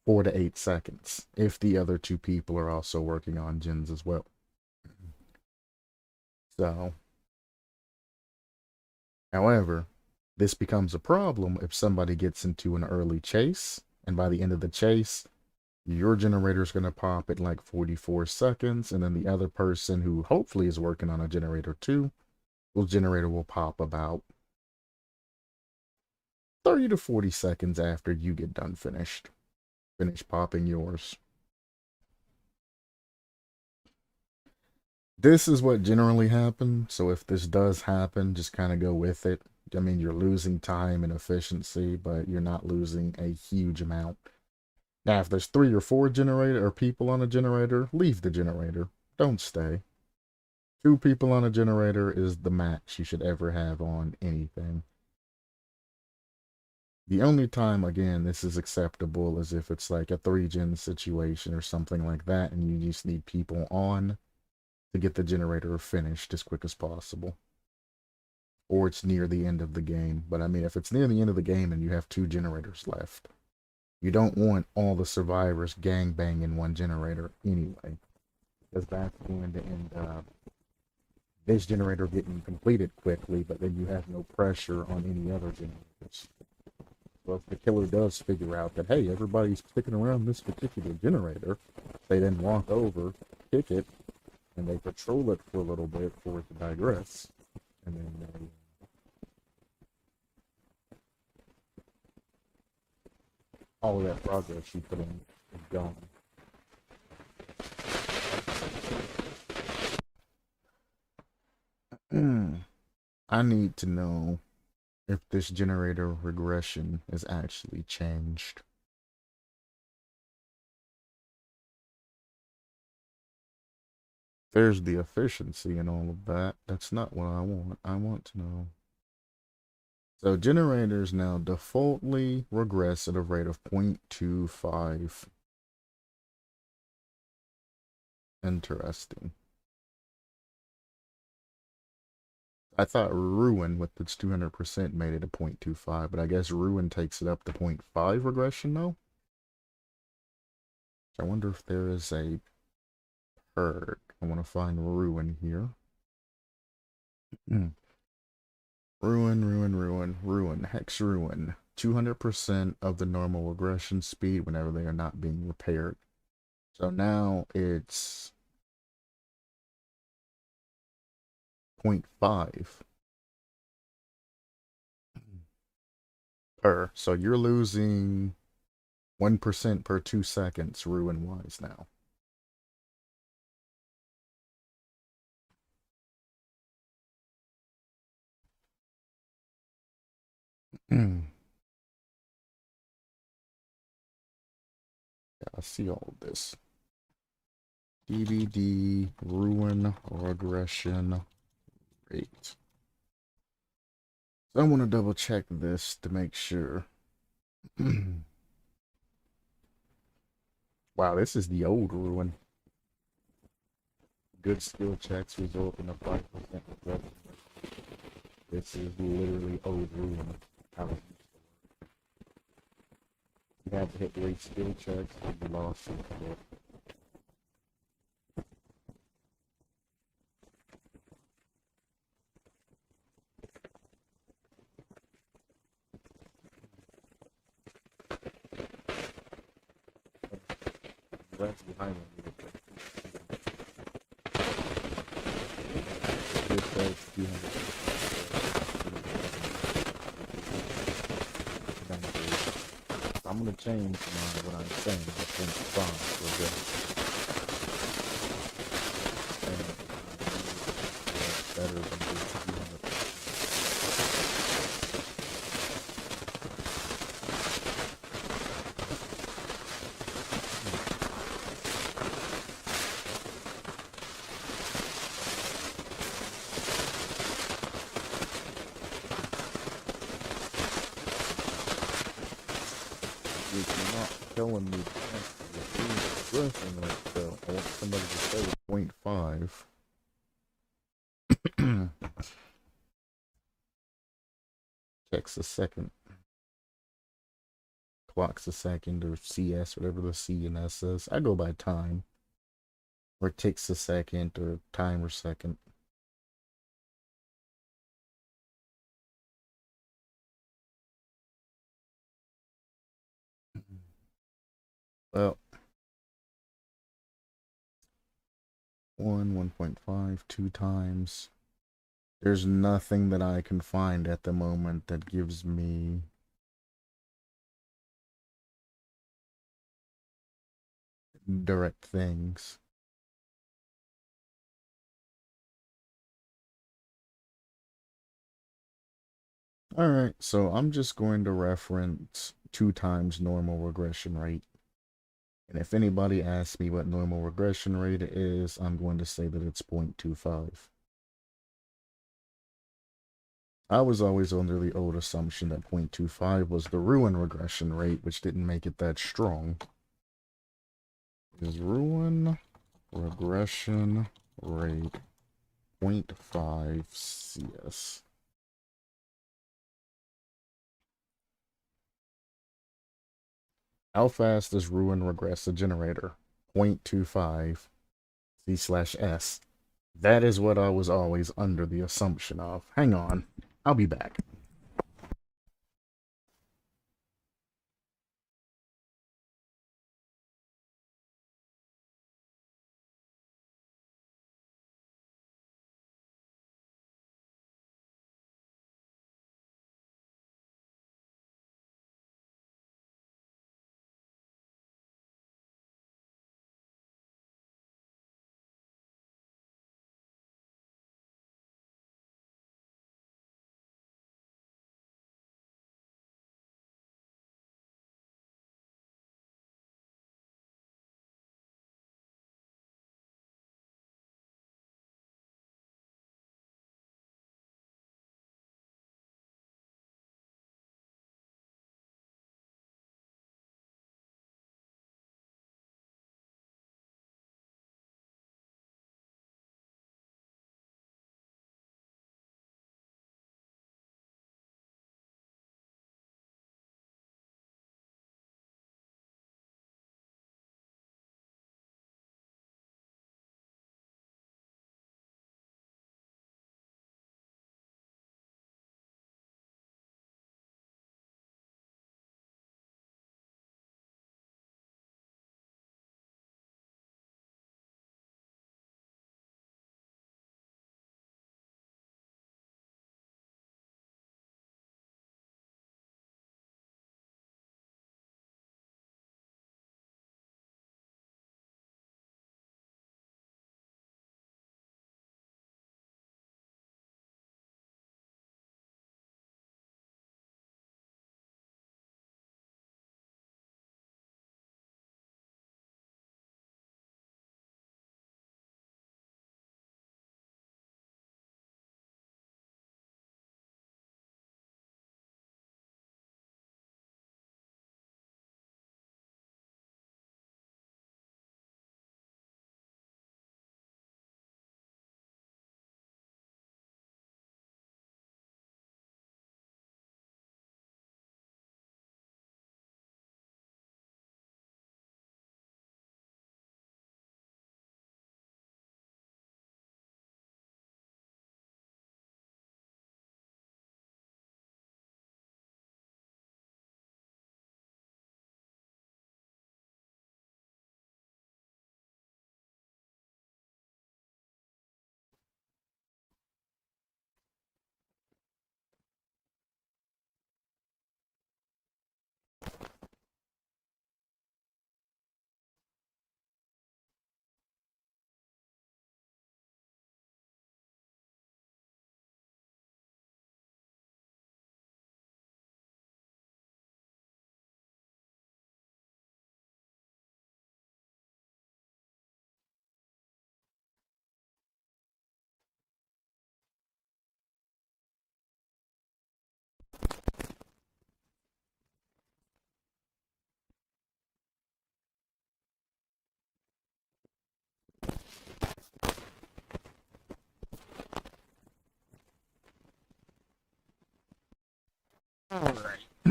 4 to 8 seconds. If the other two people are also working on gens as well. So, however, this becomes a problem if somebody gets into an early chase, and by the end of the chase, your generator is going to pop at like 44 seconds, and then the other person who hopefully is working on a generator too, generator will pop about 30 to 40 seconds after you get done finish popping yours. This is what generally happens, so if this does happen, just kind of go with it. I mean, you're losing time and efficiency, but you're not losing a huge amount. Now, if there's 3 or 4 generator or people on a generator, leave the generator. Don't stay. 2 people on a generator is the max you should ever have on anything. The only time, again, this is acceptable is if it's like a 3-gen situation or something like that, and you just need people on to get the generator finished as quick as possible. Or it's near the end of the game. But I mean, if it's near the end of the game and you have 2 generators left, you don't want all the survivors gangbanging one generator anyway. Because that's going to end up this generator getting completed quickly, but then you have no pressure on any other generators. So if the killer does figure out that, hey, everybody's sticking around this particular generator, they then walk over, kick it, and they patrol it for a little bit for it to digress. And then all of that progress you put in is gone. I need to know if this generator regression is actually changed. There's the efficiency and all of that. That's not what I want. I want to know. So generators now defaultly regress at a rate of 0.25. Interesting. I thought Ruin with its 200% made it a 0.25, but I guess Ruin takes it up to 0.5 regression now? I wonder if there is a perk. I want to find Ruin here. Ruin, Hex Ruin. 200% of the normal regression speed whenever they are not being repaired. So now it's 0.5 per. So you're losing 1% per 2 seconds Ruin wise now. Yeah, I see all of this. DVD Ruin regression rate. So I want to double check this to make sure. Wow, this is the old ruin. Good skill checks result in a 5% regression. This is literally old ruin. How it used to work. You had to hit great skill checks and you lost some skill. That's behind me. Good checks, you I'm gonna change what I'm saying. I think fine for this. Better than this 200. You're not telling me the expression rate, though. I want somebody to say 0.5. Checks a second. Clocks a second, or CS, whatever the C and S is. I go by time. Or ticks a second, or timer second. Well, 1.5, 2 times. There's nothing that I can find at the moment that gives me direct things. Alright, so I'm just going to reference 2 times normal regression rate. And if anybody asks me what normal regression rate is, I'm going to say that it's 0.25. I was always under the old assumption that 0.25 was the ruin regression rate, which didn't make it that strong. Is ruin regression rate 0.5 CS? How fast does ruin regress a generator? 0.25 C/S. That is what I was always under the assumption of. Hang on. I'll be back.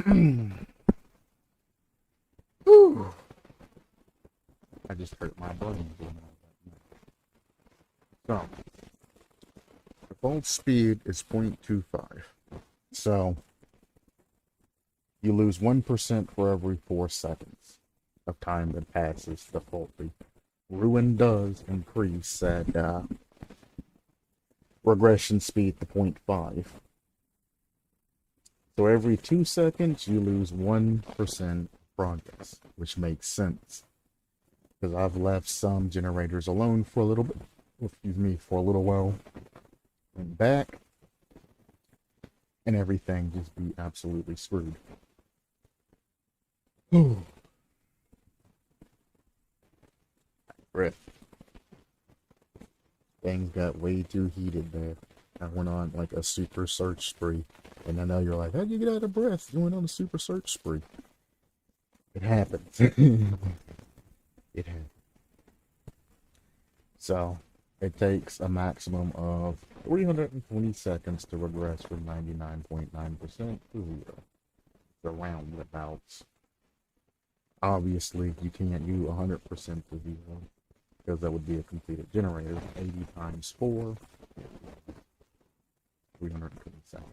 Whew. I just hurt my brain doing all that. So, Default speed is 0.25. So, you lose 1% for every 4 seconds of time that passes defaultly. Ruin does increase at regression speed to 0.5. So every 2 seconds, you lose 1% progress, which makes sense. Because I've left some generators alone for a little bit, for a little while, went back, and everything just be absolutely screwed. Breath. Things got way too heated there. I went on like a super search spree. And I know you're like, how'd you get out of breath? You went on a super search spree. It happens. It happens. So, it takes a maximum of 320 seconds to regress from 99.9% to 0. The roundabouts. Obviously, you can't do 100% to 0, because that would be a completed generator. 80 times 4, 320 seconds.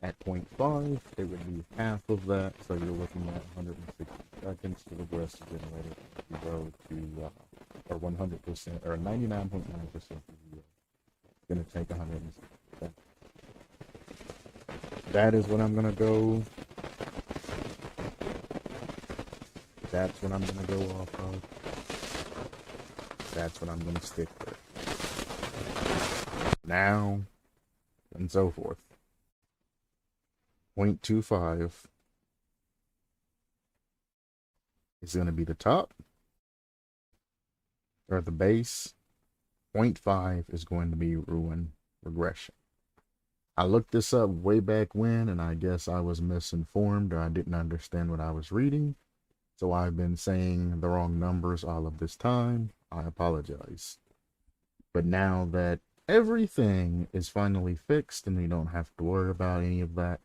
At 0.5, it would be half of that, so you're looking at 160 seconds to regress the generator to go to, or 100%, or 99.9% to 0. It's going to take 160 seconds. That is what I'm going to go. That's what I'm going to go off of. That's what I'm going to stick with. Now, and so forth. 0.25 is going to be the top, or the base. 0.5 is going to be ruin regression. I looked this up way back when, and I guess I was misinformed, or I didn't understand what I was reading. So I've been saying the wrong numbers all of this time. I apologize. But now that everything is finally fixed and we don't have to worry about any of that,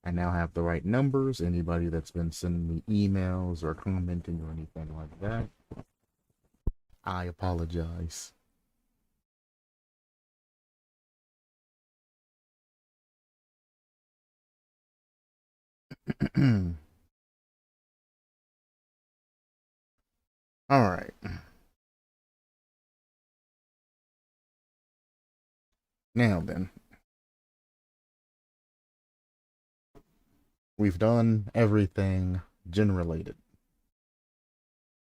I now have the right numbers. Anybody that's been sending me emails or commenting or anything like that, I apologize. All right. Now then, we've done everything gen-related.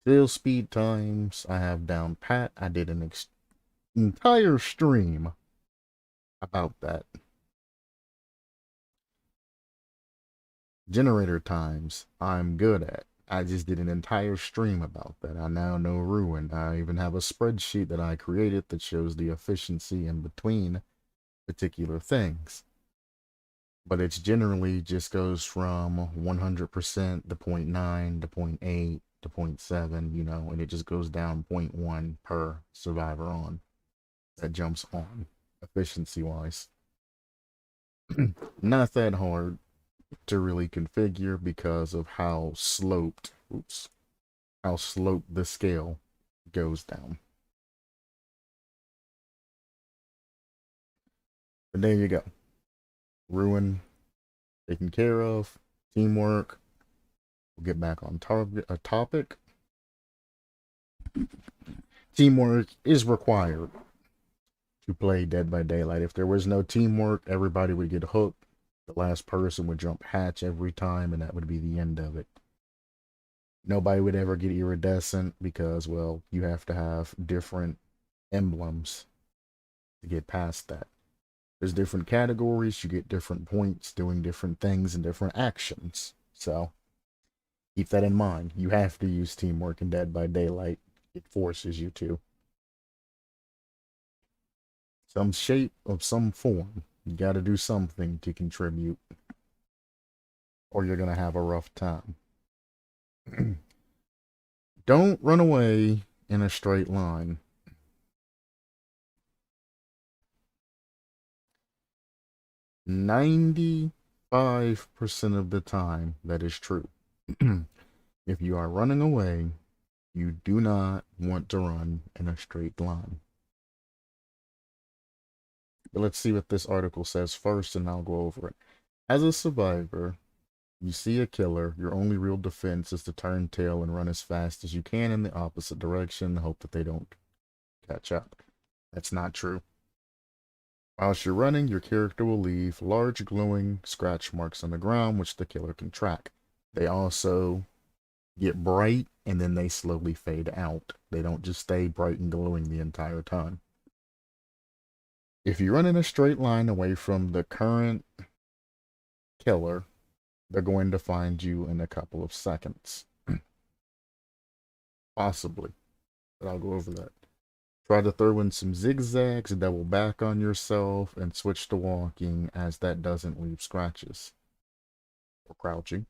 Fill speed times, I have down pat. I did an entire stream about that. Generator times, I'm good at. I just did an entire stream about that. I now know ruin. I even have a spreadsheet that I created that shows the efficiency in between particular things. But it's generally just goes from 100% to 0.9 to 0.8 to 0.7, you know, and it just goes down 0.1 per survivor on. That jumps on efficiency wise. Not that hard to really configure because of how sloped, how sloped the scale goes down. But there you go. Ruin taken care of. Teamwork. We'll get back on a topic. Teamwork is required to play Dead by Daylight. If there was no teamwork, everybody would get hooked. The last person would jump hatch every time, and that would be the end of it. Nobody would ever get iridescent because, well, you have to have different emblems to get past that. There's different categories, you get different points doing different things and different actions. So, keep that in mind. You have to use teamwork in Dead by Daylight. It forces you to. Some shape of some form. You gotta do something to contribute. Or you're gonna have a rough time. Don't run away in a straight line. 5% of the time that is true. If you are running away, you do not want to run in a straight line. But let's see what this article says first, and I'll go over it. As a survivor, you see a killer, your only real defense is to turn tail and run as fast as you can in the opposite direction and hope that they don't catch up. That's not true. Whilst you're running, your character will leave large glowing scratch marks on the ground, which the killer can track. They also get bright and then they slowly fade out. They don't just stay bright and glowing the entire time. If you run in a straight line away from the current killer, they're going to find you in a couple of seconds. Possibly, but I'll go over that. Try to throw in some zigzags, double back on yourself, and switch to walking, as that doesn't leave scratches. Or crouching.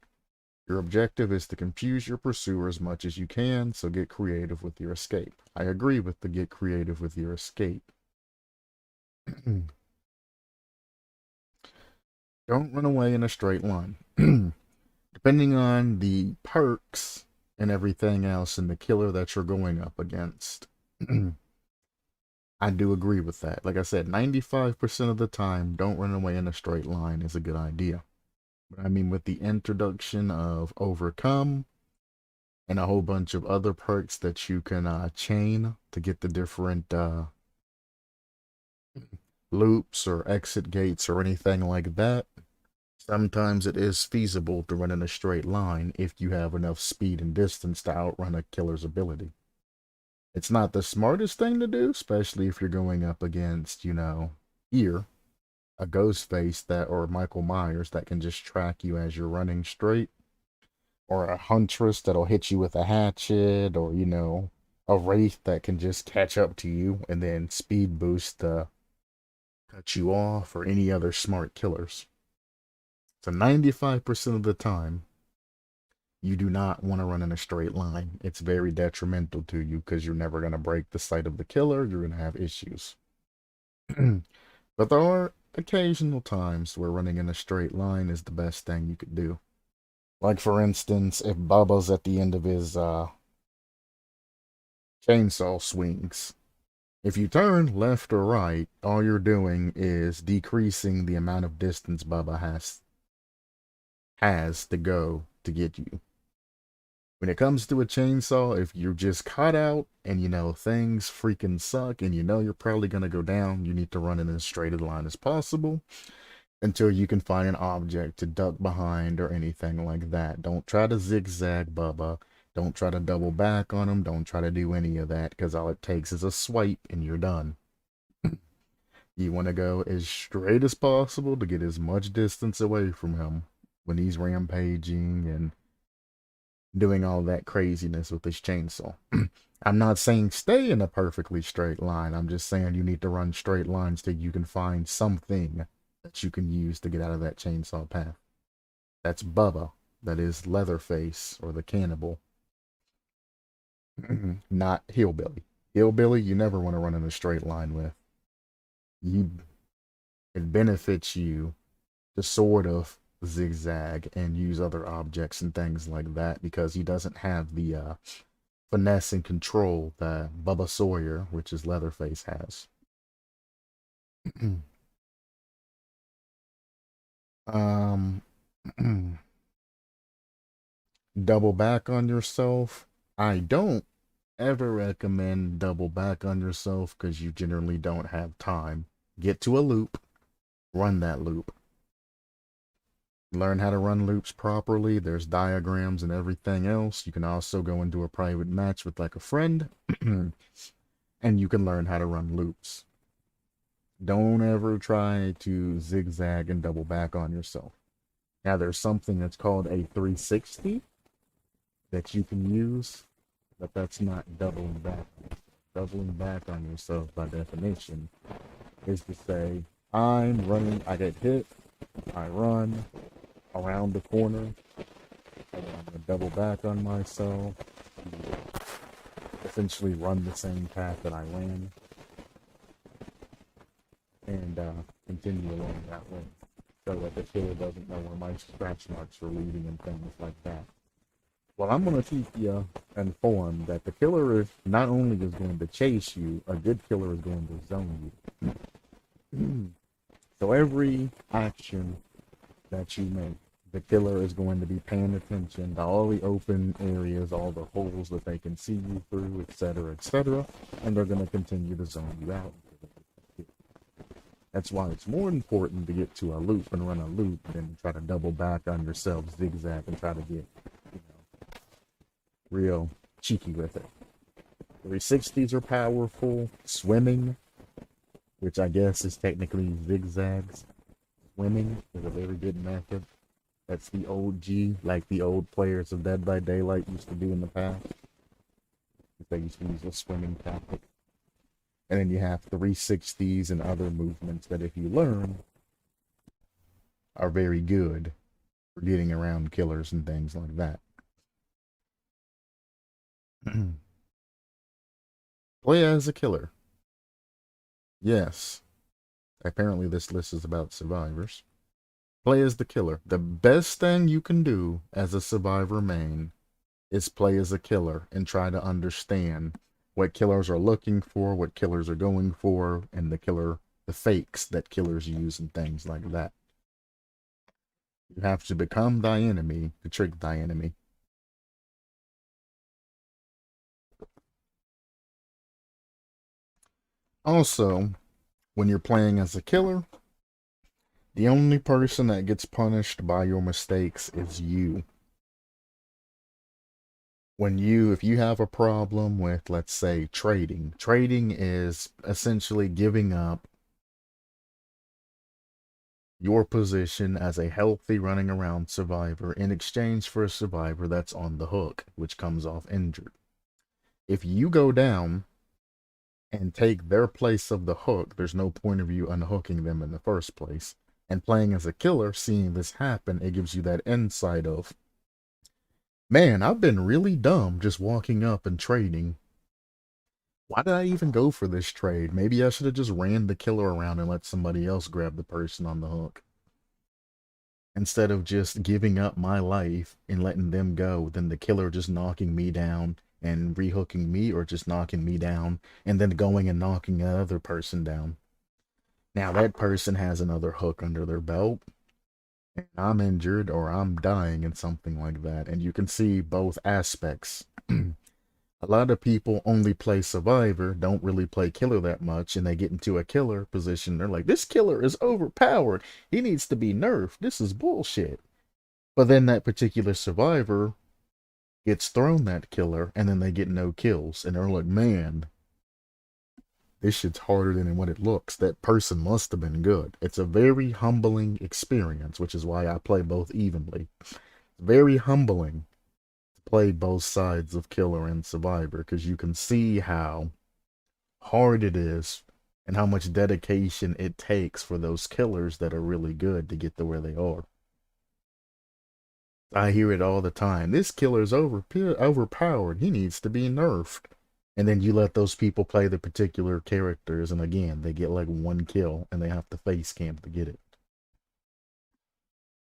Your objective is to confuse your pursuer as much as you can, so get creative with your escape. I agree with the get creative with your escape. Don't run away in a straight line. Depending on the perks and everything else and the killer that you're going up against, I do agree with that. Like I said, 95% of the time, don't run away in a straight line is a good idea. But I mean, with the introduction of Overcome and a whole bunch of other perks that you can chain to get the different loops or exit gates or anything like that, sometimes it is feasible to run in a straight line if you have enough speed and distance to outrun a killer's ability. It's not the smartest thing to do, especially if you're going up against, Ear, a ghost face that, or Michael Myers that can just track you as you're running straight, or a huntress that'll hit you with a hatchet, or, a wraith that can just catch up to you and then speed boost to cut you off, or any other smart killers. So 95% of the time, you do not want to run in a straight line. It's very detrimental to you because you're never going to break the sight of the killer. You're going to have issues. But there are occasional times where running in a straight line is the best thing you could do. Like, for instance, if Bubba's at the end of his chainsaw swings, if you turn left or right, all you're doing is decreasing the amount of distance Bubba has to go to get you. When it comes to a chainsaw, if you're just caught out and things freaking suck and you're probably going to go down, you need to run in as straight a line as possible until you can find an object to duck behind or anything like that. Don't try to zigzag Bubba. Don't try to double back on him. Don't try to do any of that, because all it takes is a swipe and you're done. You want to go as straight as possible to get as much distance away from him when he's rampaging and doing all that craziness with his chainsaw. I'm not saying stay in a perfectly straight line. I'm just saying you need to run straight lines till you can find something that you can use to get out of that chainsaw path. That's Bubba. That is Leatherface, or the cannibal. Not Hillbilly. Hillbilly, you never want to run in a straight line with. It benefits you to sort of zigzag and use other objects and things like that, because he doesn't have the finesse and control that Bubba Sawyer, which is Leatherface, has. Double back on yourself. I don't ever recommend double back on yourself because you generally don't have time. Get to a loop, run that loop. Learn how to run loops properly. There's diagrams and everything else. You can also go into a private match with like a friend and you can learn how to run loops. Don't ever try to zigzag and double back on yourself. Now, there's something that's called a 360 that you can use, but that's not doubling back. Doubling back on yourself, by definition, is to say, I'm running, I get hit, I run around the corner, and I'm going to double back on myself, essentially run the same path that I ran, and continue along that way. so that the killer doesn't know where my scratch marks are leading and things like that. Well, I'm going to keep you informed that the killer is not only is going to chase you, a good killer is going to zone you. So every action that you make, the killer is going to be paying attention to all the open areas, all the holes that they can see you through, etc., and they're going to continue to zone you out. That's why it's more important to get to a loop and run a loop than try to double back on yourself, zigzag, and try to get, real cheeky with it. 360s are powerful. Swimming, which I guess is technically zigzags. Swimming is a very good method. That's the OG, like the old players of Dead by Daylight used to do in the past. They used to use a swimming tactic. And then you have 360s and other movements that if you learn are very good for getting around killers and things like that. Play as a killer. Yes. Apparently this list is about survivors. Play as the killer. The best thing you can do as a survivor main is play as a killer and try to understand what killers are looking for, what killers are going for, and the fakes that killers use and things like that. You have to become thy enemy to trick thy enemy. Also, when you're playing as a killer, the only person that gets punished by your mistakes is you. If you have a problem with, let's say, trading is essentially giving up your position as a healthy running around survivor in exchange for a survivor that's on the hook, which comes off injured. If you go down and take their place of the hook, there's no point of you unhooking them in the first place. And playing as a killer, seeing this happen, it gives you that insight of, man, I've been really dumb just walking up and trading. Why did I even go for this trade? Maybe I should have just ran the killer around and let somebody else grab the person on the hook. Instead of just giving up my life and letting them go, then the killer just knocking me down and rehooking me, or just knocking me down and then going and knocking another person down. Now that person has another hook under their belt, and I'm injured or I'm dying and something like that. And you can see both aspects. A lot of people only play survivor, don't really play killer that much, and they get into a killer position. They're like, this killer is overpowered. He needs to be nerfed. This is bullshit. But then that particular survivor gets thrown that killer, and then they get no kills. And they're like, man, this shit's harder than what it looks. That person must have been good. It's a very humbling experience, which is why I play both evenly. Very humbling to play both sides of killer and survivor, because you can see how hard it is and how much dedication it takes for those killers that are really good to get to where they are. I hear it all the time. This killer's overpowered. He needs to be nerfed. And then you let those people play the particular characters, and again, they get like one kill, and they have to face camp to get it.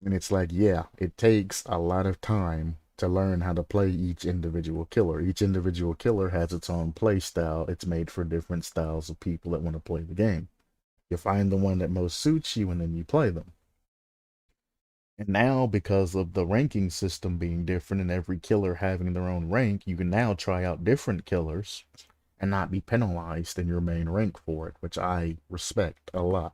And it's like, yeah, it takes a lot of time to learn how to play each individual killer. Each individual killer has its own play style. It's made for different styles of people that want to play the game. You find the one that most suits you, and then you play them. And now, because of the ranking system being different and every killer having their own rank, you can now try out different killers and not be penalized in your main rank for it, which I respect a lot.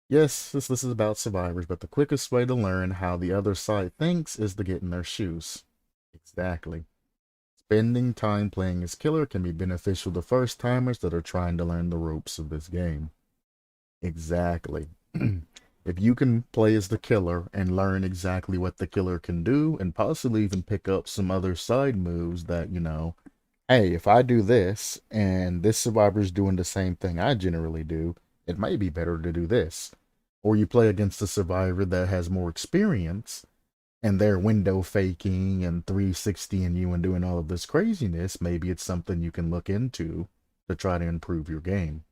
Yes, this is about survivors, but the quickest way to learn how the other side thinks is to get in their shoes. Exactly. Spending time playing as killer can be beneficial to first-timers that are trying to learn the ropes of this game. Exactly. If you can play as the killer and learn exactly what the killer can do, and possibly even pick up some other side moves that, hey, if I do this, and this survivor's doing the same thing I generally do, it might be better to do this. Or you play against a survivor that has more experience, and they're window faking and 360ing you and doing all of this craziness. Maybe it's something you can look into to try to improve your game.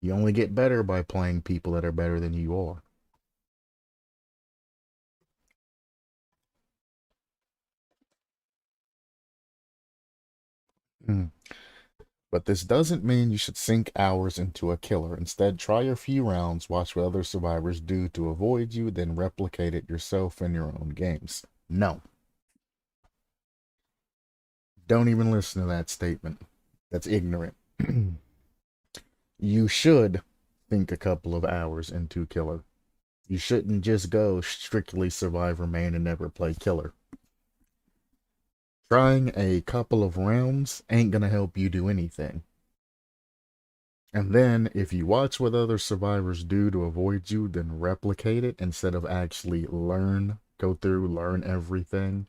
You only get better by playing people that are better than you are. Mm. But this doesn't mean you should sink hours into a killer. Instead, try a few rounds, watch what other survivors do to avoid you, then replicate it yourself in your own games. No. Don't even listen to that statement. That's ignorant. You should think a couple of hours into killer. You shouldn't just go strictly survivor main and never play killer. Trying a couple of rounds ain't gonna help you do anything. And then, if you watch what other survivors do to avoid you, then replicate it instead of actually go through, learn everything,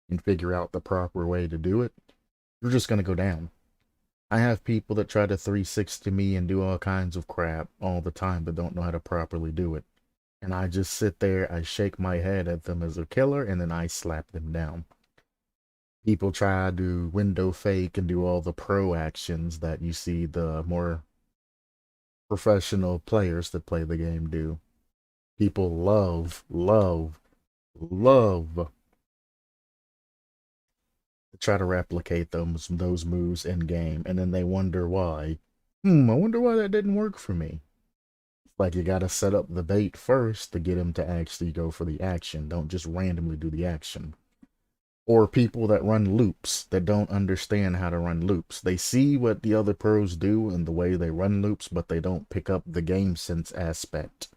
and figure out the proper way to do it, you're just gonna go down. I have people that try to 360 me and do all kinds of crap all the time but don't know how to properly do it. And I just sit there, I shake my head at them as a killer, and then I slap them down. People try to window fake and do all the pro actions that you see the more professional players that play the game do. People love to try to replicate those moves in game, and then they wonder why. I wonder why that didn't work for me. Like, you gotta set up the bait first to get him to actually go for the action. Don't just randomly do the action. Or people that run loops that don't understand how to run loops. They see what the other pros do and the way they run loops, but they don't pick up the game sense aspect.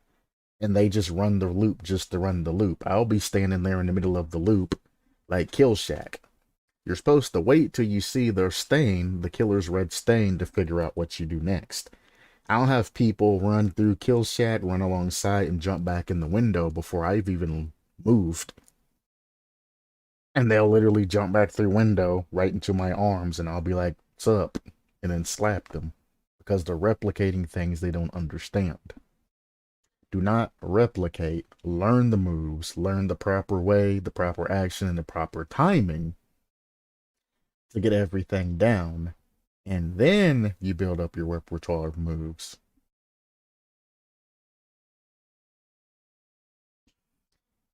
And they just run the loop just to run the loop. I'll be standing there in the middle of the loop like Kill Shack. You're supposed to wait till you see their stain, the killer's red stain, to figure out what you do next. I'll have people run through Kill Shack, run alongside, and jump back in the window before I've even moved. And they'll literally jump back through window right into my arms, and I'll be like, "What's up?" and then slap them. Because they're replicating things they don't understand. Do not replicate. Learn the moves. Learn the proper way, the proper action, and the proper timing to get everything down. And then you build up your repertoire of moves.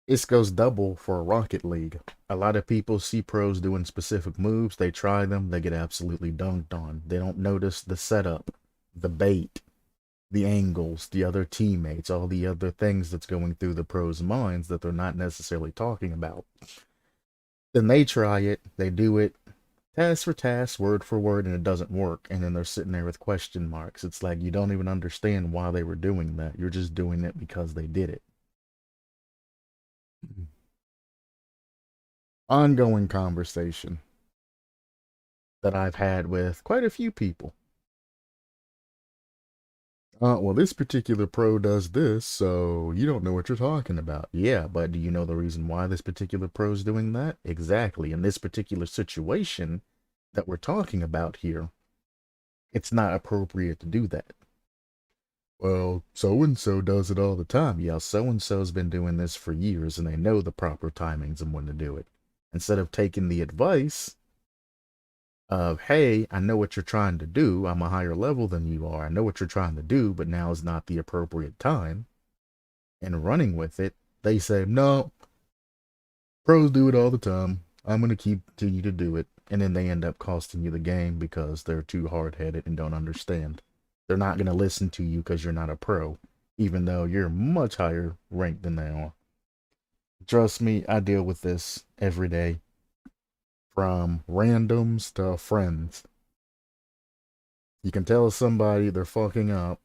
This goes double for Rocket League. A lot of people see pros doing specific moves, they try them, they get absolutely dunked on. They don't notice the setup, the bait, the angles, the other teammates, all the other things that's going through the pros' minds that they're not necessarily talking about. Then they try it, they do it, task for task, word for word, and it doesn't work. And then they're sitting there with question marks. It's like you don't even understand why they were doing that. You're just doing it because they did it. Ongoing conversation that I've had with quite a few people. Well, this particular pro does this, so you don't know what you're talking about. Yeah, but do you know the reason why this particular pro's doing that? Exactly. In this particular situation that we're talking about here, it's not appropriate to do that. Well, so-and-so does it all the time. Yeah, so-and-so's been doing this for years, and they know the proper timings and when to do it. Instead of taking the advice of, hey, I know what you're trying to do. I'm a higher level than you are. I know what you're trying to do, but now is not the appropriate time. And running with it, they say, no, pros do it all the time. I'm going to continue to do it. And then they end up costing you the game because they're too hard-headed and don't understand. They're not going to listen to you because you're not a pro, even though you're much higher ranked than they are. Trust me, I deal with this every day. From randoms to friends. You can tell somebody they're fucking up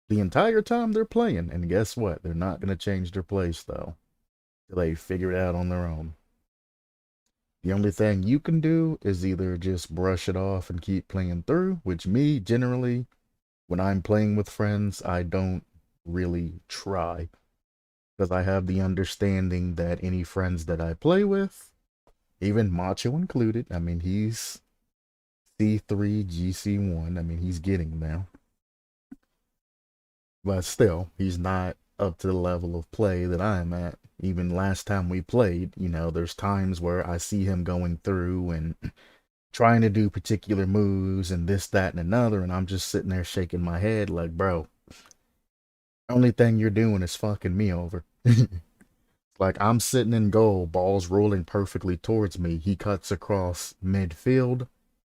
the entire time they're playing, and guess what? They're not going to change their plays, though. They figure it out on their own. The only thing you can do is either just brush it off and keep playing through, which me, generally, when I'm playing with friends, I don't really try. Because I have the understanding that any friends that I play with, even Macho included, I mean, he's C3, GC1, I mean, he's getting there. But still, he's not up to the level of play that I'm at. Even last time we played, you know, there's times where I see him going through and trying to do particular moves and this, that, and another, and I'm just sitting there shaking my head like, bro, only thing you're doing is fucking me over. Like, I'm sitting in goal, ball's rolling perfectly towards me. He cuts across midfield,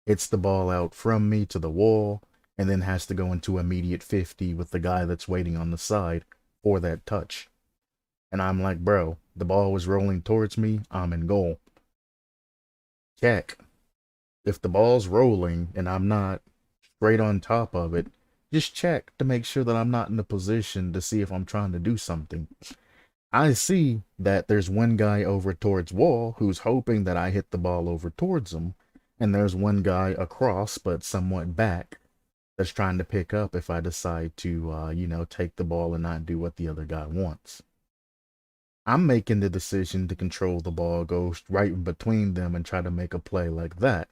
hits the ball out from me to the wall, and then has to go into immediate 50 with the guy that's waiting on the side for that touch. And I'm like, bro, the ball was rolling towards me. I'm in goal. Check. If the ball's rolling and I'm not straight on top of it, just check to make sure that I'm not in a position to see if I'm trying to do something. I see that there's one guy over towards wall who's hoping that I hit the ball over towards him, and there's one guy across but somewhat back that's trying to pick up if I decide to, take the ball and not do what the other guy wants. I'm making the decision to control the ball, go right in between them and try to make a play like that.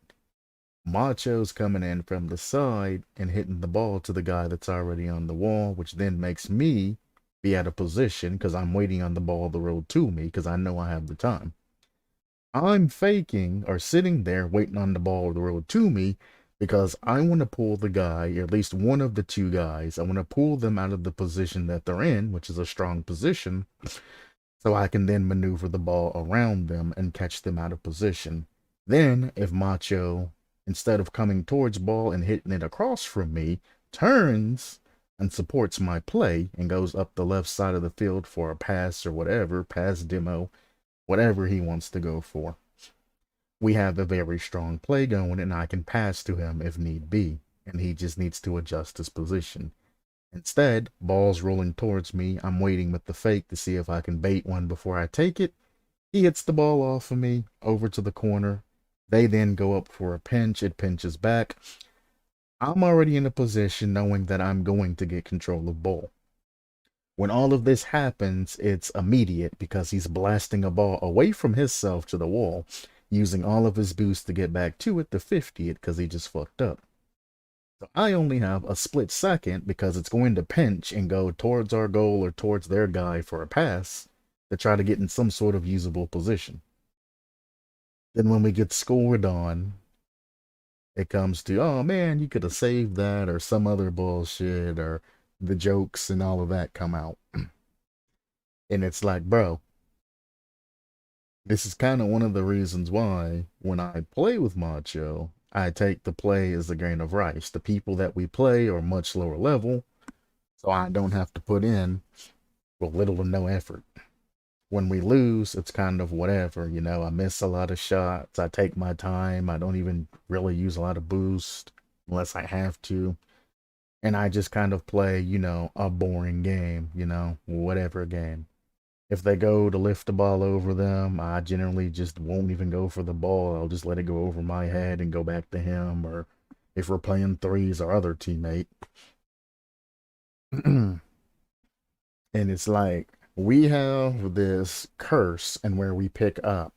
Macho's coming in from the side and hitting the ball to the guy that's already on the wall, which then makes me be out of position because I'm waiting on the ball to roll to me because I know I have the time. I'm faking or sitting there waiting on the ball to roll to me because I want to pull the guy, or at least one of the two guys, I want to pull them out of the position that they're in, which is a strong position, so I can then maneuver the ball around them and catch them out of position. Then, if Macho, instead of coming towards ball and hitting it across from me, turns and supports my play and goes up the left side of the field for a pass or whatever, pass demo, whatever he wants to go for, we have a very strong play going and I can pass to him if need be, and he just needs to adjust his position. Instead, ball's rolling towards me. I'm waiting with the fake to see if I can bait one before I take it. He hits the ball off of me over to the corner. They then go up for a pinch. It pinches back. I'm already in a position knowing that I'm going to get control of ball. When all of this happens, it's immediate because he's blasting a ball away from himself to the wall, using all of his boost to get back to it to 50 it because he just fucked up. So I only have a split second because it's going to pinch and go towards our goal or towards their guy for a pass to try to get in some sort of usable position. Then when we get scored on, it comes to, oh man, you could have saved that, or some other bullshit, or the jokes and all of that come out. And it's like, bro, this is kind of one of the reasons why when I play with Macho, I take the play as a grain of rice. The people that we play are much lower level, so I don't have to put in little to no effort. When we lose, it's kind of whatever, I miss a lot of shots. I take my time. I don't even really use a lot of boost unless I have to. And I just kind of play, a boring game, whatever game. If they go to lift the ball over them, I generally just won't even go for the ball. I'll just let it go over my head and go back to him. Or if we're playing threes, our other teammate. And it's like, we have this curse and where we pick up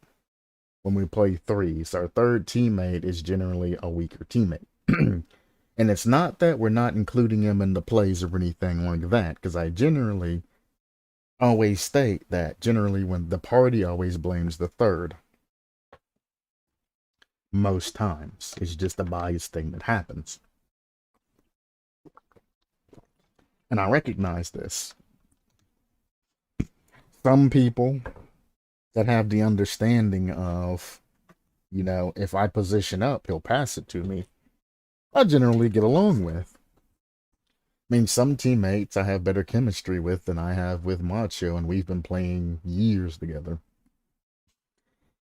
when we play threes. Our third teammate is generally a weaker teammate. And it's not that we're not including him in the plays or anything like that, because I generally always state that generally when the party always blames the third. Most times. It's just a biased thing that happens. And I recognize this. Some people that have the understanding of, if I position up, he'll pass it to me, I generally get along with. I mean, some teammates I have better chemistry with than I have with Macho, and we've been playing years together.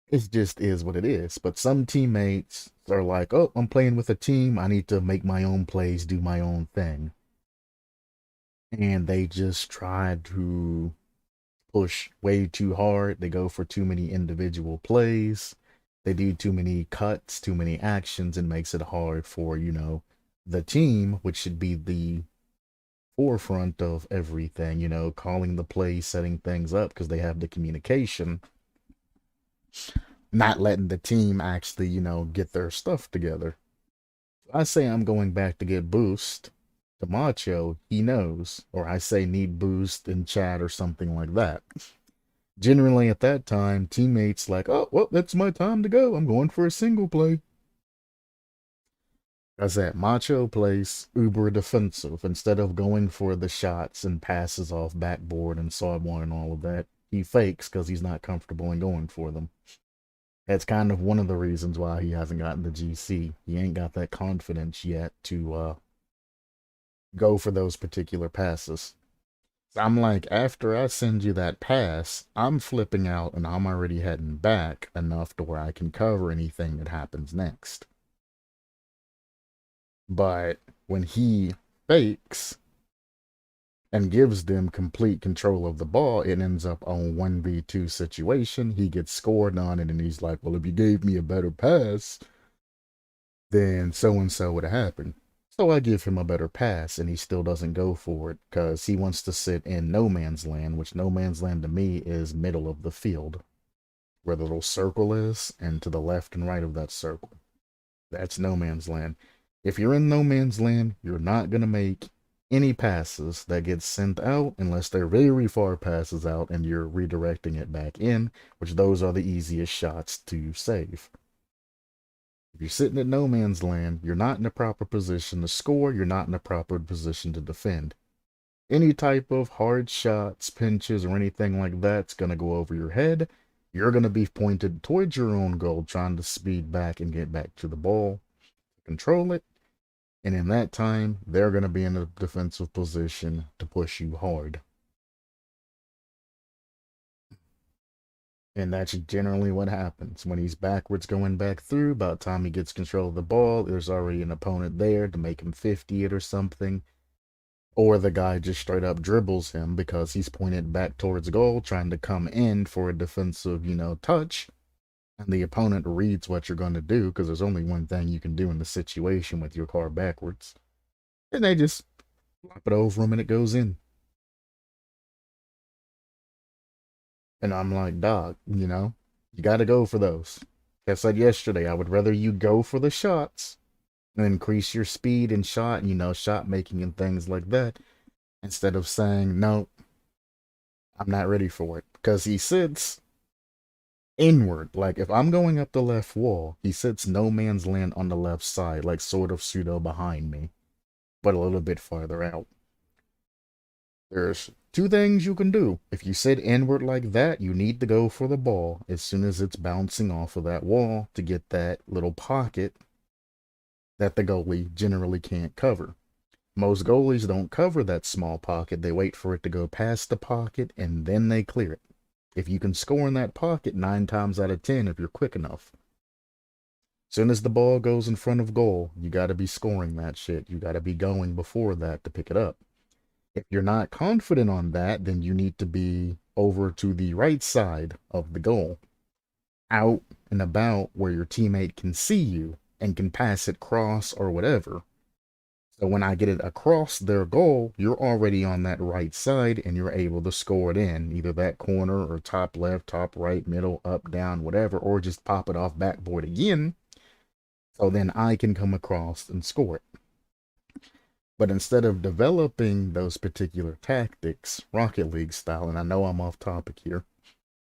It just is what it is. But some teammates are like, oh, I'm playing with a team. I need to make my own plays, do my own thing. And they just try to push way too hard. They go for too many individual plays. They do too many cuts, too many actions, and makes it hard for, the team, which should be the forefront of everything, calling the plays, setting things up because they have the communication, not letting the team actually, get their stuff together. I say I'm going back to get boost to Macho, he knows, or I say need boost in chat or something like that. Generally at that time, teammates like, oh, well, that's my time to go. I'm going for a single play. As that Macho plays uber defensive. Instead of going for the shots and passes off backboard and sidewalk and all of that, he fakes because he's not comfortable in going for them. That's kind of one of the reasons why he hasn't gotten the GC. He ain't got that confidence yet to go for those particular passes. I'm like, after I send you that pass, I'm flipping out and I'm already heading back enough to where I can cover anything that happens next. But when he fakes and gives them complete control of the ball, it ends up on 1v2 situation. He gets scored on it and he's like, well, if you gave me a better pass, then so-and-so would have happened. So I give him a better pass and he still doesn't go for it because he wants to sit in no man's land, which no man's land to me is middle of the field, where the little circle is, and to the left and right of that circle. That's no man's land. If you're in no man's land, you're not going to make any passes that get sent out unless they're very far passes out and you're redirecting it back in, which those are the easiest shots to save. If you're sitting at no man's land, you're not in the proper position to score, you're not in the proper position to defend. Any type of hard shots, pinches, or anything like that's going to go over your head. You're going to be pointed towards your own goal, trying to speed back and get back to the ball, control it. And in that time, they're going to be in a defensive position to push you hard. And that's generally what happens. When he's backwards going back through, by the time he gets control of the ball, there's already an opponent there to make him 50 it or something. Or the guy just straight up dribbles him because he's pointed back towards goal, trying to come in for a defensive, touch. And the opponent reads what you're going to do because there's only one thing you can do in the situation with your car backwards. And they just flop it over him and it goes in. And I'm like, dog, you got to go for those. Like I said yesterday, I would rather you go for the shots and increase your speed and shot, shot making and things like that, instead of saying, no, I'm not ready for it. Because he sits inward. Like, if I'm going up the left wall, he sits no man's land on the left side, like sort of pseudo behind me, but a little bit farther out. There's two things you can do. If you sit inward like that, you need to go for the ball as soon as it's bouncing off of that wall to get that little pocket that the goalie generally can't cover. Most goalies don't cover that small pocket. They wait for it to go past the pocket and then they clear it. If you can score in that pocket 9 times out of 10 if you're quick enough. As soon as the ball goes in front of goal, you got to be scoring that shit. You got to be going before that to pick it up. If you're not confident on that, then you need to be over to the right side of the goal, out and about where your teammate can see you and can pass it cross or whatever. So when I get it across their goal, you're already on that right side and you're able to score it in, either that corner or top left, top right, middle, up, down, whatever, or just pop it off backboard again. So then I can come across and score it. But instead of developing those particular tactics, Rocket League style, and I know I'm off topic here,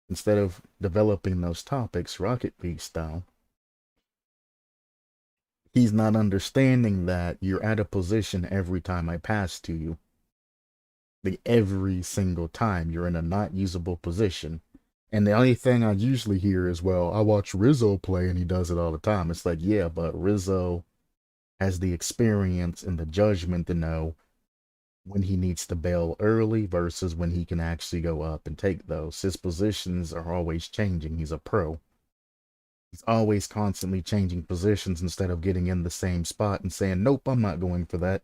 instead of developing those topics, Rocket League style, he's not understanding that you're at a position every time I pass to you. Every single time you're in a not usable position. And the only thing I usually hear is, well, I watch Rizzo play and he does it all the time. It's like, yeah, but Rizzo has the experience and the judgment to know when he needs to bail early versus when he can actually go up and take those. His positions are always changing. He's a pro. He's always constantly changing positions instead of getting in the same spot and saying, nope, I'm not going for that.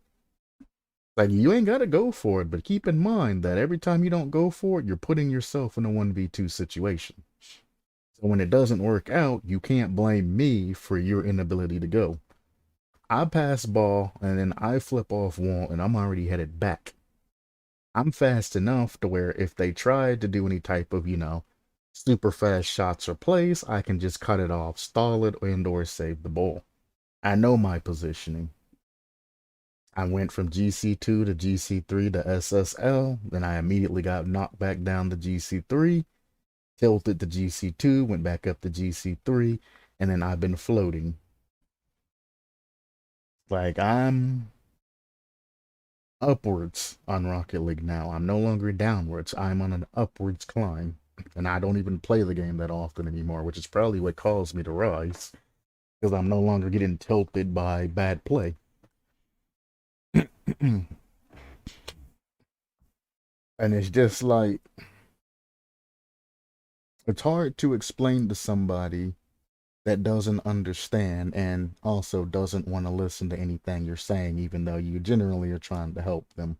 Like, you ain't got to go for it, but keep in mind that every time you don't go for it, you're putting yourself in a 1v2 situation. So when it doesn't work out, you can't blame me for your inability to go. I pass ball and then I flip off wall and I'm already headed back. I'm fast enough to where if they try to do any type of, super fast shots or plays, I can just cut it off, stall it, and or save the ball. I know my positioning. I went from GC2 to GC3 to SSL, then I immediately got knocked back down to GC3, tilted to GC2, went back up to GC3, and then I've been floating. Like, I'm upwards on Rocket League now. I'm no longer downwards. I'm on an upwards climb. And I don't even play the game that often anymore, which is probably what caused me to rise. Because I'm no longer getting tilted by bad play. And it's just like, it's hard to explain to somebody that doesn't understand and also doesn't want to listen to anything you're saying, even though you generally are trying to help them.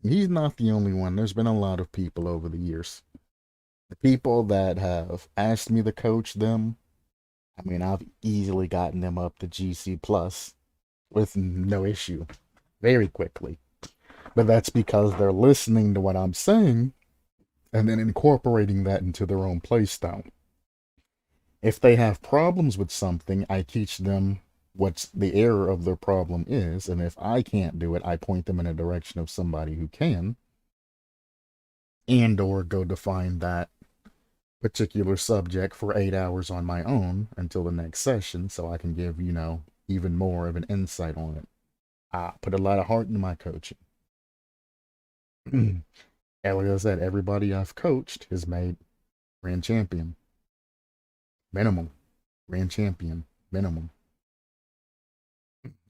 He's not the only one. There's been a lot of people over the years. The people that have asked me to coach them, I mean, I've easily gotten them up to GC plus with no issue very quickly. But that's because they're listening to what I'm saying and then incorporating that into their own playstyle. If they have problems with something, I teach them what the error of their problem is, and if I can't do it, I point them in a direction of somebody who can, and or go define that particular subject for 8 hours on my own until the next session so I can give, even more of an insight on it. I put a lot of heart into my coaching. And like I said, everybody I've coached has made grand champion. Minimum. Grand champion. Minimum.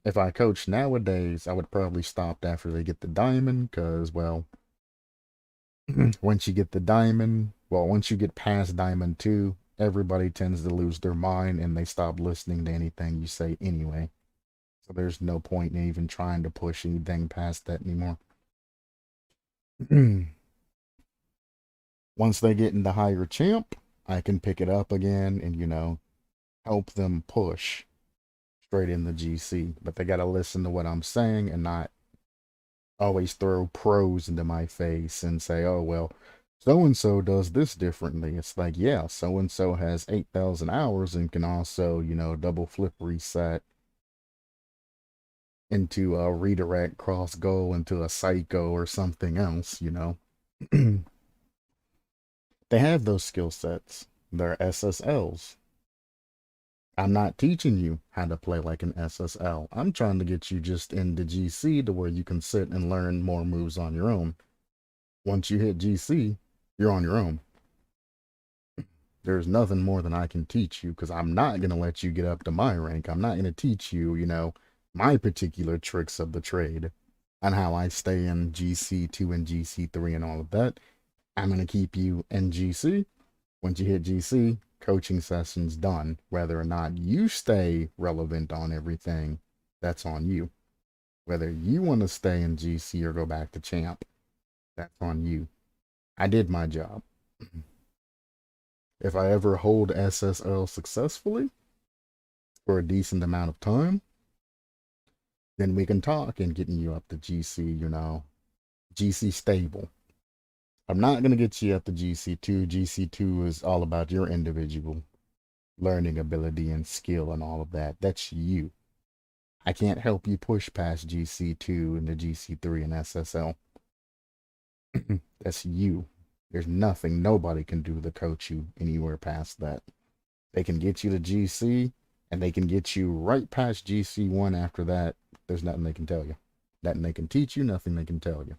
If I coach nowadays, I would probably stop after they get the diamond, because, well, once you get the diamond, well, once you get past diamond 2, everybody tends to lose their mind and they stop listening to anything you say anyway. So there's no point in even trying to push anything past that anymore. Once they get into higher champ, I can pick it up again and, help them push straight in the GC. But they got to listen to what I'm saying and not always throw pros into my face and say, oh, well, so-and-so does this differently. It's like, yeah, so-and-so has 8,000 hours and can also, double flip reset into a redirect cross goal into a psycho or something else, They have those skill sets. They're SSLs. I'm not teaching you how to play like an SSL. I'm trying to get you just into GC to where you can sit and learn more moves on your own. Once you hit GC, you're on your own. There's nothing more than I can teach you, because I'm not going to let you get up to my rank. I'm not going to teach you, my particular tricks of the trade and how I stay in GC2 and GC3 and all of that. I'm going to keep you in GC. Once you hit GC, coaching session's done. Whether or not you stay relevant on everything, that's on you. Whether you want to stay in GC or go back to champ, that's on you. I did my job. If I ever hold SSL successfully for a decent amount of time, then we can talk and getting you up to GC, GC stable. I'm not going to get you up to GC2. GC2 is all about your individual learning ability and skill and all of that. That's you. I can't help you push past GC2 into GC3 and SSL. That's you. There's nobody can do to coach you anywhere past that. They can get you to GC, and they can get you right past GC1 after that. There's nothing they can tell you. Nothing they can teach you, nothing they can tell you.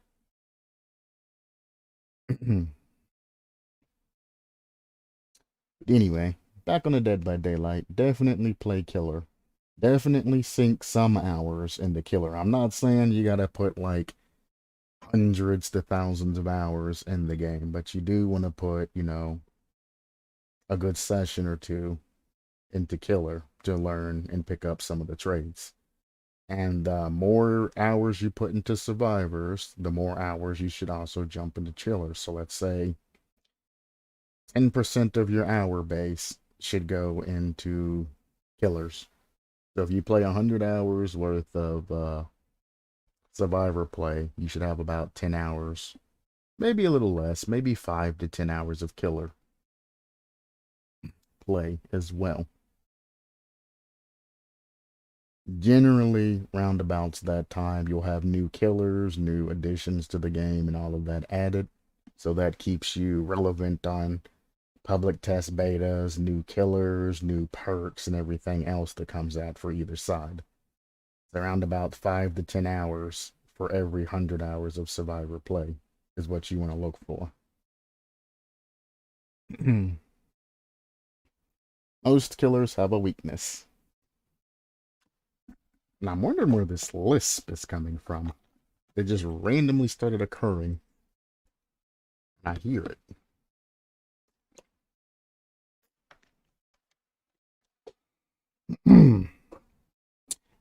Anyway, back on the Dead by Daylight, definitely play killer. Definitely sink some hours into killer. I'm not saying you gotta put like hundreds to thousands of hours in the game, but you do want to put, a good session or two into killer to learn and pick up some of the trades. And the more hours you put into survivors, the more hours you should also jump into killers. So let's say 10% of your hour base should go into killers. So if you play 100 hours worth of survivor play, you should have about 10 hours, maybe a little less, maybe 5 to 10 hours of killer play as well. Generally, roundabouts that time, you'll have new killers, new additions to the game, and all of that added. So that keeps you relevant on public test betas, new killers, new perks, and everything else that comes out for either side. Around about 5 to 10 hours for every 100 hours of survivor play is what you want to look for. Most killers have a weakness. And I'm wondering where this lisp is coming from. It just randomly started occurring. I hear it.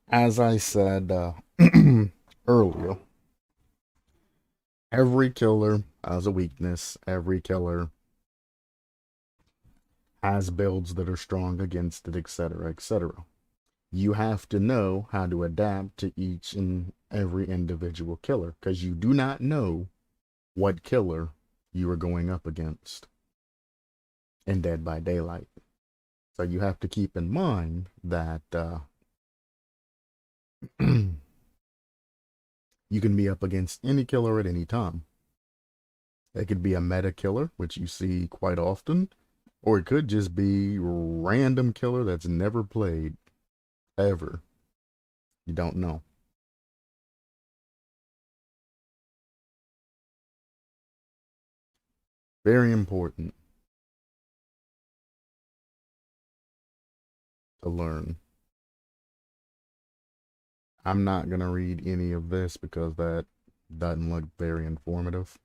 As I said earlier, every killer has a weakness. Every killer has builds that are strong against it, etc., etc. You have to know how to adapt to each and every individual killer, because you do not know what killer you are going up against in Dead by Daylight. So you have to keep in mind that you can be up against any killer at any time. It could be a meta killer, which you see quite often, or it could just be random killer that's never played ever. You don't know. Very important to learn. I'm not going to read any of this because that doesn't look very informative.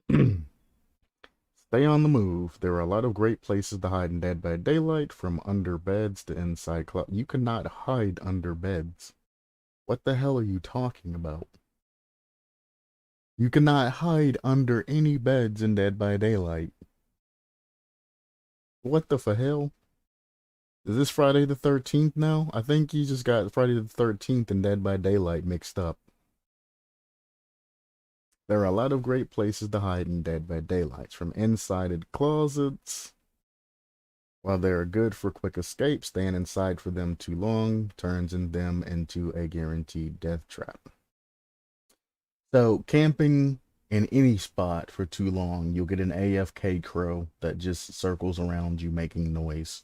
Stay on the move. There are a lot of great places to hide in Dead by Daylight, from under beds to inside club. You cannot hide under beds. What the hell are you talking about? You cannot hide under any beds in Dead by Daylight. What the hell? Is this Friday the 13th now? I think you just got Friday the 13th and Dead by Daylight mixed up. There are a lot of great places to hide in Dead by Daylight, from inside closets. While they are good for quick escape, staying inside for them too long turns them into a guaranteed death trap. So camping in any spot for too long, you'll get an AFK crow that just circles around you making noise.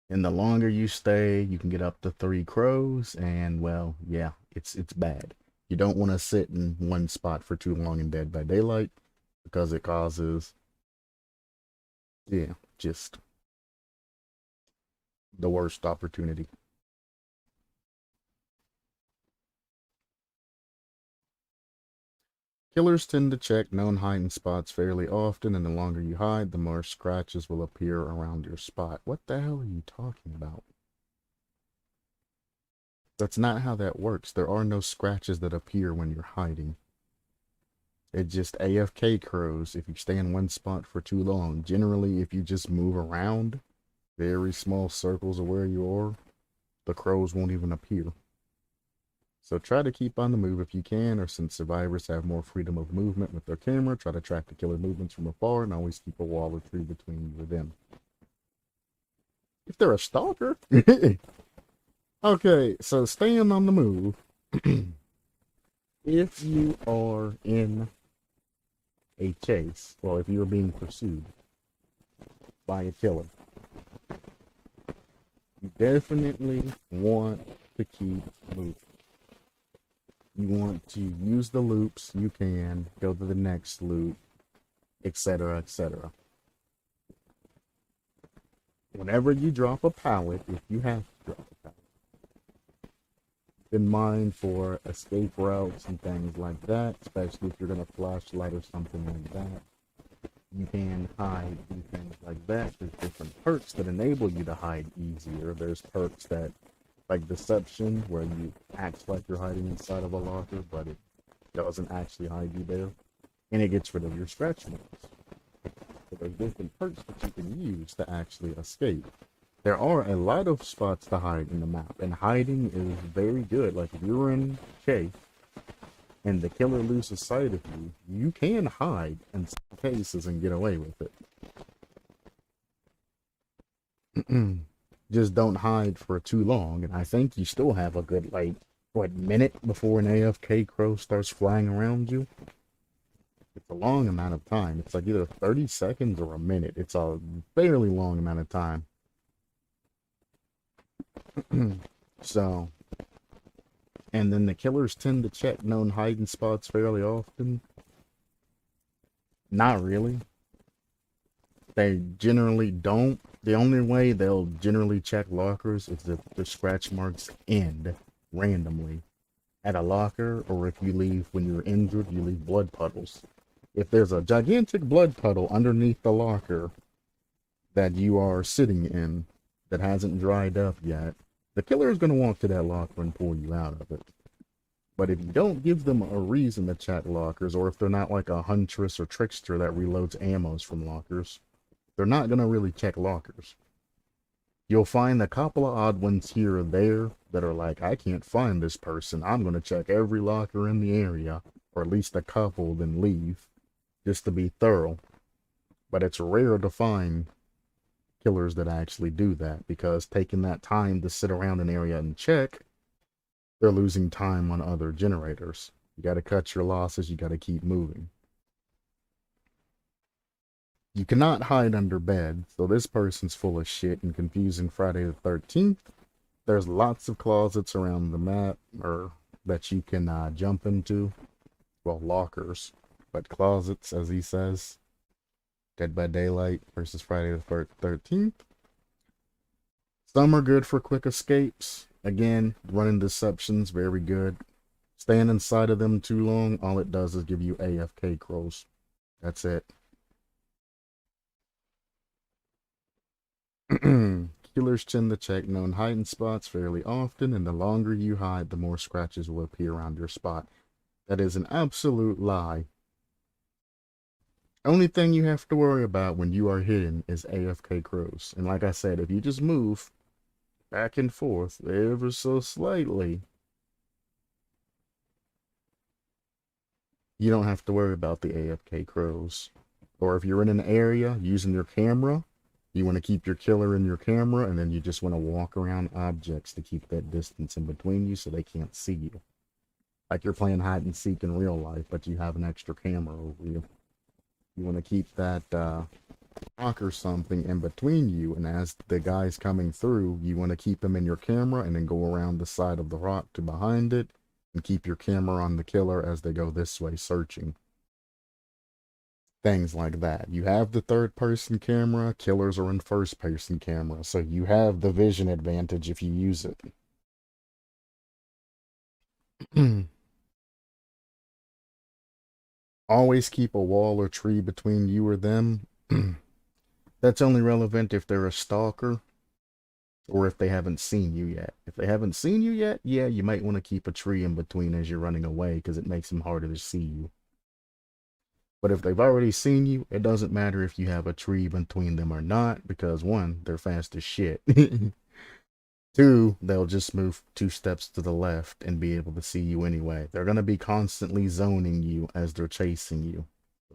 And the longer you stay, you can get up to 3 crows, and well, yeah, it's bad. You don't want to sit in one spot for too long in Dead by Daylight, because it causes, yeah, just the worst opportunity. Killers tend to check known hiding spots fairly often, and the longer you hide, the more scratches will appear around your spot. What the hell are you talking about? That's not how that works. There are no scratches that appear when you're hiding. It just AFK crows if you stay in one spot for too long. Generally, if you just move around very small circles of where you are, the crows won't even appear. So try to keep on the move if you can, or since survivors have more freedom of movement with their camera, try to track the killer movements from afar and always keep a wall or tree between you and them. If they're a stalker. Okay, so staying on the move. If you are in a chase, well, if you are being pursued by a killer, you definitely want to keep moving. You want to use the loops you can, go to the next loop, etc., etc. Whenever you drop a pallet, if you have to drop a pallet, in mind for escape routes and things like that, especially if you're going to flashlight or something like that. You can hide and things like that. There's different perks that enable you to hide easier. There's perks that, like deception, where you act like you're hiding inside of a locker, but it doesn't actually hide you there. And it gets rid of your scratch marks. So there's different perks that you can use to actually escape. There are a lot of spots to hide in the map, and hiding is very good. Like if you're in chase and the killer loses sight of you, you can hide in some cases and get away with it. Just don't hide for too long, and I think you still have a good, like, what, minute before an AFK crow starts flying around you? It's a long amount of time. It's like either 30 seconds or a minute. It's a fairly long amount of time. So, And then the killers tend to check known hiding spots fairly often. Not really. They generally don't. The only way they'll generally check lockers is if the scratch marks end randomly at a locker, or if you leave when you're injured, you leave blood puddles. If there's a gigantic blood puddle underneath the locker that you are sitting in that hasn't dried up yet, the killer is going to walk to that locker and pull you out of it. But if you don't give them a reason to check lockers, or if they're not like a huntress or trickster that reloads ammos from lockers, they're not going to really check lockers. You'll find a couple of odd ones here or there that are like, I can't find this person. I'm going to check every locker in the area, or at least a couple, then leave, just to be thorough. But it's rare to find killers that actually do that, because taking that time to sit around an area and check, they're losing time on other generators. You got to cut your losses. You got to keep moving. You cannot hide under bed, so this person's full of shit and confusing Friday the 13th. There's lots of closets around the map, or that you can jump into. Well, lockers, but closets, as he says. Dead by Daylight versus Friday the 13th. Some are good for quick escapes. Again, running deceptions, very good. Staying inside of them too long, all it does is give you AFK crows. That's it. Killers tend to check known hiding spots fairly often, and the longer you hide, the more scratches will appear around your spot. That is an absolute lie. Only thing you have to worry about when you are hidden is AFK crows. And like I said, if you just move back and forth ever so slightly, you don't have to worry about the AFK crows. Or if you're in an area using your camera, you want to keep your killer in your camera, and then you just want to walk around objects to keep that distance in between you so they can't see you. Like you're playing hide and seek in real life, but you have an extra camera over you. You want to keep that rock or something in between you, and as the guy's coming through, you want to keep him in your camera and then go around the side of the rock to behind it and keep your camera on the killer as they go this way searching. Things like that. You have the third person camera, killers are in first person camera, so you have the vision advantage if you use it. Always keep a wall or tree between you or them. That's only relevant if they're a stalker or if they haven't seen you yet. If they haven't seen you yet, yeah, you might want to keep a tree in between as you're running away, because it makes them harder to see you. But if they've already seen you, it doesn't matter if you have a tree between them or not, because one, they're fast as shit. Two, they'll just move 2 steps to the left and be able to see you anyway. They're going to be constantly zoning you as they're chasing you.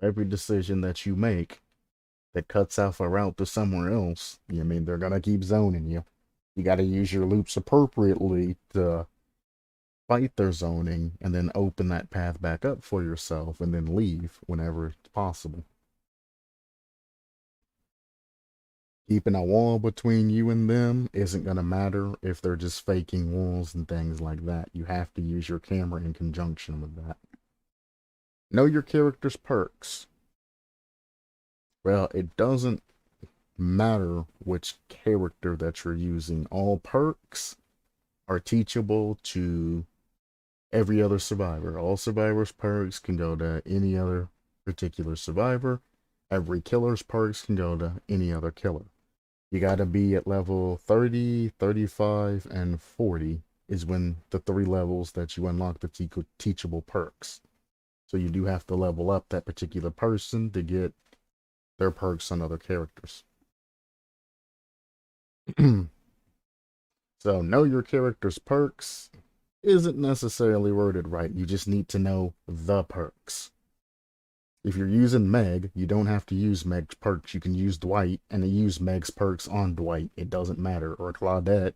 Every decision that you make that cuts off a route to somewhere else, they're going to keep zoning you. You got to use your loops appropriately to fight their zoning, and then open that path back up for yourself, and then leave whenever it's possible. Keeping a wall between you and them isn't going to matter if they're just faking walls and things like that. You have to use your camera in conjunction with that. Know your character's perks. Well, it doesn't matter which character that you're using. All perks are teachable to every other survivor. All survivors' perks can go to any other particular survivor. Every killer's perks can go to any other killer. You gotta be at level 30, 35, and 40 is when the 3 levels that you unlock the teachable perks. So you do have to level up that particular person to get their perks on other characters. So know your character's perks isn't necessarily worded right. You just need to know the perks. If you're using Meg, you don't have to use Meg's perks. You can use Dwight and use Meg's perks on Dwight. It doesn't matter. Or Claudette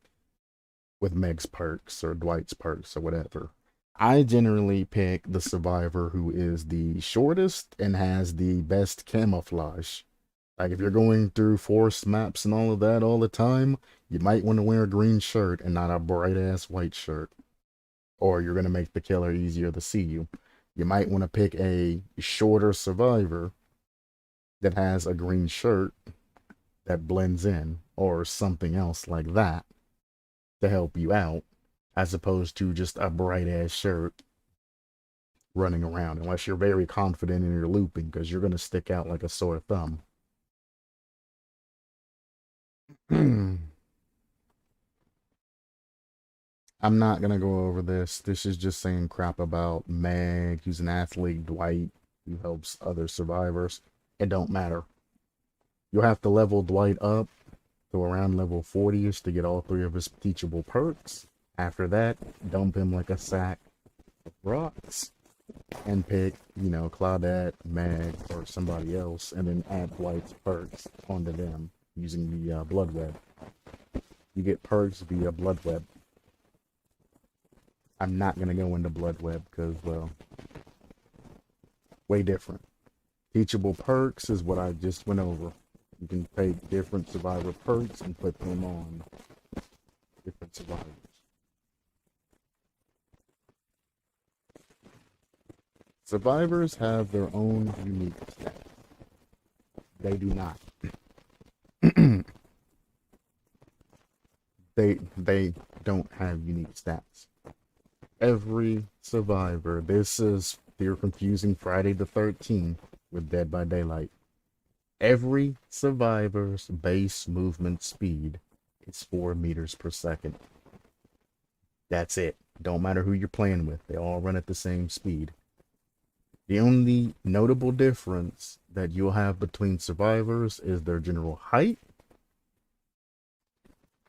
with Meg's perks or Dwight's perks or whatever. I generally pick the survivor who is the shortest and has the best camouflage. Like if you're going through forest maps and all of that all the time, you might want to wear a green shirt and not a bright ass white shirt. or you're going to make the killer easier to see you. You might want to pick a shorter survivor that has a green shirt that blends in, or something else like that to help you out, as opposed to just a bright ass shirt running around, unless you're very confident in your looping, because you're going to stick out like a sore thumb. I'm not going to go over this. This is just saying crap about Meg, who's an athlete, Dwight, who helps other survivors. It don't matter. You'll have to level Dwight up to around level 40ish to get all 3 of his teachable perks. After that, dump him like a sack of rocks and pick, Claudette, Meg, or somebody else, and then add Dwight's perks onto them using the blood web. You get perks via blood web. I'm not going to go into blood web because, well, way different. Teachable perks is what I just went over. You can take different survivor perks and put them on different survivors. Survivors have their own unique stats. They do not. They don't have unique stats. Every survivor, this is, you're confusing Friday the 13th with Dead by Daylight. Every survivor's base movement speed is 4 meters per second. That's it. Don't matter who you're playing with. They all run at the same speed. The only notable difference that you'll have between survivors is their general height,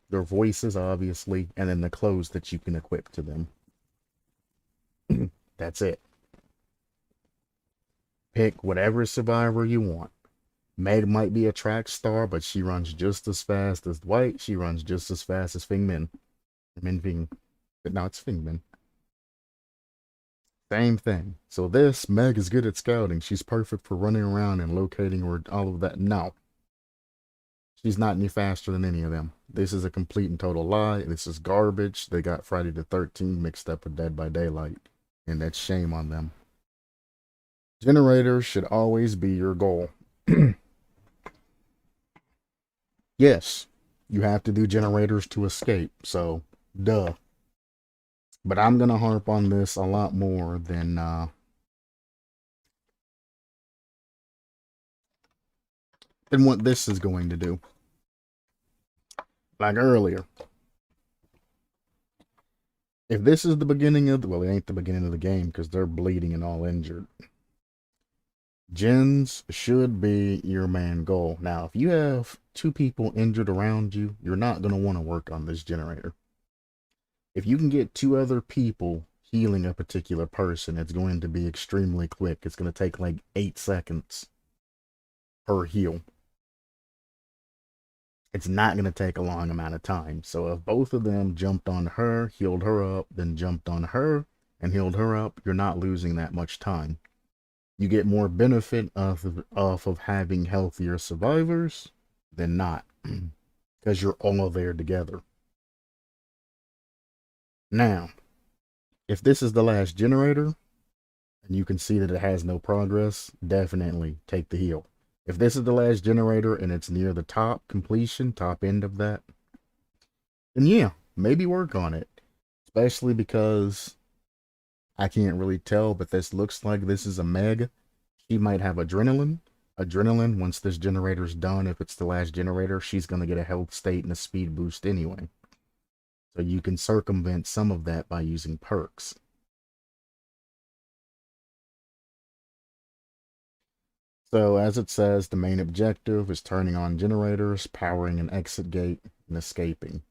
their voices, obviously, and then the clothes that you can equip to them. That's it. Pick whatever survivor you want. Meg might be a track star, but she runs just as fast as Dwight. She runs just as fast as Fingmin. But no, it's Fingmin. Same thing. So Meg is good at scouting. She's perfect for running around and locating or all of that. No. She's not any faster than any of them. This is a complete and total lie. This is garbage. They got Friday the 13th mixed up with Dead by Daylight. And that's shame on them. Generators should always be your goal. Yes, you have to do generators to escape, so duh. But I'm gonna harp on this a lot more than what this is going to do. Like earlier, if this is the beginning of well, it ain't the beginning of the game because they're bleeding and all injured. Gens should be your main goal. Now, if you have 2 people injured around you, you're not going to want to work on this generator. If you can get 2 other people healing a particular person, it's going to be extremely quick. It's going to take like 8 seconds per heal. It's not going to take a long amount of time. So if both of them jumped on her, healed her up, then jumped on her and healed her up, you're not losing that much time. You get more benefit off of having healthier survivors than not, because you're all there together. Now, if this is the last generator, and you can see that it has no progress, definitely take the heal. If this is the last generator and it's near the top completion, top end of that, then yeah, maybe work on it. Especially because I can't really tell, but this looks like this is a Meg. She might have adrenaline. Adrenaline, once this generator's done, if it's the last generator, she's going to get a health state and a speed boost anyway. So you can circumvent some of that by using perks. So as it says, the main objective is turning on generators, powering an exit gate, and escaping.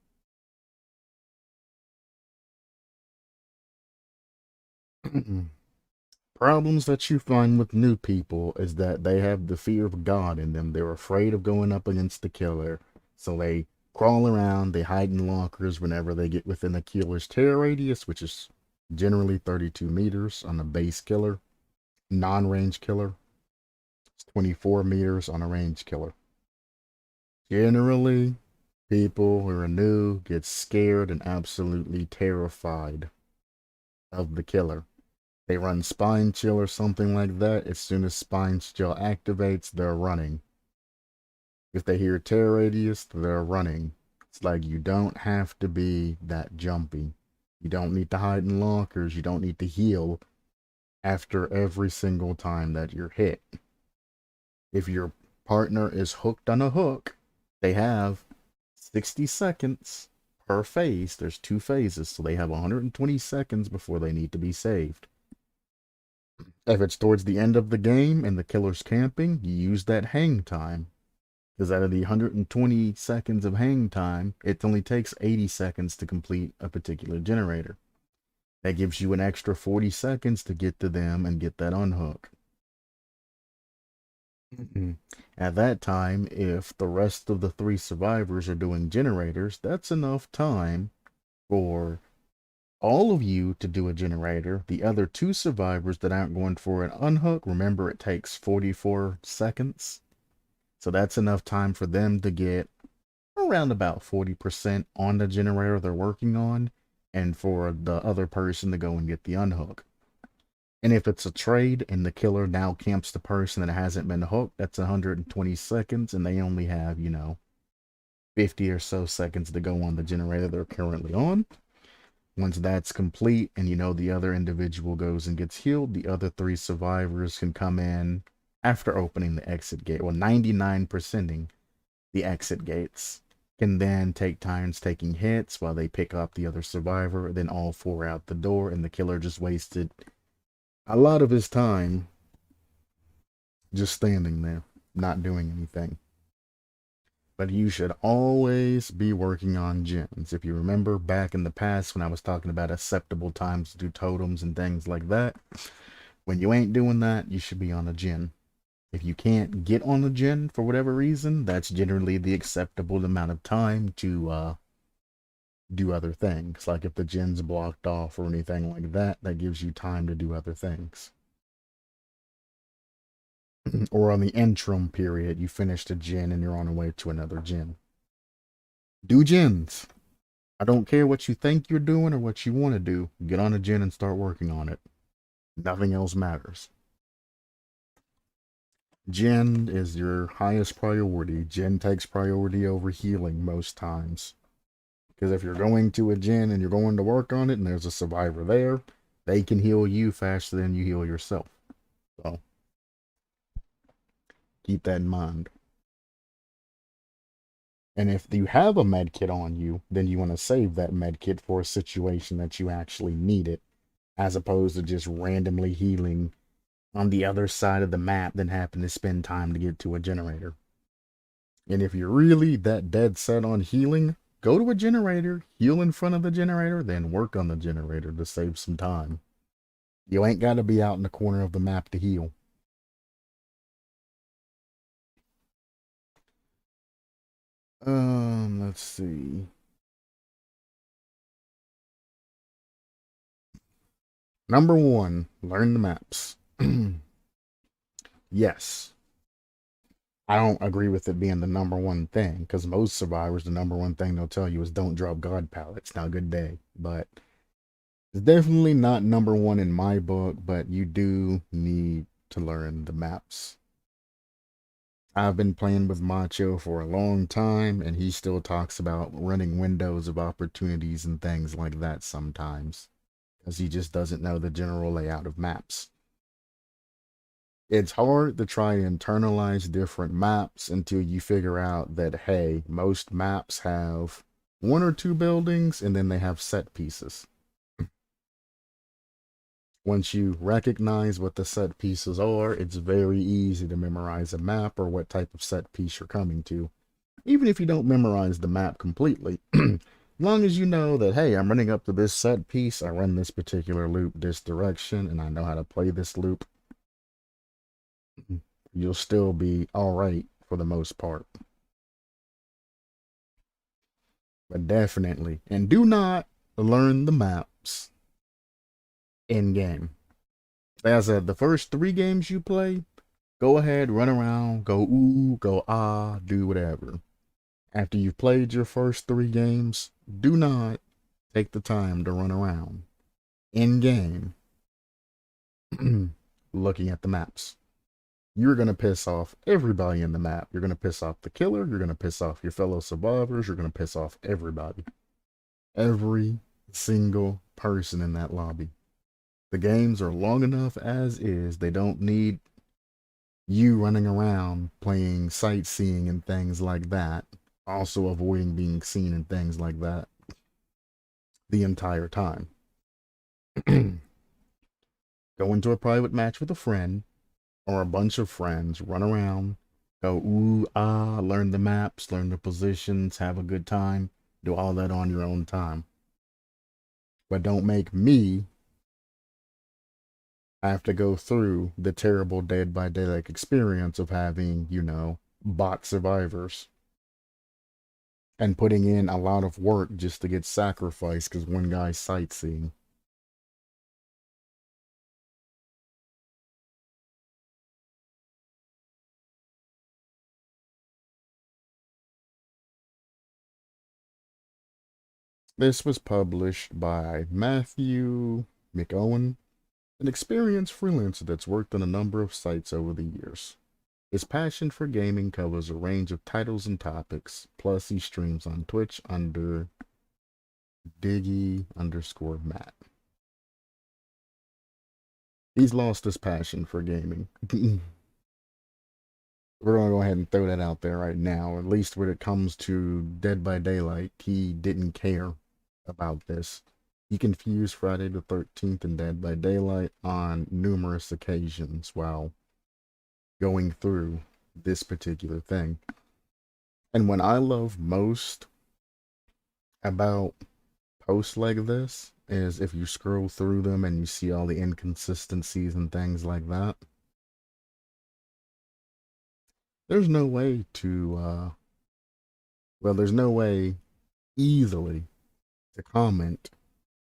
Problems that you find with new people is that they have the fear of God in them. They're afraid of going up against the killer. So they crawl around, they hide in lockers whenever they get within the killer's terror radius, which is generally 32 meters on a base killer. Non-range killer, it's 24 meters on a range killer. Generally, people who are new get scared and absolutely terrified of the killer. They run Spine Chill or something like that. As soon as Spine Chill activates, they're running. If they hear Tear Radius, they're running. It's like you don't have to be that jumpy. You don't need to hide in lockers. You don't need to heal after every single time that you're hit. If your partner is hooked on a hook, they have 60 seconds per phase. There's 2 phases, so they have 120 seconds before they need to be saved. If it's towards the end of the game and the killer's camping, you use that hang time. Because out of the 120 seconds of hang time, it only takes 80 seconds to complete a particular generator. That gives you an extra 40 seconds to get to them and get that unhook. At that time, if the rest of the 3 survivors are doing generators, that's enough time for all of you to do a generator. The other 2 survivors that aren't going for an unhook, remember it takes 44 seconds. So that's enough time for them to get around about 40% on the generator they're working on, and for the other person to go and get the unhook. And if it's a trade and the killer now camps the person that hasn't been hooked, that's 120 seconds, and they only have, 50 or so seconds to go on the generator they're currently on. Once that's complete and the other individual goes and gets healed, the other 3 survivors can come in after opening the exit gate. Well, 99%ing the exit gates, can then take turns taking hits while they pick up the other survivor, then all 4 out the door, and the killer just wasted a lot of his time just standing there, not doing anything. But you should always be working on gens. If you remember back in the past when I was talking about acceptable times to do totems and things like that, when you ain't doing that, you should be on a gen. If you can't get on a gen for whatever reason, that's generally the acceptable amount of time to do other things. Like if the gen's blocked off or anything like that, that gives you time to do other things. Or on the interim period, you finished a gen and you're on the way to another gen. Do gens. I don't care what you think you're doing or what you want to do. Get on a gen and start working on it. Nothing else matters. Gen is your highest priority. Gen takes priority over healing most times. Because if you're going to a gen and you're going to work on it and there's a survivor there, they can heal you faster than you heal yourself. So keep that in mind. And if you have a med kit on you, then you want to save that med kit for a situation that you actually need it, as opposed to just randomly healing on the other side of the map than happen to spend time to get to a generator. And if you're really that dead set on healing, go to a generator, heal in front of the generator, then work on the generator to save some time. You ain't got to be out in the corner of the map to heal. Let's see. Number 1, learn the maps. Yes. I don't agree with it being the number 1 thing, because most survivors, the number 1 thing they'll tell you is don't drop God pallets. Now, good day. But it's definitely not number 1 in my book, but you do need to learn the maps. I've been playing with Macho for a long time, and he still talks about running windows of opportunities and things like that sometimes, because he just doesn't know the general layout of maps. It's hard to try to internalize different maps until you figure out that, hey, most maps have 1 or 2 buildings, and then they have set pieces. Once you recognize what the set pieces are, it's very easy to memorize a map or what type of set piece you're coming to. Even if you don't memorize the map completely, as long as you know that, hey, I'm running up to this set piece, I run this particular loop this direction, and I know how to play this loop, you'll still be alright for the most part. But definitely, and do not learn the maps in game. As the first 3 games you play, go ahead, run around, go ooh, go ah, do whatever. After you've played your first 3 games, do not take the time to run around. in game looking at the maps. You're going to piss off everybody in the map. You're going to piss off the killer. You're going to piss off your fellow survivors. You're going to piss off everybody. Every single person in that lobby. The games are long enough as is. They don't need you running around playing sightseeing and things like that. Also avoiding being seen and things like that the entire time. Go into a private match with a friend or a bunch of friends, run around, go ooh, ah, learn the maps, learn the positions, have a good time, do all that on your own time. But don't make me have to go through the terrible Dead by Daylight experience of having, bot survivors and putting in a lot of work just to get sacrificed because one guy's sightseeing. This was published by Matthew McOwen, an experienced freelancer that's worked on a number of sites over the years. His passion for gaming covers a range of titles and topics, plus he streams on Twitch under Diggy_Matt. He's lost his passion for gaming. We're going to go ahead and throw that out there right now. At least when it comes to Dead by Daylight, he didn't care about this. He confused Friday the 13th and Dead by Daylight on numerous occasions while going through this particular thing. And what I love most about posts like this is if you scroll through them and you see all the inconsistencies and things like that. There's no way to, there's no way easily to comment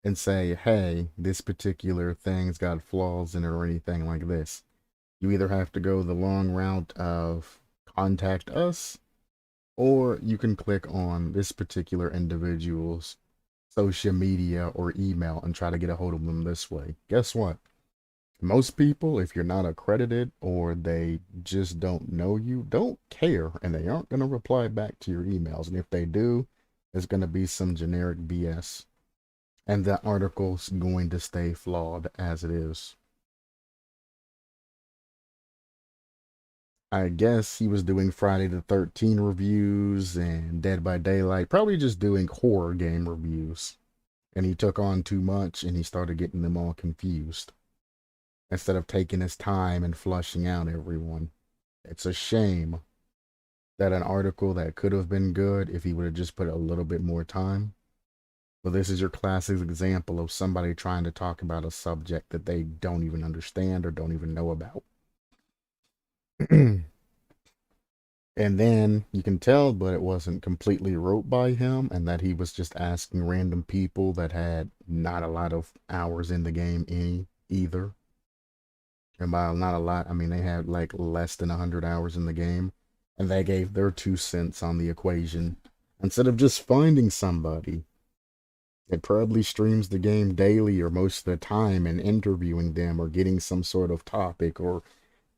and say, hey, this particular thing's got flaws in it or anything like this. You either have to go the long route of contact us, or you can click on this particular individual's social media or email and try to get a hold of them this way. Guess what? Most people, if you're not accredited or they just don't know you, don't care, and they aren't going to reply back to your emails. And if they do, it's going to be some generic BS. And that article's going to stay flawed as it is. I guess he was doing Friday the 13th reviews and Dead by Daylight, probably just doing horror game reviews. And he took on too much and he started getting them all confused instead of taking his time and flushing out everyone. It's a shame that an article that could have been good if he would have just put a little bit more time. But this is your classic example of somebody trying to talk about a subject that they don't even understand or don't even know about. And then you can tell, but it wasn't completely wrote by him, and that he was just asking random people that had not a lot of hours in the game either. And by not a lot, I mean they had like less than 100 hours in the game, and they gave their 2 cents on the equation instead of just finding somebody that probably streams the game daily or most of the time and interviewing them or getting some sort of topic or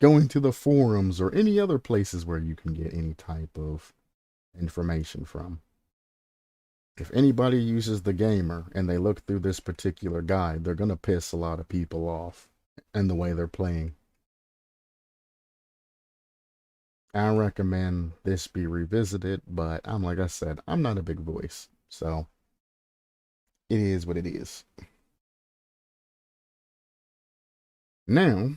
going to the forums or any other places where you can get any type of information from. If anybody uses the gamer and they look through this particular guide, they're going to piss a lot of people off and the way they're playing. I recommend this be revisited, but like I said, I'm not a big voice, so it is what it is. Now,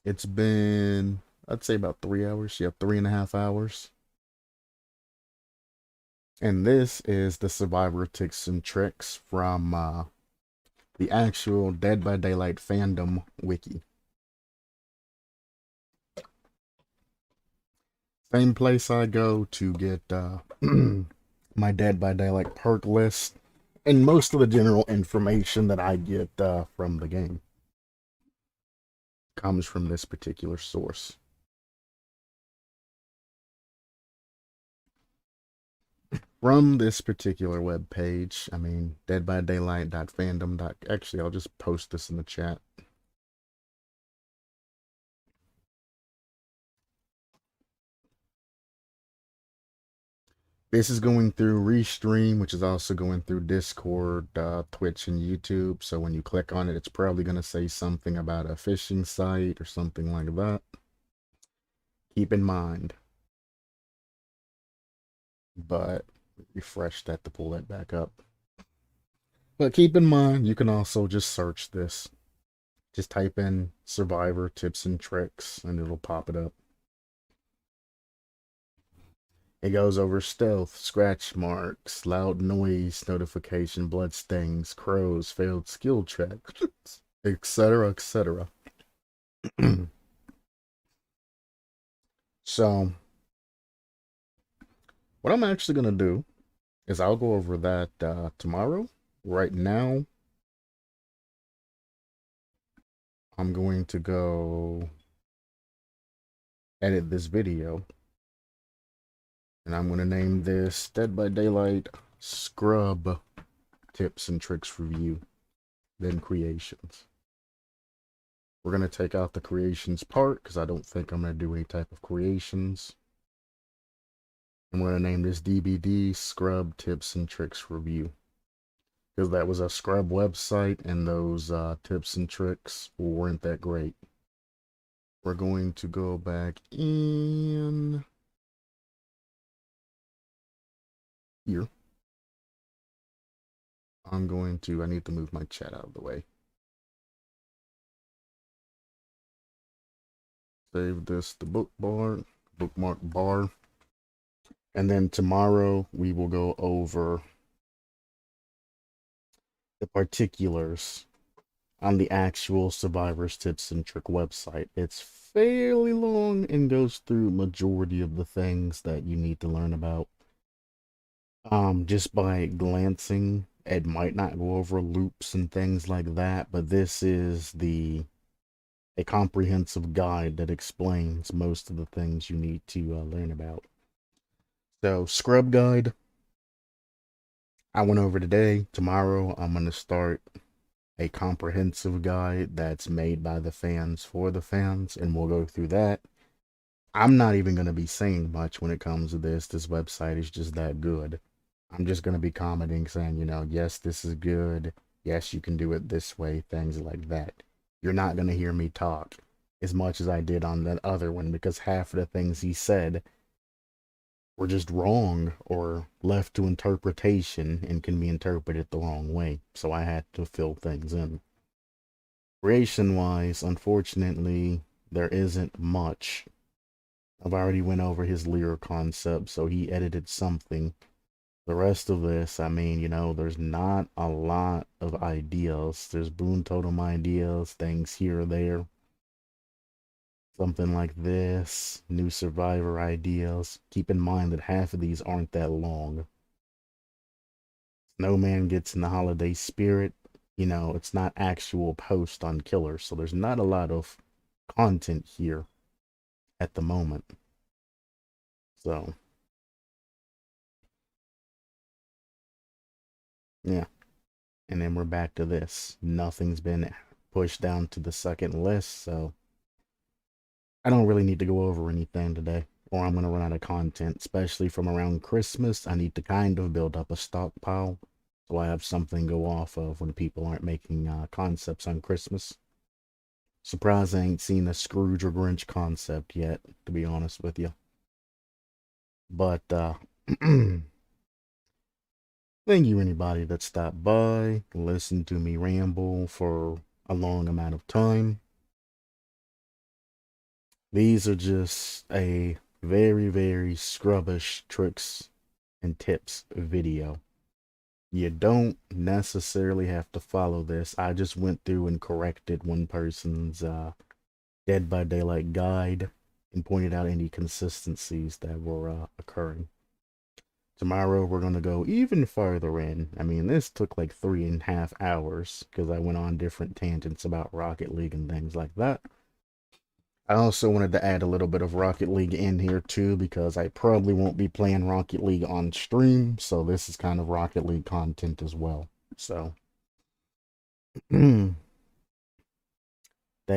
it's been, I'd say about 3 hours. Yep, 3.5 hours. And this is the survivor tips and tricks from the actual Dead by Daylight fandom wiki. Same place I go to get my Dead by Daylight perk list and most of the general information that I get from the game comes from this particular source. from this particular web page. I mean, deadbydaylight.fandom. Actually, I'll just post this in the chat. This is going through Restream, which is also going through Discord, Twitch, and YouTube. So when you click on it, it's probably going to say something about a phishing site or something like that. Keep in mind. But refresh that to pull that back up. But keep in mind, you can also just search this. Just type in Survivor tips and tricks, and it'll pop it up. It goes over stealth, scratch marks, loud noise, notification, blood stains, crows, failed skill checks, etc., etc. So, what I'm actually going to do is I'll go over that tomorrow. Right now, I'm going to go edit this video. And I'm going to name this Dead by Daylight Scrub Tips and Tricks Review, then Creations. We're going to take out the creations part because I don't think I'm going to do any type of creations. And we're going to name this DBD Scrub Tips and Tricks Review, because that was a scrub website and those tips and tricks weren't that great. We're going to go back in here. I need to move my chat out of the way. Save this to bookmark bar. And then tomorrow we will go over the particulars on the actual Survivor's Tips and Trick website. It's fairly long and goes through majority of the things that you need to learn about. Just by glancing, it might not go over loops and things like that, but this is a comprehensive guide that explains most of the things you need to learn about. So, scrub guide, I went over today. Tomorrow, I'm going to start a comprehensive guide that's made by the fans for the fans, and we'll go through that. I'm not even going to be saying much when it comes to this. This website is just that good. I'm just going to be commenting saying, you know, yes, this is good. Yes, you can do it this way, things like that. You're not going to hear me talk as much as I did on that other one, because half of the things he said were just wrong or left to interpretation and can be interpreted the wrong way. So I had to fill things in. Creation-wise, unfortunately, there isn't much. I've already went over his lyric concept, so he edited something. The rest of this, I mean, you know, there's not a lot of ideas. There's Boon Totem ideas, things here or there. Something like this, new survivor ideas. Keep in mind that half of these aren't that long. Snowman gets in the holiday spirit. You know, it's not actual post on killers, so there's not a lot of content here at the moment. So, yeah. And then we're back to this. Nothing's been pushed down to the second list, so I don't really need to go over anything today, or I'm going to run out of content, especially from around Christmas. I need to kind of build up a stockpile so I have something to go off of when people aren't making concepts on Christmas. Surprised I ain't seen a Scrooge or Grinch concept yet, to be honest with you. But, thank you anybody that stopped by, listened to me ramble for a long amount of time. These are just a very, very scrubbish tricks and tips video. You don't necessarily have to follow this. I just went through and corrected one person's Dead by Daylight guide and pointed out any consistencies that were occurring. Tomorrow we're going to go even farther in. I mean, this took like 3.5 hours because I went on different tangents about Rocket League and things like that. I also wanted to add a little bit of Rocket League in here too, because I probably won't be playing Rocket League on stream, so this is kind of Rocket League content as well. So that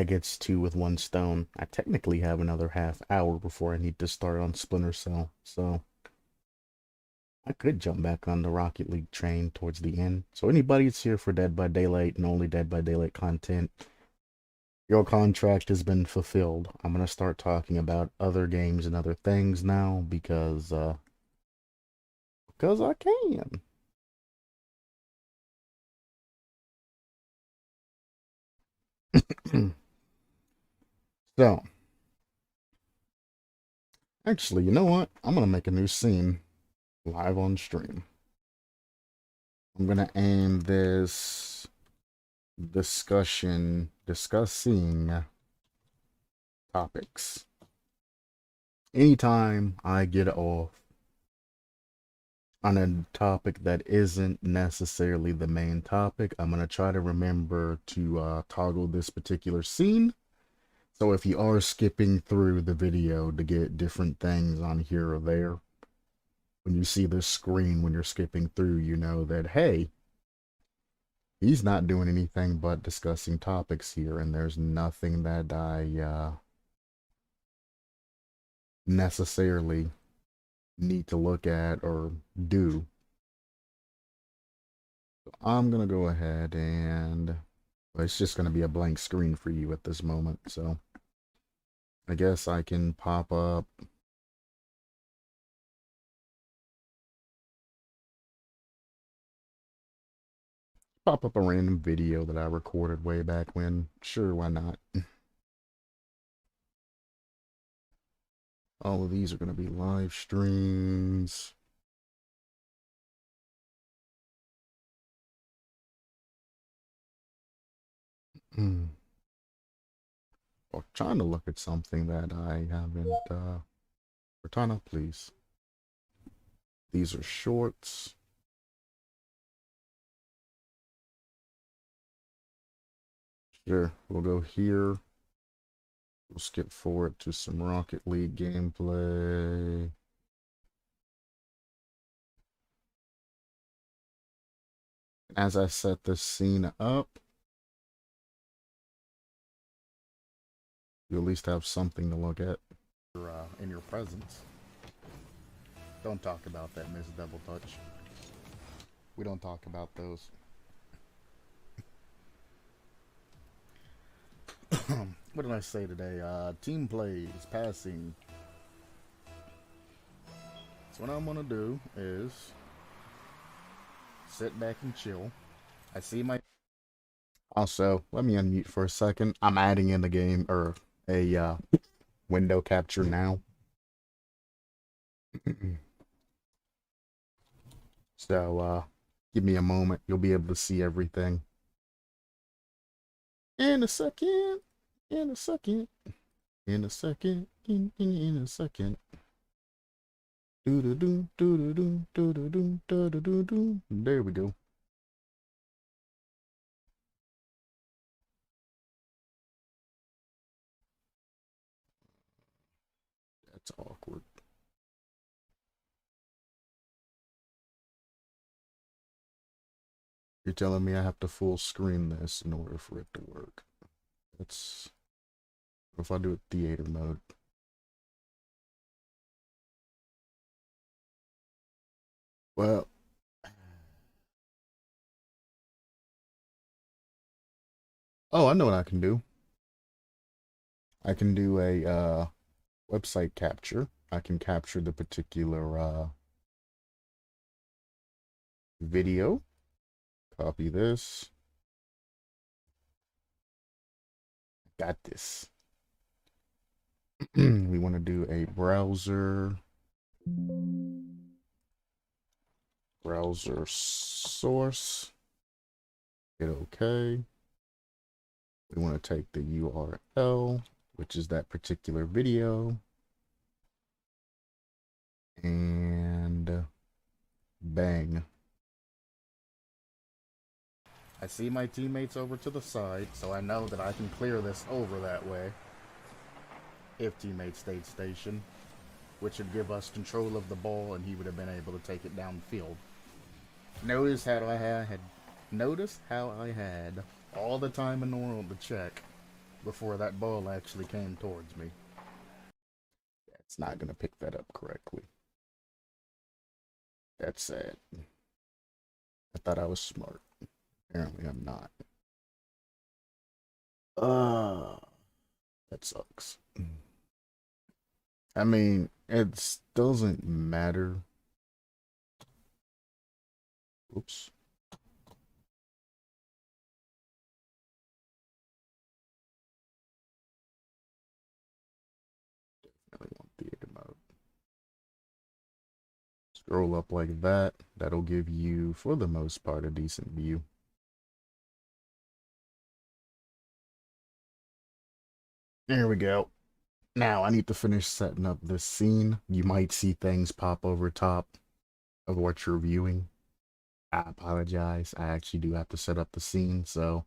gets two with one stone. I technically have another half hour before I need to start on Splinter Cell, so I could jump back on the Rocket League train towards the end. So anybody that's here for Dead by Daylight and only Dead by Daylight content, your contract has been fulfilled. I'm gonna start talking about other games and other things now because I can. So, actually, you know what? I'm gonna make a new scene live on stream. I'm gonna end this discussing topics. Anytime I get off on a topic that isn't necessarily the main topic, I'm gonna try to remember to toggle this particular scene. So if you are skipping through the video to get different things on here or there, when you see this screen when you're skipping through, you know that, hey, he's not doing anything but discussing topics here, and there's nothing that I necessarily need to look at or do. So I'm gonna go ahead and well, it's just gonna be a blank screen for you at this moment, so I guess I can pop up a random video that I recorded way back when. Sure, why not? All of these are going to be live streams. I'm trying to look at something that I haven't. Cortana, please. These are shorts. Sure, we'll go here. We'll skip forward to some Rocket League gameplay. As I set this scene up, you at least have something to look at in your presence. Don't talk about that, Miss Double Touch. We don't talk about those. What did I say today? Team plays, passing. So what I'm gonna do is sit back and chill. I see my. Also, let me unmute for a second. I'm adding in the game or a window capture now. So give me a moment. You'll be able to see everything. In a second. In a second. In a second. In a second. Do do do do do do do do do do do do. There we go. That's awkward. You're telling me I have to full screen this in order for it to work. That's if I do it theater mode. Well, oh, I know what I can do. I can do a website capture. I can capture the particular video. Copy this. Got this. We want to do a browser source. Hit OK. We want to take the URL, which is that particular video, and bang. I see my teammates over to the side, so I know that I can clear this over that way. if teammates stayed stationed, which would give us control of the ball and he would have been able to take it downfield. Notice how I had all the time in the world to check before that ball actually came towards me. It's not gonna pick that up correctly. That's sad. I thought I was smart. Apparently I'm not. That sucks. I mean, it doesn't matter. Oops. Definitely want theater mode. Scroll up like that. That'll give you, for the most part, a decent view. There we go. Now I need to finish setting up this scene. You might see things pop over top of what you're viewing. I apologize. I actually do have to set up the scene, so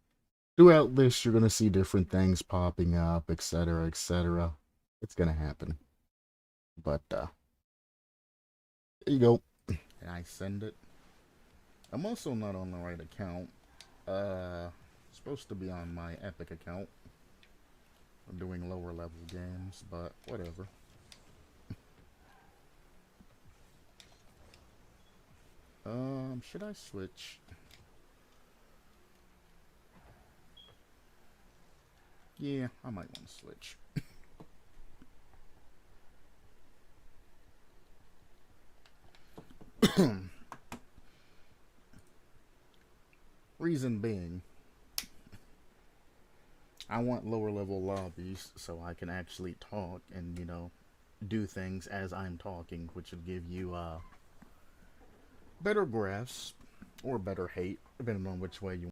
throughout this you're gonna see different things popping up, etc., etc. It's gonna happen. But there you go. And I send it. I'm also not on the right account. Supposed to be on my Epic account. I'm doing lower level games, but whatever. Should I switch? Yeah, I might want to switch. Reason being, I want lower level lobbies so I can actually talk and, do things as I'm talking, which would give you better grasp or better hate, depending on which way you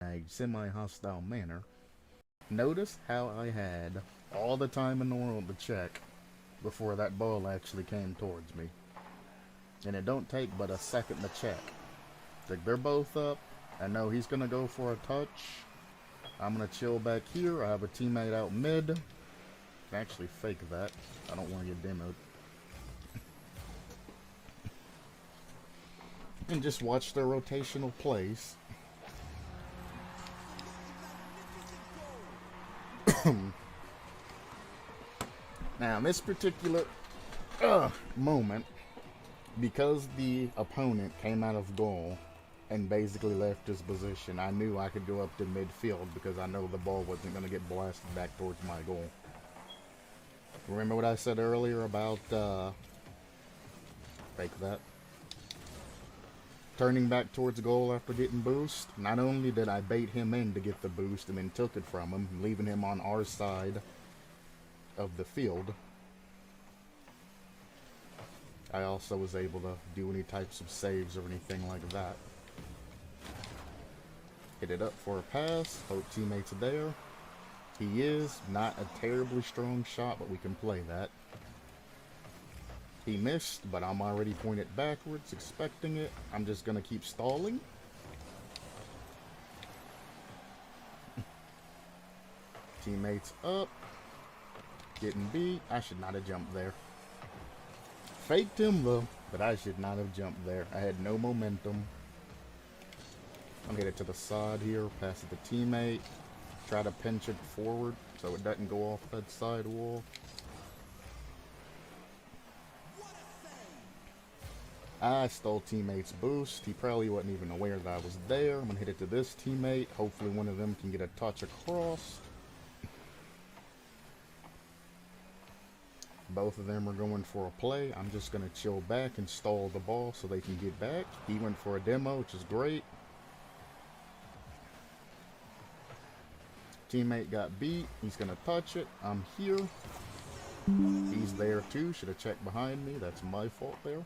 want. A semi-hostile manner. Notice how I had all the time in the world to check before that ball actually came towards me. And it don't take but a second to check. Like, they're both up. I know he's gonna go for a touch. I'm gonna chill back here. I have a teammate out mid. Actually fake that. I don't want to get demoed. And just watch their rotational plays. Now, in this particular moment, because the opponent came out of goal and basically left his position, I knew I could go up to midfield because I know the ball wasn't going to get blasted back towards my goal. Remember what I said earlier about fake that? Turning back towards goal after getting boost. Not only did I bait him in to get the boost and then took it from him, leaving him on our side of the field, I also was able to do any types of saves or anything like that. Hit it up for a pass. Hope teammates are there. He is. Not a terribly strong shot, but we can play that. He missed, but I'm already pointed backwards, expecting it. I'm just going to keep stalling. Teammates up. Getting beat. I should not have jumped there. Faked him, though, but I should not have jumped there. I had no momentum. I'm going to hit it to the side here, pass it to teammate. Try to pinch it forward so it doesn't go off that side wall. I stole teammate's boost. He probably wasn't even aware that I was there. I'm going to hit it to this teammate. Hopefully one of them can get a touch across. Both of them are going for a play. I'm just going to chill back and stall the ball so they can get back. He went for a demo, which is great. Teammate got beat. He's going to touch it. I'm here. He's there too. Should have checked behind me. That's my fault there.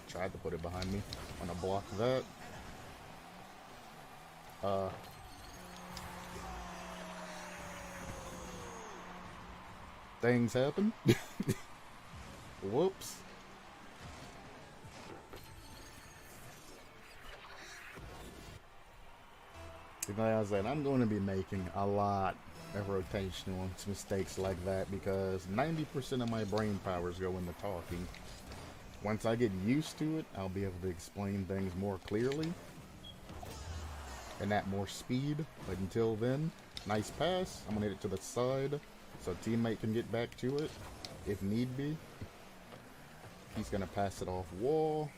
Tried to put it behind me. I'm going to block that. Things happen. Whoops. Like I said, I'm going to be making a lot of rotational mistakes like that because 90% of my brain powers go into talking. Once I get used to it, I'll be able to explain things more clearly and at more speed. But until then, nice pass. I'm going to hit it to the side so a teammate can get back to it if need be. He's going to pass it off wall.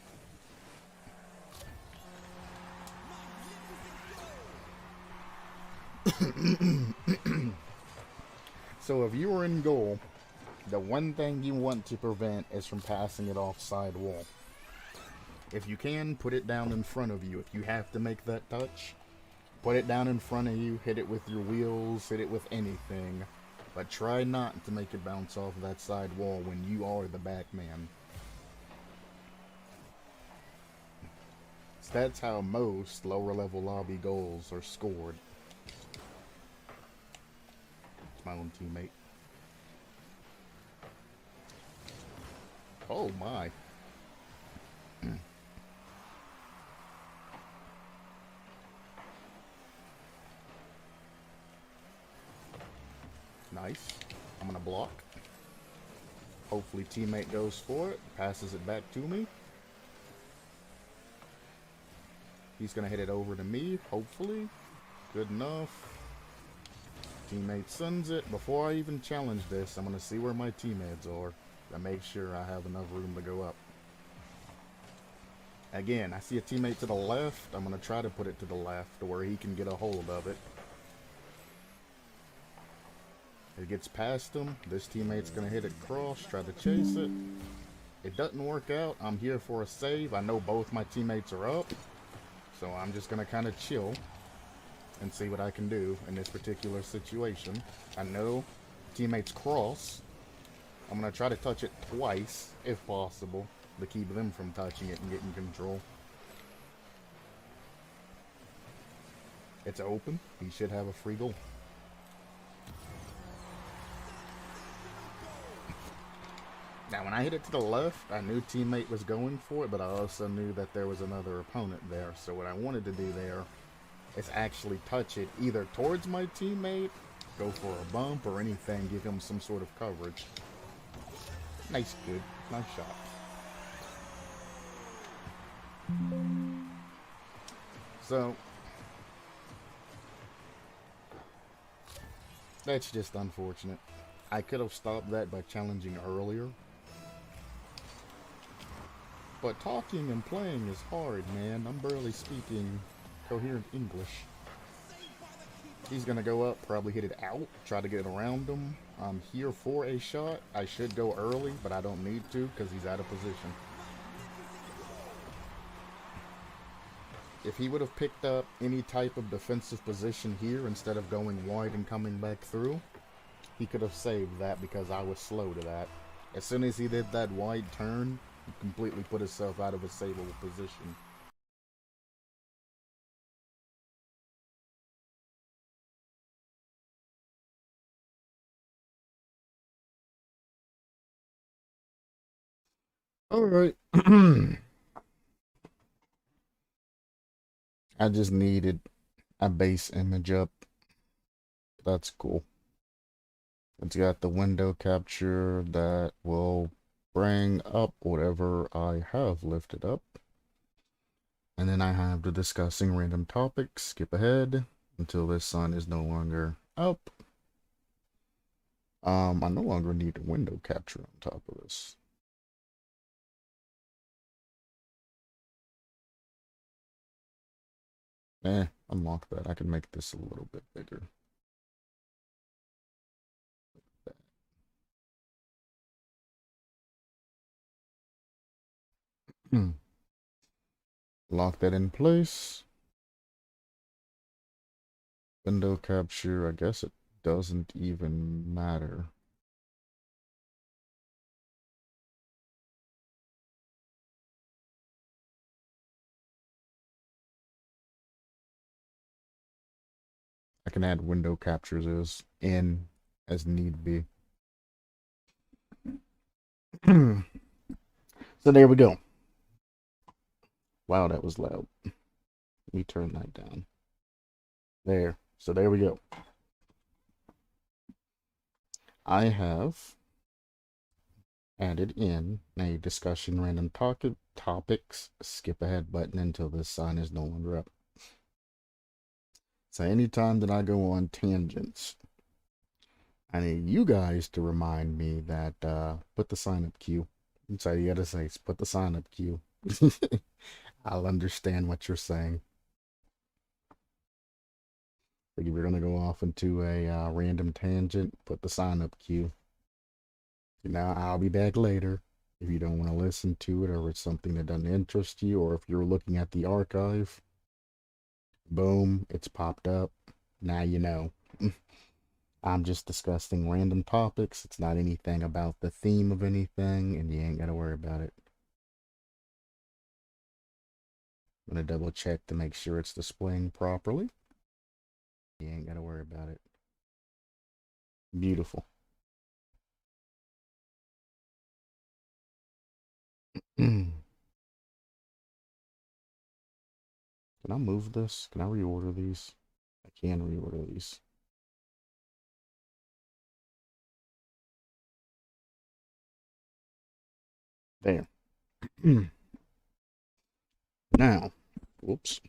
So if you were in goal, the one thing you want to prevent is from passing it off side wall. If you can, put it down in front of you. If you have to make that touch, put it down in front of you, hit it with your wheels, hit it with anything. But try not to make it bounce off that side wall when you are the back man. So that's how most lower level lobby goals are scored. It's my own teammate. Oh my. Nice. I'm gonna block. Hopefully teammate goes for it, passes it back to me. He's gonna hit it over to me, hopefully. Good enough. Teammate sends it. Before I even challenge this, I'm gonna see where my teammates are and make sure I have enough room to go up. Again, I see a teammate to the left. I'm gonna try to put it to the left to where he can get a hold of it. It gets past him. This teammate's gonna hit it cross, try to chase it. It doesn't work out. I'm here for a save. I know both my teammates are up, so I'm just gonna kind of chill and see what I can do in this particular situation. I know teammates cross. I'm gonna try to touch it twice, if possible, to keep them from touching it and getting control. It's open. He should have a free goal. Now, when I hit it to the left, I knew teammate was going for it, but I also knew that there was another opponent there. So what I wanted to do there is actually touch it either towards my teammate, go for a bump or anything, give him some sort of coverage. Nice, good. Nice shot. So, that's just unfortunate. I could have stopped that by challenging earlier. But talking and playing is hard, man. I'm barely speaking coherent English. He's gonna go up, probably hit it out, try to get around him. I'm here for a shot. I should go early, but I don't need to because he's out of position. If he would have picked up any type of defensive position here instead of going wide and coming back through, he could have saved that because I was slow to that. As soon as he did that wide turn, he completely put himself out of a savable position. Alright. I just needed a base image up. That's cool. It's got the window capture that will bring up whatever I have lifted up. And then I have the discussing random topics. Skip ahead until this sun is no longer up. I no longer need a window capture on top of this. Unlock that. I can make this a little bit bigger. Lock that in place. Window capture, I guess it doesn't even matter. I can add window captures as need be. So there we go. Wow, that was loud. Let me turn that down. There. So there we go. I have added in a discussion random topics skip ahead button until this sign is no longer up. So anytime that I go on tangents, I need you guys to remind me that put the sign up queue. So you gotta say put the sign up queue. I'll understand what you're saying. Like if you're gonna go off into a random tangent, put the sign up queue. Now I'll be back later. If you don't want to listen to it, or it's something that doesn't interest you, or if you're looking at the archive, boom, it's popped up. Now you know. I'm just discussing random topics. It's not anything about the theme of anything, and you ain't got to worry about it. I'm going to double check to make sure it's displaying properly. You ain't got to worry about it. Beautiful. Can I move this? Can I reorder these? I can reorder these. There. Now, whoops.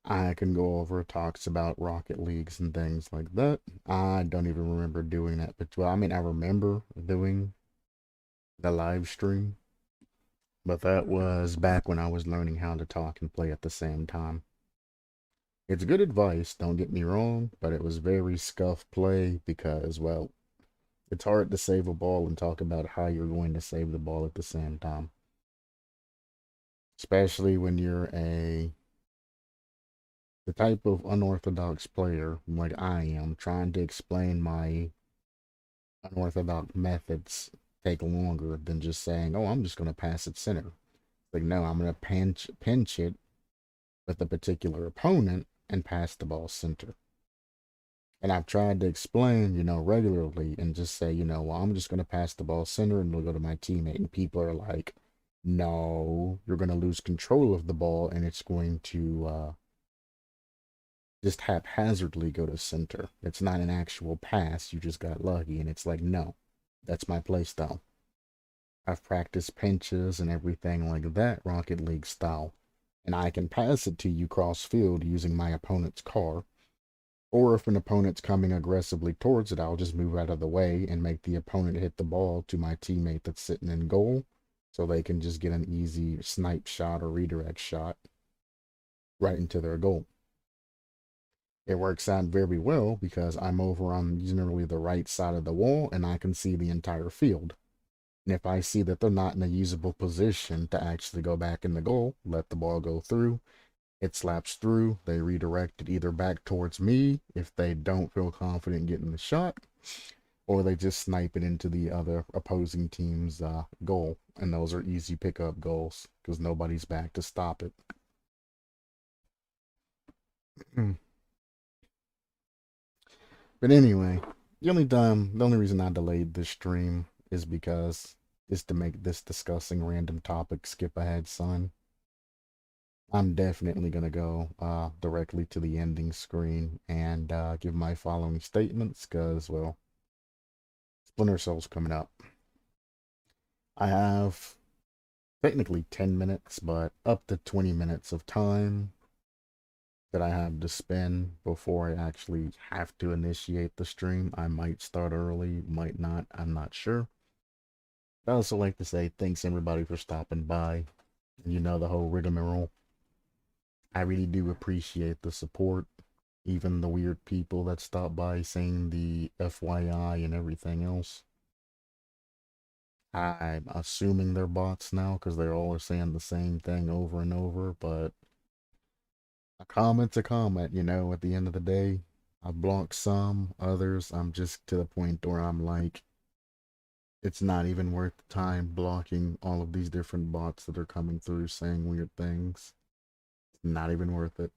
I can go over talks about Rocket Leagues and things like that. I don't even remember doing that, but well, I mean, I remember doing the live stream, but that was back when I was learning how to talk and play at the same time. It's good advice, don't get me wrong, but it was very scuff play because, well, it's hard to save a ball and talk about how you're going to save the ball at the same time. Especially when you're the type of unorthodox player like I am, trying to explain my unorthodox methods take longer than just saying, "Oh, I'm just going to pass it center." Like, no, I'm going to pinch it with a particular opponent and pass the ball center. And I've tried to explain, regularly and just say, well, I'm just going to pass the ball center and it'll go to my teammate. And people are like, no, you're going to lose control of the ball and it's going to just haphazardly go to center. It's not an actual pass. You just got lucky. And it's like, no, that's my play style. I've practiced pinches and everything like that, Rocket League style. And I can pass it to you cross field using my opponent's car. Or if an opponent's coming aggressively towards it, I'll just move out of the way and make the opponent hit the ball to my teammate that's sitting in goal so they can just get an easy snipe shot or redirect shot right into their goal. It works out very well because I'm over on generally the right side of the wall and I can see the entire field. And if I see that they're not in a usable position to actually go back in the goal, let the ball go through. It slaps through. They redirect it either back towards me if they don't feel confident getting the shot, or they just snipe it into the other opposing team's goal. And those are easy pickup goals because nobody's back to stop it. But anyway, the only reason I delayed this stream is to make this discussing random topic skip ahead, son. I'm definitely gonna go directly to the ending screen and give my following statements because, well, Splinter Cell's coming up. I have technically 10 minutes, but up to 20 minutes of time that I have to spend before I actually have to initiate the stream. I might start early, might not, I'm not sure. I also like to say thanks everybody for stopping by. The whole rigmarole. I really do appreciate the support. Even the weird people that stop by saying the FYI and everything else. I'm assuming they're bots now because they're all saying the same thing over and over, but a comment's a comment, at the end of the day. I've blocked some, others, I'm just to the point where I'm like, it's not even worth the time blocking all of these different bots that are coming through saying weird things. It's not even worth it.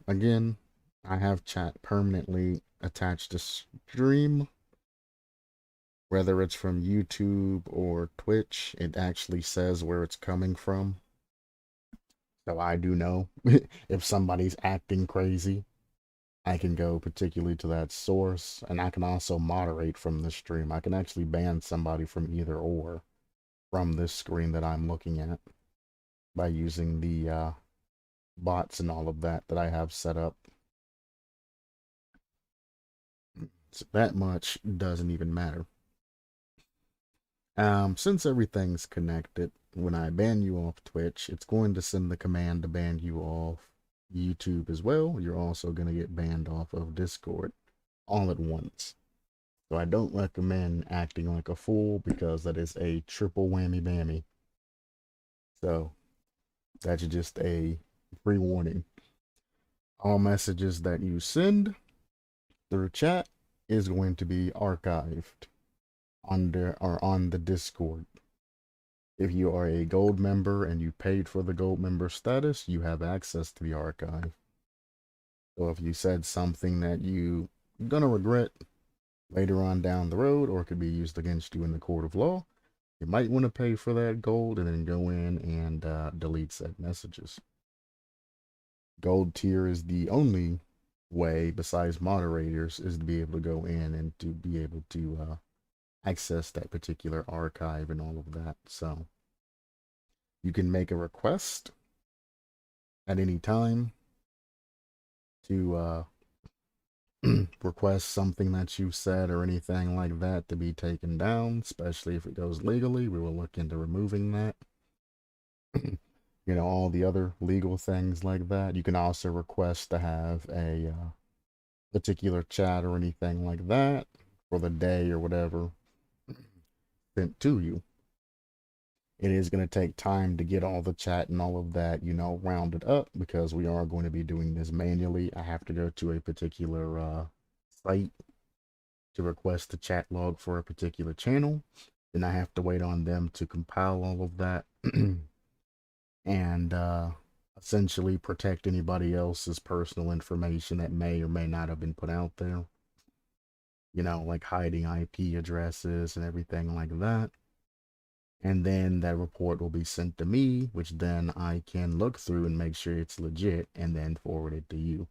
Again, I have chat permanently attached to stream. whether it's from YouTube or Twitch, it actually says where it's coming from. So I do know if somebody's acting crazy. I can go particularly to that source, and I can also moderate from the stream. I can actually ban somebody from either or from this screen that I'm looking at by using the bots and all of that I have set up. So that much doesn't even matter. Since everything's connected, when I ban you off Twitch, it's going to send the command to ban you off YouTube as well. You're also going to get banned off of Discord all at once. So I don't recommend acting like a fool because that is a triple whammy bammy. So that's just a pre-warning. All messages that you send through chat is going to be archived on the Discord. If you are a gold member and you paid for the gold member status, you have access to the archive. So if you said something that you're gonna regret later on down the road, or it could be used against you in the court of law, you might want to pay for that gold and then go in and delete said messages. Gold tier is the only way, besides moderators, is to be able to go in and to be able to access that particular archive and all of that. So you can make a request at any time to request something that you said or anything like that to be taken down, especially if it goes legally. We will look into removing that. You know, all the other legal things like that. You can also request to have a particular chat or anything like that for the day or whatever sent to you. It is going to take time to get all the chat and all of that, you know, rounded up because we are going to be doing this manually. I have to go to a particular site to request the chat log for a particular channel. Then I have to wait on them to compile all of that and essentially protect anybody else's personal information that may or may not have been put out there. You know, like hiding IP addresses and everything like that. And then that report will be sent to me, which then I can look through and make sure it's legit and then forward it to you,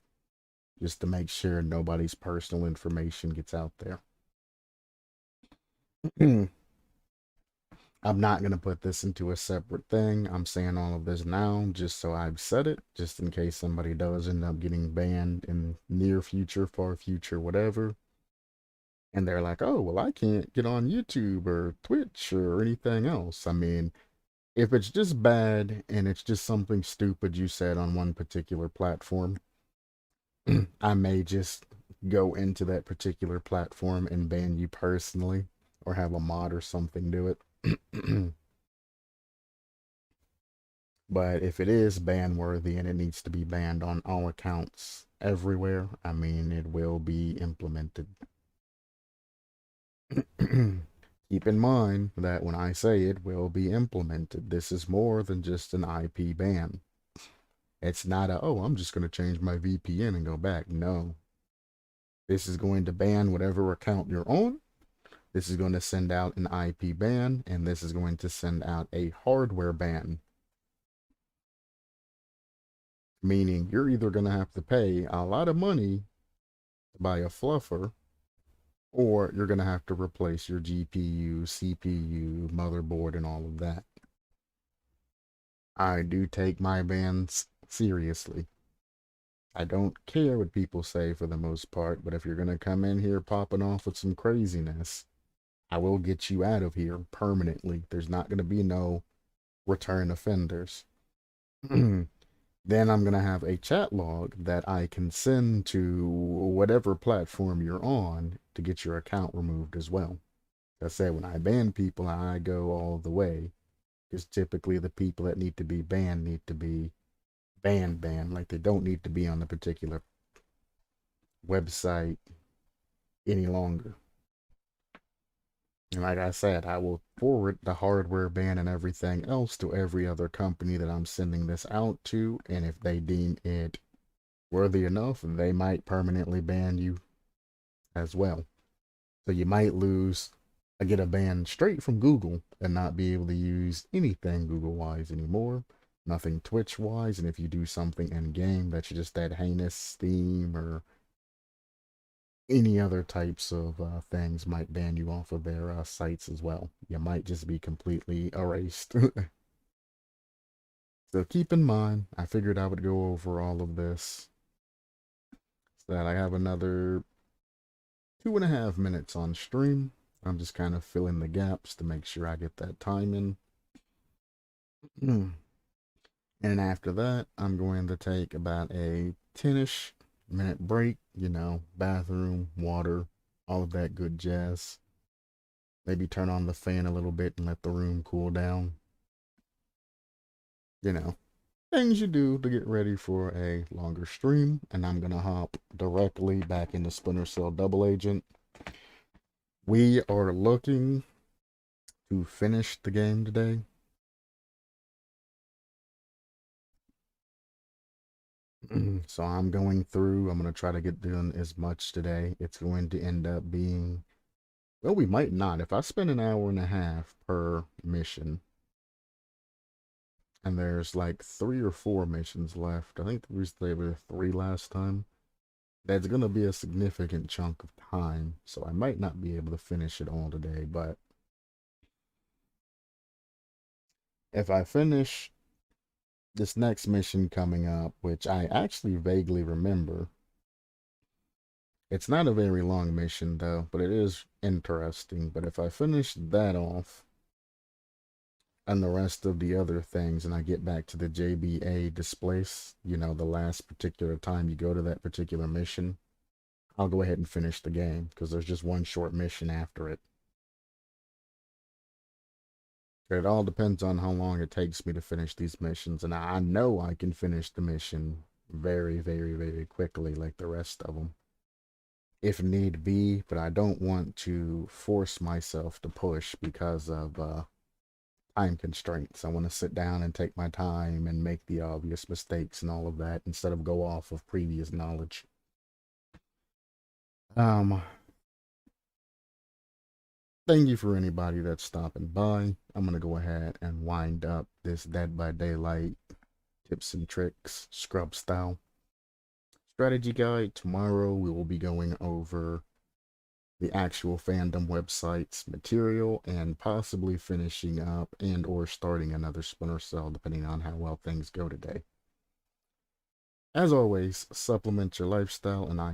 just to make sure nobody's personal information gets out there. I'm not going to put this into a separate thing. I'm saying all of this now just so I've said it, just in case somebody does end up getting banned in near future, far future, whatever. And they're like, oh, well, I can't get on YouTube or Twitch or anything else. I mean, if it's just bad and it's just something stupid you said on one particular platform, I may just go into that particular platform and ban you personally or have a mod or something do it. But if it is ban worthy and it needs to be banned on all accounts everywhere, I mean, it will be implemented. Keep in mind that when I say it will be implemented, this is more than just an IP ban. It's not a, oh, I'm just going to change my VPN and go back. No. This is going to ban whatever account you're on. This is going to send out an IP ban, and this is going to send out a hardware ban. Meaning you're either going to have to pay a lot of money to buy a fluffer, or you're going to have to replace your GPU, CPU, motherboard, and all of that. I do take my bans seriously. I don't care what people say for the most part, but if you're going to come in here popping off with some craziness, I will get you out of here permanently. There's not going to be no return offenders. Then I'm going to have a chat log that I can send to whatever platform you're on to get your account removed as well. Like I said, when I ban people, I go all the way, because typically the people that need to be banned need to be banned. Like, they don't need to be on the particular website any longer. And like I said, I will forward the hardware ban and everything else to every other company that I'm sending this out to. And if they deem it worthy enough, they might permanently ban you as well. So you might lose I get a ban straight from Google and not be able to use anything Google wise anymore. Nothing Twitch wise, and if you do something in game that's just that heinous, Steam or any other types of things might ban you off of their sites as well. You might just be completely erased. So keep in mind, I figured I would go over all of this so that I have another 2.5 minutes on stream. I'm just kind of filling the gaps to make sure I get that time in. And after that, I'm going to take about a 10-ish minute break, bathroom, water, all of that good jazz. Maybe turn on the fan a little bit and let the room cool down. Things you do to get ready for a longer stream. And I'm going to hop directly back into Splinter Cell Double Agent. We are looking to finish the game today. So I'm going through, I'm going to try to get done as much today. It's going to end up being, well, we might not. If I spend an hour and a half per mission, and there's like 3 or 4 missions left, I think there were 3 last time, that's going to be a significant chunk of time. So I might not be able to finish it all today, but if I finish this next mission coming up, which I actually vaguely remember, it's not a very long mission though, but it is interesting. But if I finish that off and the rest of the other things and I get back to the JBA displace, the last particular time you go to that particular mission, I'll go ahead and finish the game because there's just one short mission after it. It all depends on how long it takes me to finish these missions, and I know I can finish the mission very, very, very quickly like the rest of them if need be, but I don't want to force myself to push because of time constraints. I want to sit down and take my time and make the obvious mistakes and all of that instead of go off of previous knowledge. Thank you for anybody that's stopping by. I'm going to go ahead and wind up this Dead by Daylight tips and tricks scrub style strategy guide. Tomorrow we will be going over the actual fandom website's material and possibly finishing up and or starting another Splinter Cell depending on how well things go today. As always, supplement your lifestyle, and I